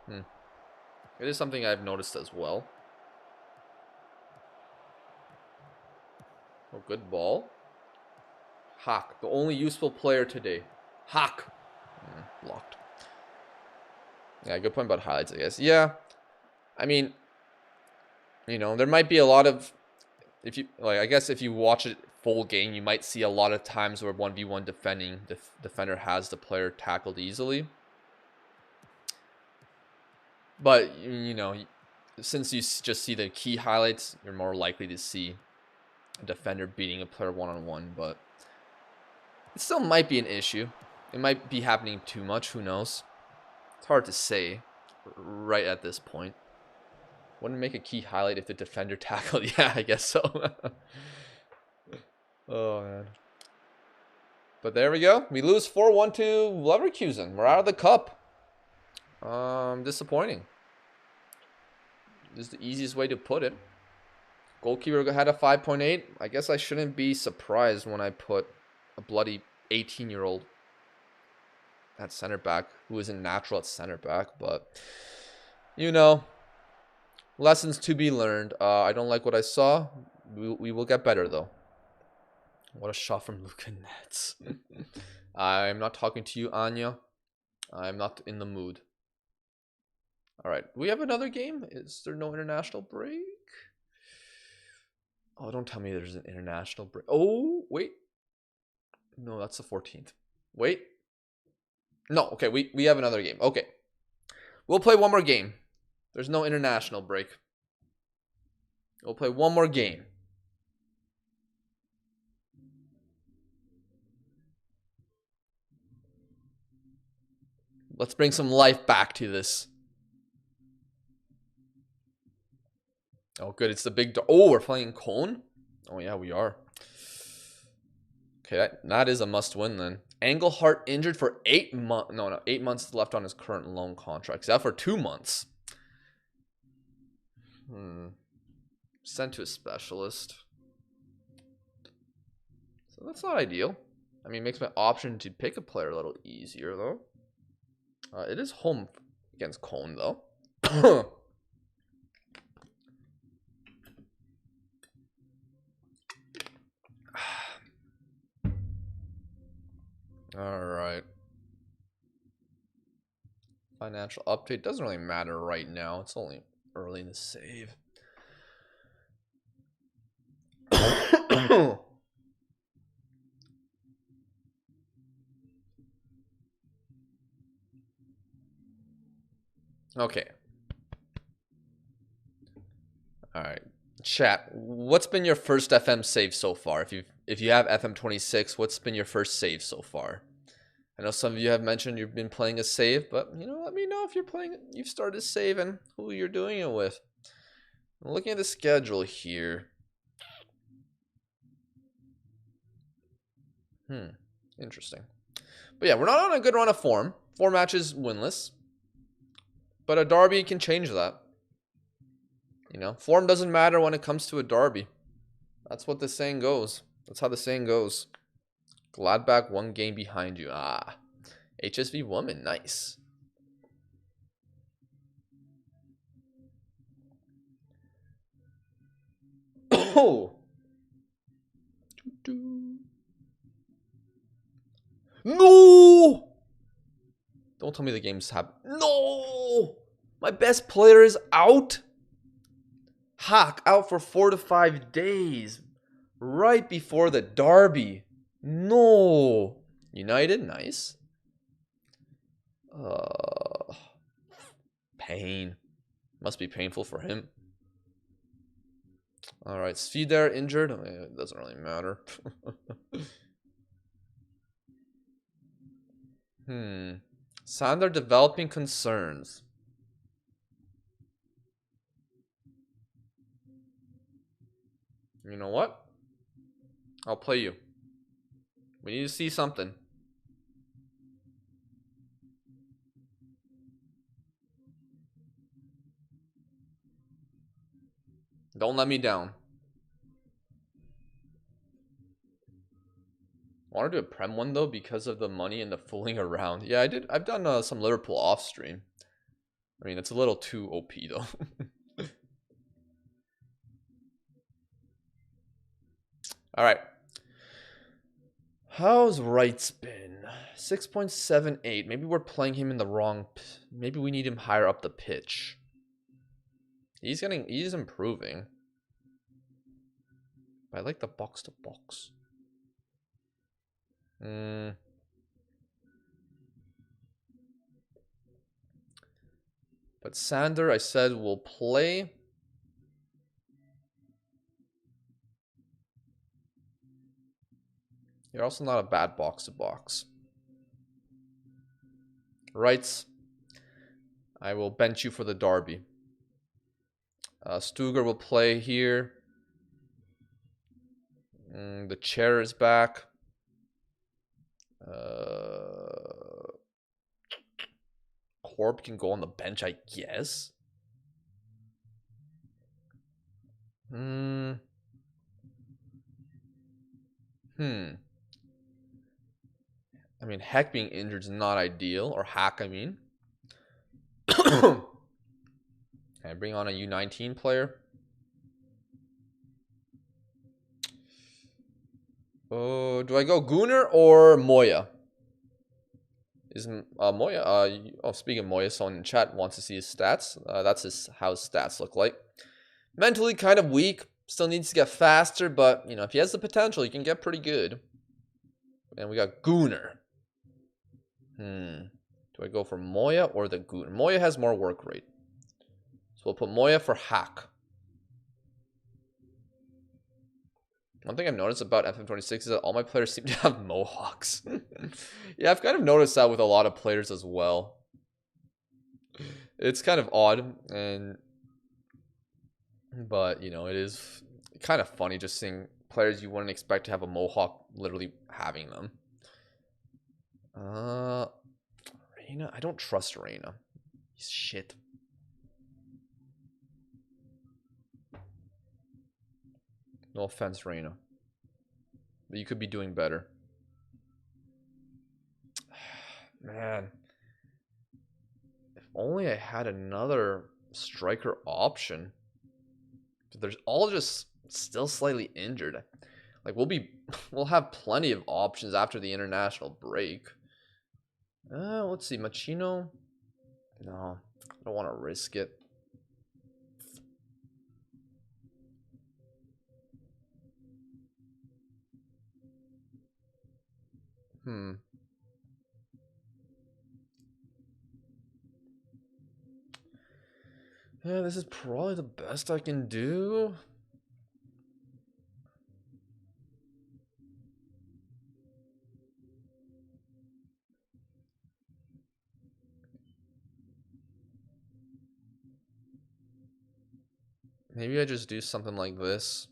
It is something I've noticed as well. Oh, good ball. Hawk, the only useful player today. Hawk. Blocked. Yeah, good point about highlights, I guess. Yeah. I mean, you know, there might be a lot of, if you like, I guess if you watch it full game, you might see a lot of times where 1v1 defending, the defender has the player tackled easily. But, you know, since you just see the key highlights, you're more likely to see a defender beating a player one-on-one. But it still might be an issue. It might be happening too much. Who knows? It's hard to say right at this point. Wouldn't make a key highlight if the defender tackled. Yeah, I guess so. Oh, man. But there we go. We lose 4-1 to Leverkusen. We're out of the cup. Disappointing. This is the easiest way to put it. Goalkeeper had a 5.8. I guess I shouldn't be surprised when I put a bloody 18-year-old at center back who isn't natural at center back. But, you know, lessons to be learned. I don't like what I saw. We will get better, though. What a shot from Luka Nets. I'm not talking to you, Anya. I'm not in the mood. All right. We have another game. Is there no international break? Oh, don't tell me there's an international break. Oh, wait. No, that's the 14th. Wait. No, okay. We have another game. Okay. We'll play one more game. There's no international break. We'll play one more game. Let's bring some life back to this. Oh, good. It's the big... Oh, we're playing Cologne? Oh, yeah, we are. Okay, that is a must-win then. Engelhardt injured for 8 months. No, 8 months left on his current loan contract. He's out for 2 months. Sent to a specialist. So that's not ideal. I mean, it makes my option to pick a player a little easier, though. It is home against Cologne, though. All right. Financial update doesn't really matter right now. It's only early in the save. Okay. All right. Chat. What's been your first FM save so far? If you have FM26, what's been your first save so far? I know some of you have mentioned you've been playing a save, but let me know if you've started a save and who you're doing it with. I'm looking at the schedule here. Interesting. But yeah, we're not on a good run of form. 4 matches winless. But a derby can change that. Form doesn't matter when it comes to a derby. That's what the saying goes. That's how the saying goes. Gladbach 1 game behind you. HSV woman, nice. Oh. No! Don't tell me the game's happening. No! My best player is out. Hack out for 4 to 5 days. Right before the derby. No. United, nice. Pain. Must be painful for him. Alright, Svidar injured. It doesn't really matter. Sander developing concerns. You know what? I'll play you. We need to see something. Don't let me down. I want to do a Prem one though because of the money and the fooling around. Yeah, I did. I've done some Liverpool off stream. I mean, it's a little too OP though. All right. How's Wright's been? 6.78. Maybe we're playing him in the wrong. Maybe we need him higher up the pitch. He's improving. But I like the box to box. But Sander, I said, will play. You're also not a bad box to box. Rights. I will bench you for the derby. Stuger will play here. The chair is back. Corp can go on the bench, I guess. I mean, Heck being injured is not ideal. Or Hack, I mean. Can I bring on a U19 player? Oh, do I go Gunnar or Moya? Is Moya? Speaking of Moya, someone in chat wants to see his stats. That's how his stats look like. Mentally kind of weak. Still needs to get faster, but if he has the potential, he can get pretty good. And we got Gunnar. Do I go for Moya or the Gunnar? Moya has more work rate. So we'll put Moya for Hack. One thing I've noticed about FM26 is that all my players seem to have mohawks. Yeah, I've kind of noticed that with a lot of players as well. It's kind of odd, but it is kind of funny just seeing players you wouldn't expect to have a mohawk literally having them. Reina, I don't trust Reina. He's shit. No offense, Reina. But you could be doing better. Man. If only I had another striker option. But they're all just still slightly injured. Like, we'll have plenty of options after the international break. Let's see, Machino. No, I don't want to risk it. Yeah, this is probably the best I can do. Maybe I just do something like this.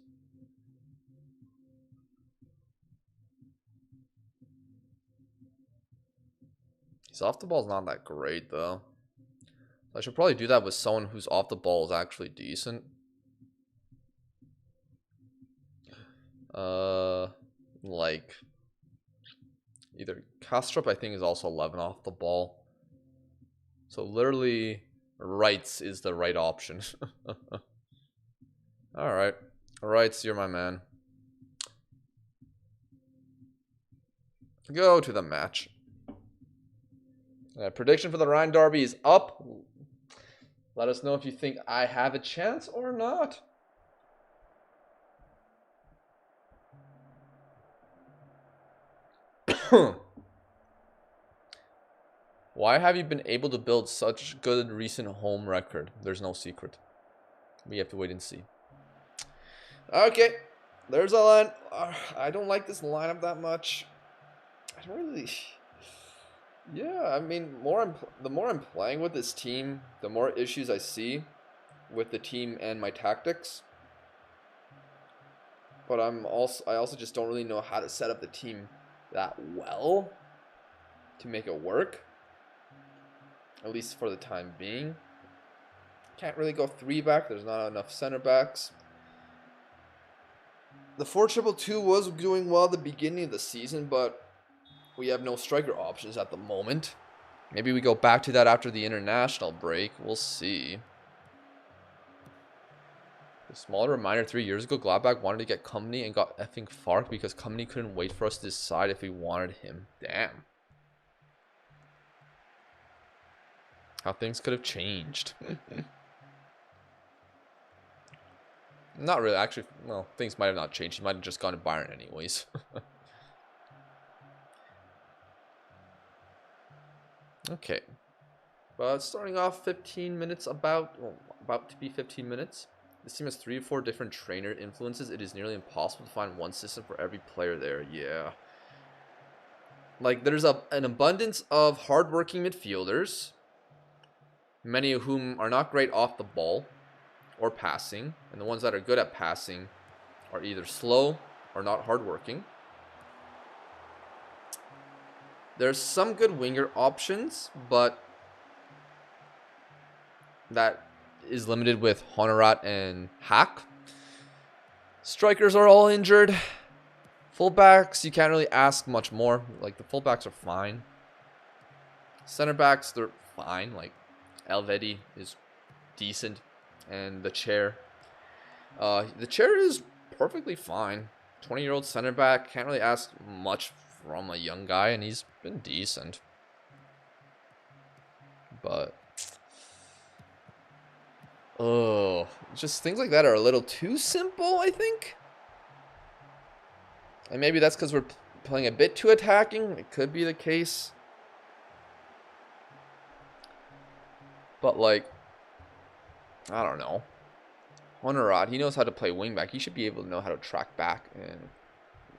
His off the ball's not that great, though. I should probably do that with someone who's off the ball is actually decent. Like either Kastrup, I think, is also 11 off the ball. So literally, Wrights is the right option. All right, Wrights, you're my man. Go to the match. Prediction for the Rhine Derby is up. Let us know if you think I have a chance or not. Why have you been able to build such good recent home record? There's no secret. We have to wait and see. Okay, there's a line. I don't like this lineup that much. I don't really... Yeah, I mean, the more I'm playing with this team, the more issues I see with the team and my tactics. But I also just don't really know how to set up the team that well to make it work. At least for the time being. Can't really go 3-back. There's not enough center backs. The 4-2-2 was doing well at the beginning of the season, but we have no striker options at the moment. Maybe we go back to that after the international break. We'll see. A smaller reminder, 3 years ago, Gladbach wanted to get Company and got effing Fark because Company couldn't wait for us to decide if we wanted him. Damn. How things could have changed. Not really, actually. Well, things might have not changed. He might have just gone to Bayern anyways. Okay. But starting off 15 minutes about to be 15 minutes. This team has 3 or 4 different trainer influences. It is nearly impossible to find one system for every player there. Yeah. Like, there's an abundance of hardworking midfielders. Many of whom are not great off the ball or passing. And the ones that are good at passing are either slow or not hardworking. There's some good winger options, but that is limited with Honorat and Hack. Strikers are all injured. Fullbacks, you can't really ask much more. Like, the fullbacks are fine. Center backs, they're fine. Like, Elvedi is decent. And the chair. The chair is perfectly fine. 20-year-old center back. Can't really ask much from a young guy, and he's been decent. But just things like that are a little too simple, I think. And maybe that's because we're playing a bit too attacking. It could be the case. But, like, I don't know. Honorat, he knows how to play wingback. He should be able to know how to track back and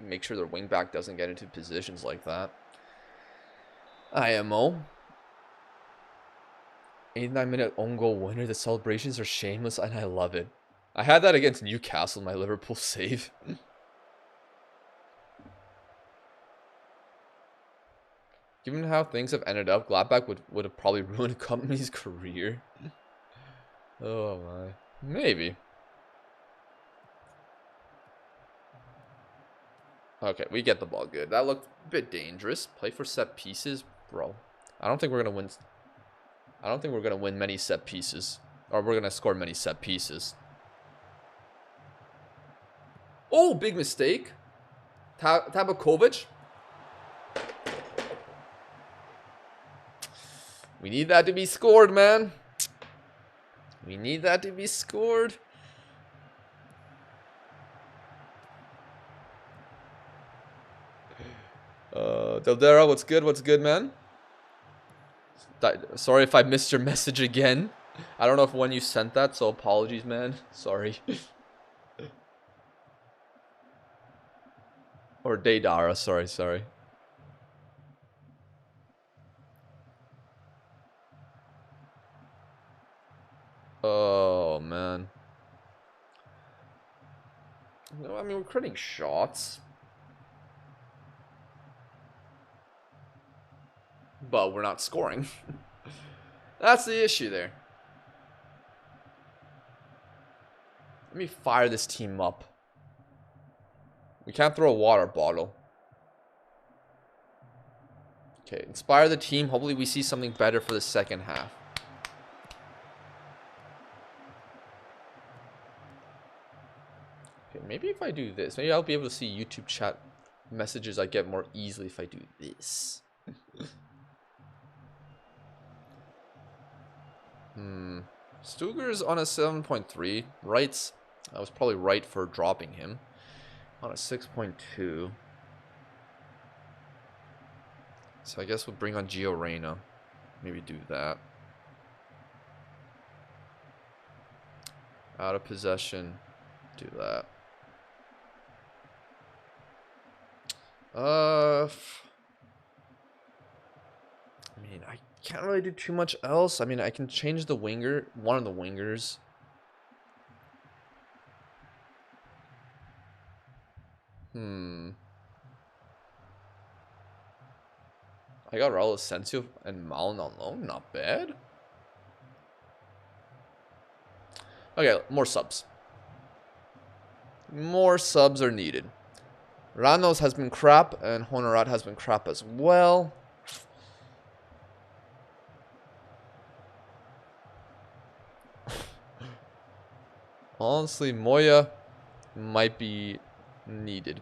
make sure their wingback doesn't get into positions like that. IMO. 89-minute own goal winner. The celebrations are shameless, and I love it. I had that against Newcastle, my Liverpool save. Given how things have ended up, Gladbach would have probably ruined a company's career. Oh my. Maybe. Okay, we get the ball good. That looked a bit dangerous. Play for set pieces, bro. I don't think we're gonna win. I don't think we're gonna win many set pieces, or we're gonna score many set pieces. Oh, big mistake. Tabakovic. We need that to be scored, man. We need that to be scored. Deldera, what's good? What's good, man? Sorry if I missed your message again. I don't know if when you sent that, so apologies, man. Sorry. Or Daydara, sorry. Oh, man. No, I mean, we're creating shots. But we're not scoring. That's the issue there. Let me fire this team up. We can't throw a water bottle. Okay, inspire the team. Hopefully we see something better for the second half. Okay, maybe if I do this, maybe I'll be able to see YouTube chat messages I get more easily if I do this. Stuger's on a 7.3. Rights. I was probably right for dropping him. On a 6.2. So I guess we'll bring on Gio Reyna. Maybe do that. Out of possession. Do that. I mean, I can't really do too much else. I mean, I can change the winger, one of the wingers. I got Raul Asensio and Malin on loan. Not bad. Okay, more subs. More subs are needed. Ranos has been crap, and Honorat has been crap as well. Honestly, Moya might be needed.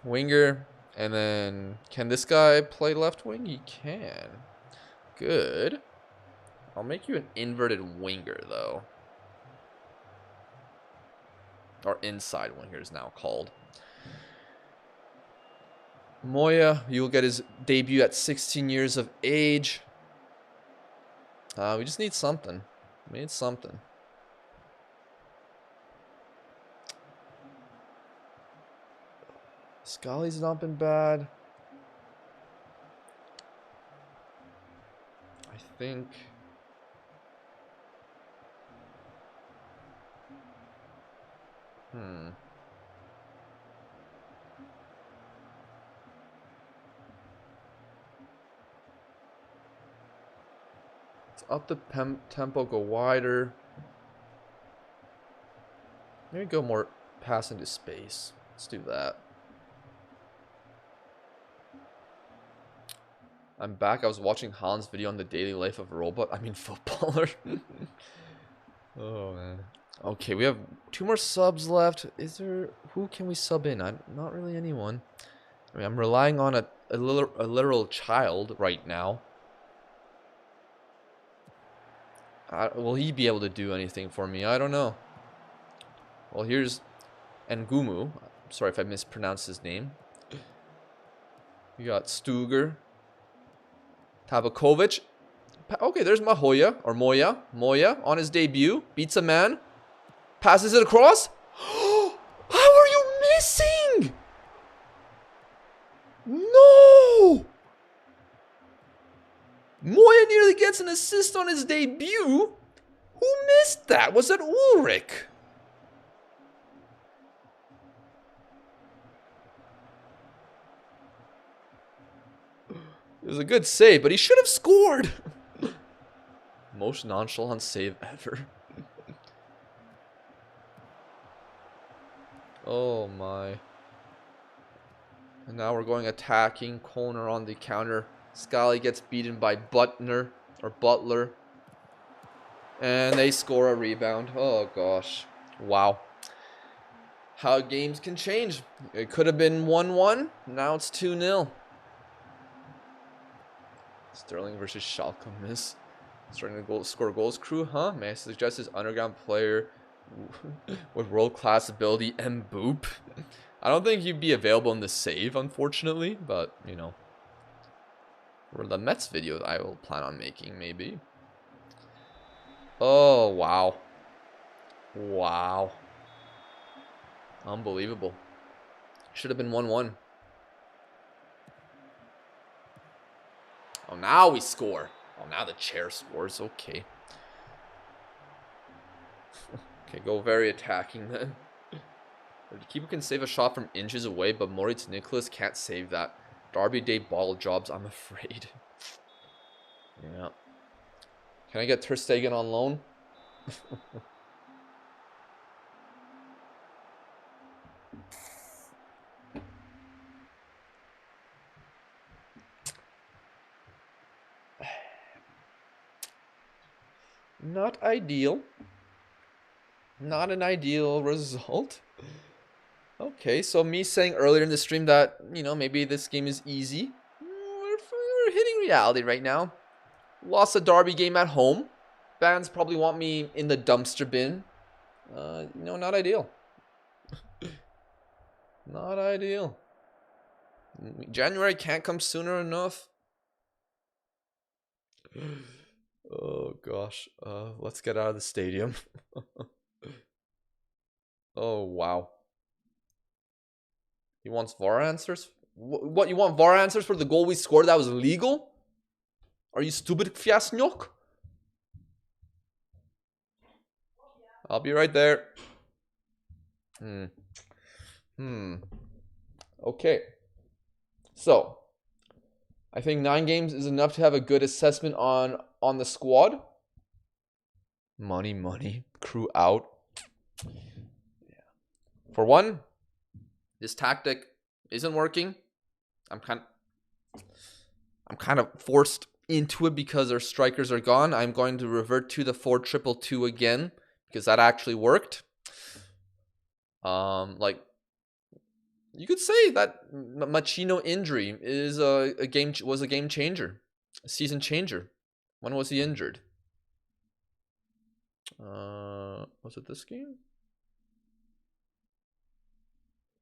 Winger, and then can this guy play left wing? He can. Good. I'll make you an inverted winger, though. Or inside winger is now called. Moya, you'll get his debut at 16 years of age. We just need something. We need something. Scully's not been bad. I think... Let's up the tempo, go wider. Maybe go more pass into space. Let's do that. I'm back. I was watching Han's video on the daily life of a robot. I mean, footballer. Oh, man. Okay, we have 2 more subs left. Is there... Who can we sub in? Not really anyone. I mean, I'm relying on a literal child right now. Will he be able to do anything for me? I don't know. Well, here's Ngumu. Sorry if I mispronounced his name. We got Stuger. Tabakovic. Okay, there's Moya on his debut. Beats a man. Passes it across. How are you missing? No! Moya nearly gets an assist on his debut. Who missed that? Was that Ulrich? It was a good save, but he should have scored. Most nonchalant save ever. Oh my. And now we're going attacking. Corner on the counter. Scally gets beaten by Butler. And they score a rebound. Oh, gosh. Wow. How games can change. It could have been 1-1. Now it's 2-0. Sterling versus Schalke miss. Starting to score goals crew, huh? May I suggest this underground player with world-class ability, Boop. I don't think he'd be available in the save, unfortunately. But, you know. For the Mets video I will plan on making, maybe. Oh, wow. Wow. Unbelievable. Should have been 1-1. Oh, now we score. Oh, now the chair scores. Okay. Okay, go very attacking then. The keeper can save a shot from inches away, but Moritz Nicholas can't save that. Derby Day ball jobs, I'm afraid. Yeah. Can I get Ter Stegen on loan? Not ideal. Not an ideal result. Okay, so me saying earlier in the stream that, you know, maybe this game is easy. We're hitting reality right now. Lost a derby game at home. Fans probably want me in the dumpster bin. No, not ideal. Not ideal. January can't come sooner enough. Oh gosh. Let's get out of the stadium. Oh wow. He wants VAR answers? What, you want VAR answers for the goal we scored that was illegal? Are you stupid, Fiasnyok? I'll be right there. Okay. So, I think 9 games is enough to have a good assessment on the squad. Money. Crew out. Yeah. For one, this tactic isn't working. I'm kind of forced into it because our strikers are gone. I'm going to revert to the 4-2-2 again because that actually worked. Like, you could say that Machino injury is a game changer, a season changer. When was he injured? Was it this game?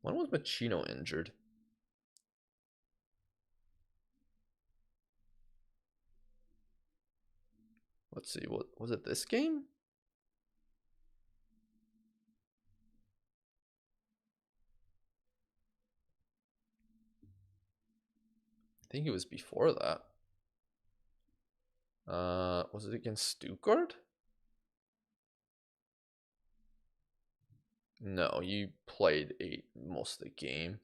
When was Machino injured? Let's see. What was it? This game? I think it was before that. Was it against Stuttgart? No, you played most of the game.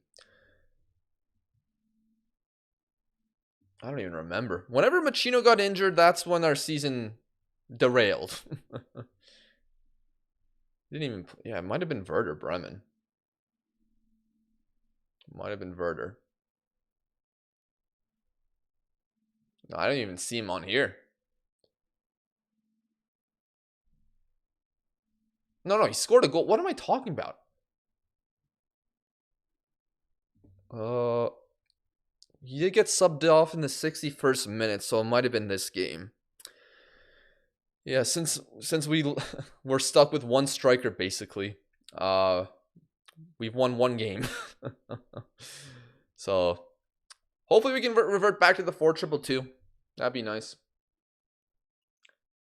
I don't even remember. Whenever Machino got injured, that's when our season derailed. Didn't even. Yeah, it might have been Werder Bremen. Might have been Werder. No, I don't even see him on here. No, he scored a goal. What am I talking about? He did get subbed off in the 61st minute, so it might have been this game. Yeah, since we're stuck with one striker basically, we've won one game. So hopefully we can revert back to the 4-2-2. That'd be nice.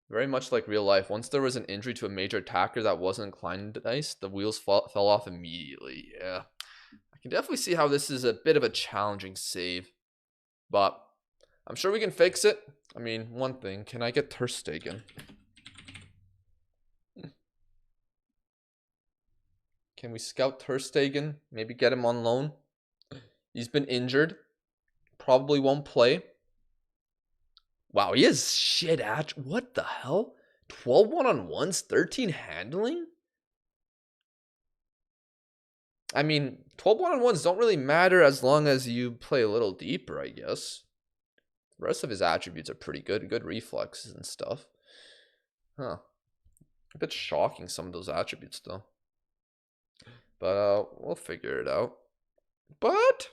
Very much like real life. Once there was an injury to a major attacker that wasn't inclined nice, the wheels fell off immediately. Yeah. I can definitely see how this is a bit of a challenging save. But I'm sure we can fix it. I mean, one thing. Can I get Ter Stegen? Can we scout Ter Stegen? Maybe get him on loan? He's been injured. Probably won't play. Wow, he is shit at. What the hell? 12 one-on-ones, 13 handling? I mean, 12 one-on-ones don't really matter as long as you play a little deeper, I guess. The rest of his attributes are pretty good. Good reflexes and stuff. Huh. A bit shocking, some of those attributes, though. But we'll figure it out. But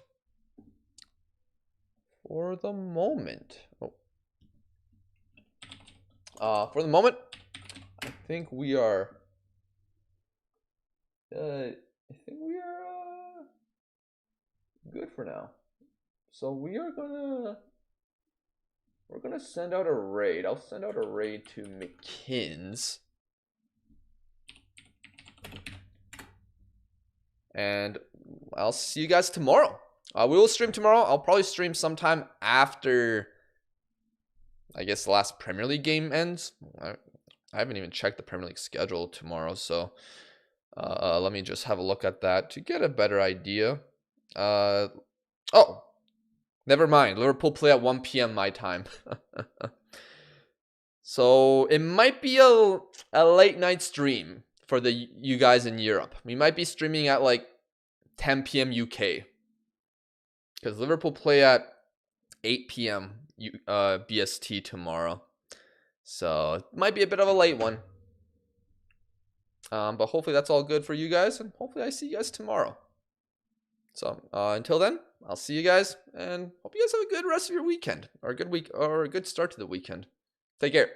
for the moment, I think we are. Good for now. So we're gonna send out a raid. I'll send out a raid to McKinn's. And I'll see you guys tomorrow. We will stream tomorrow. I'll probably stream sometime after, I guess, the last Premier League game ends. I haven't even checked the Premier League schedule tomorrow, so let me just have a look at that to get a better idea. Oh, never mind. Liverpool play at 1 p.m. my time. So it might be a late night stream for you guys in Europe. We might be streaming at like 10 p.m. UK. Because Liverpool play at 8 p.m. BST tomorrow. So it might be a bit of a late one. But hopefully that's all good for you guys. And hopefully I see you guys tomorrow. So until then, I'll see you guys. And hope you guys have a good rest of your weekend. Or a good week, or a good start to the weekend. Take care.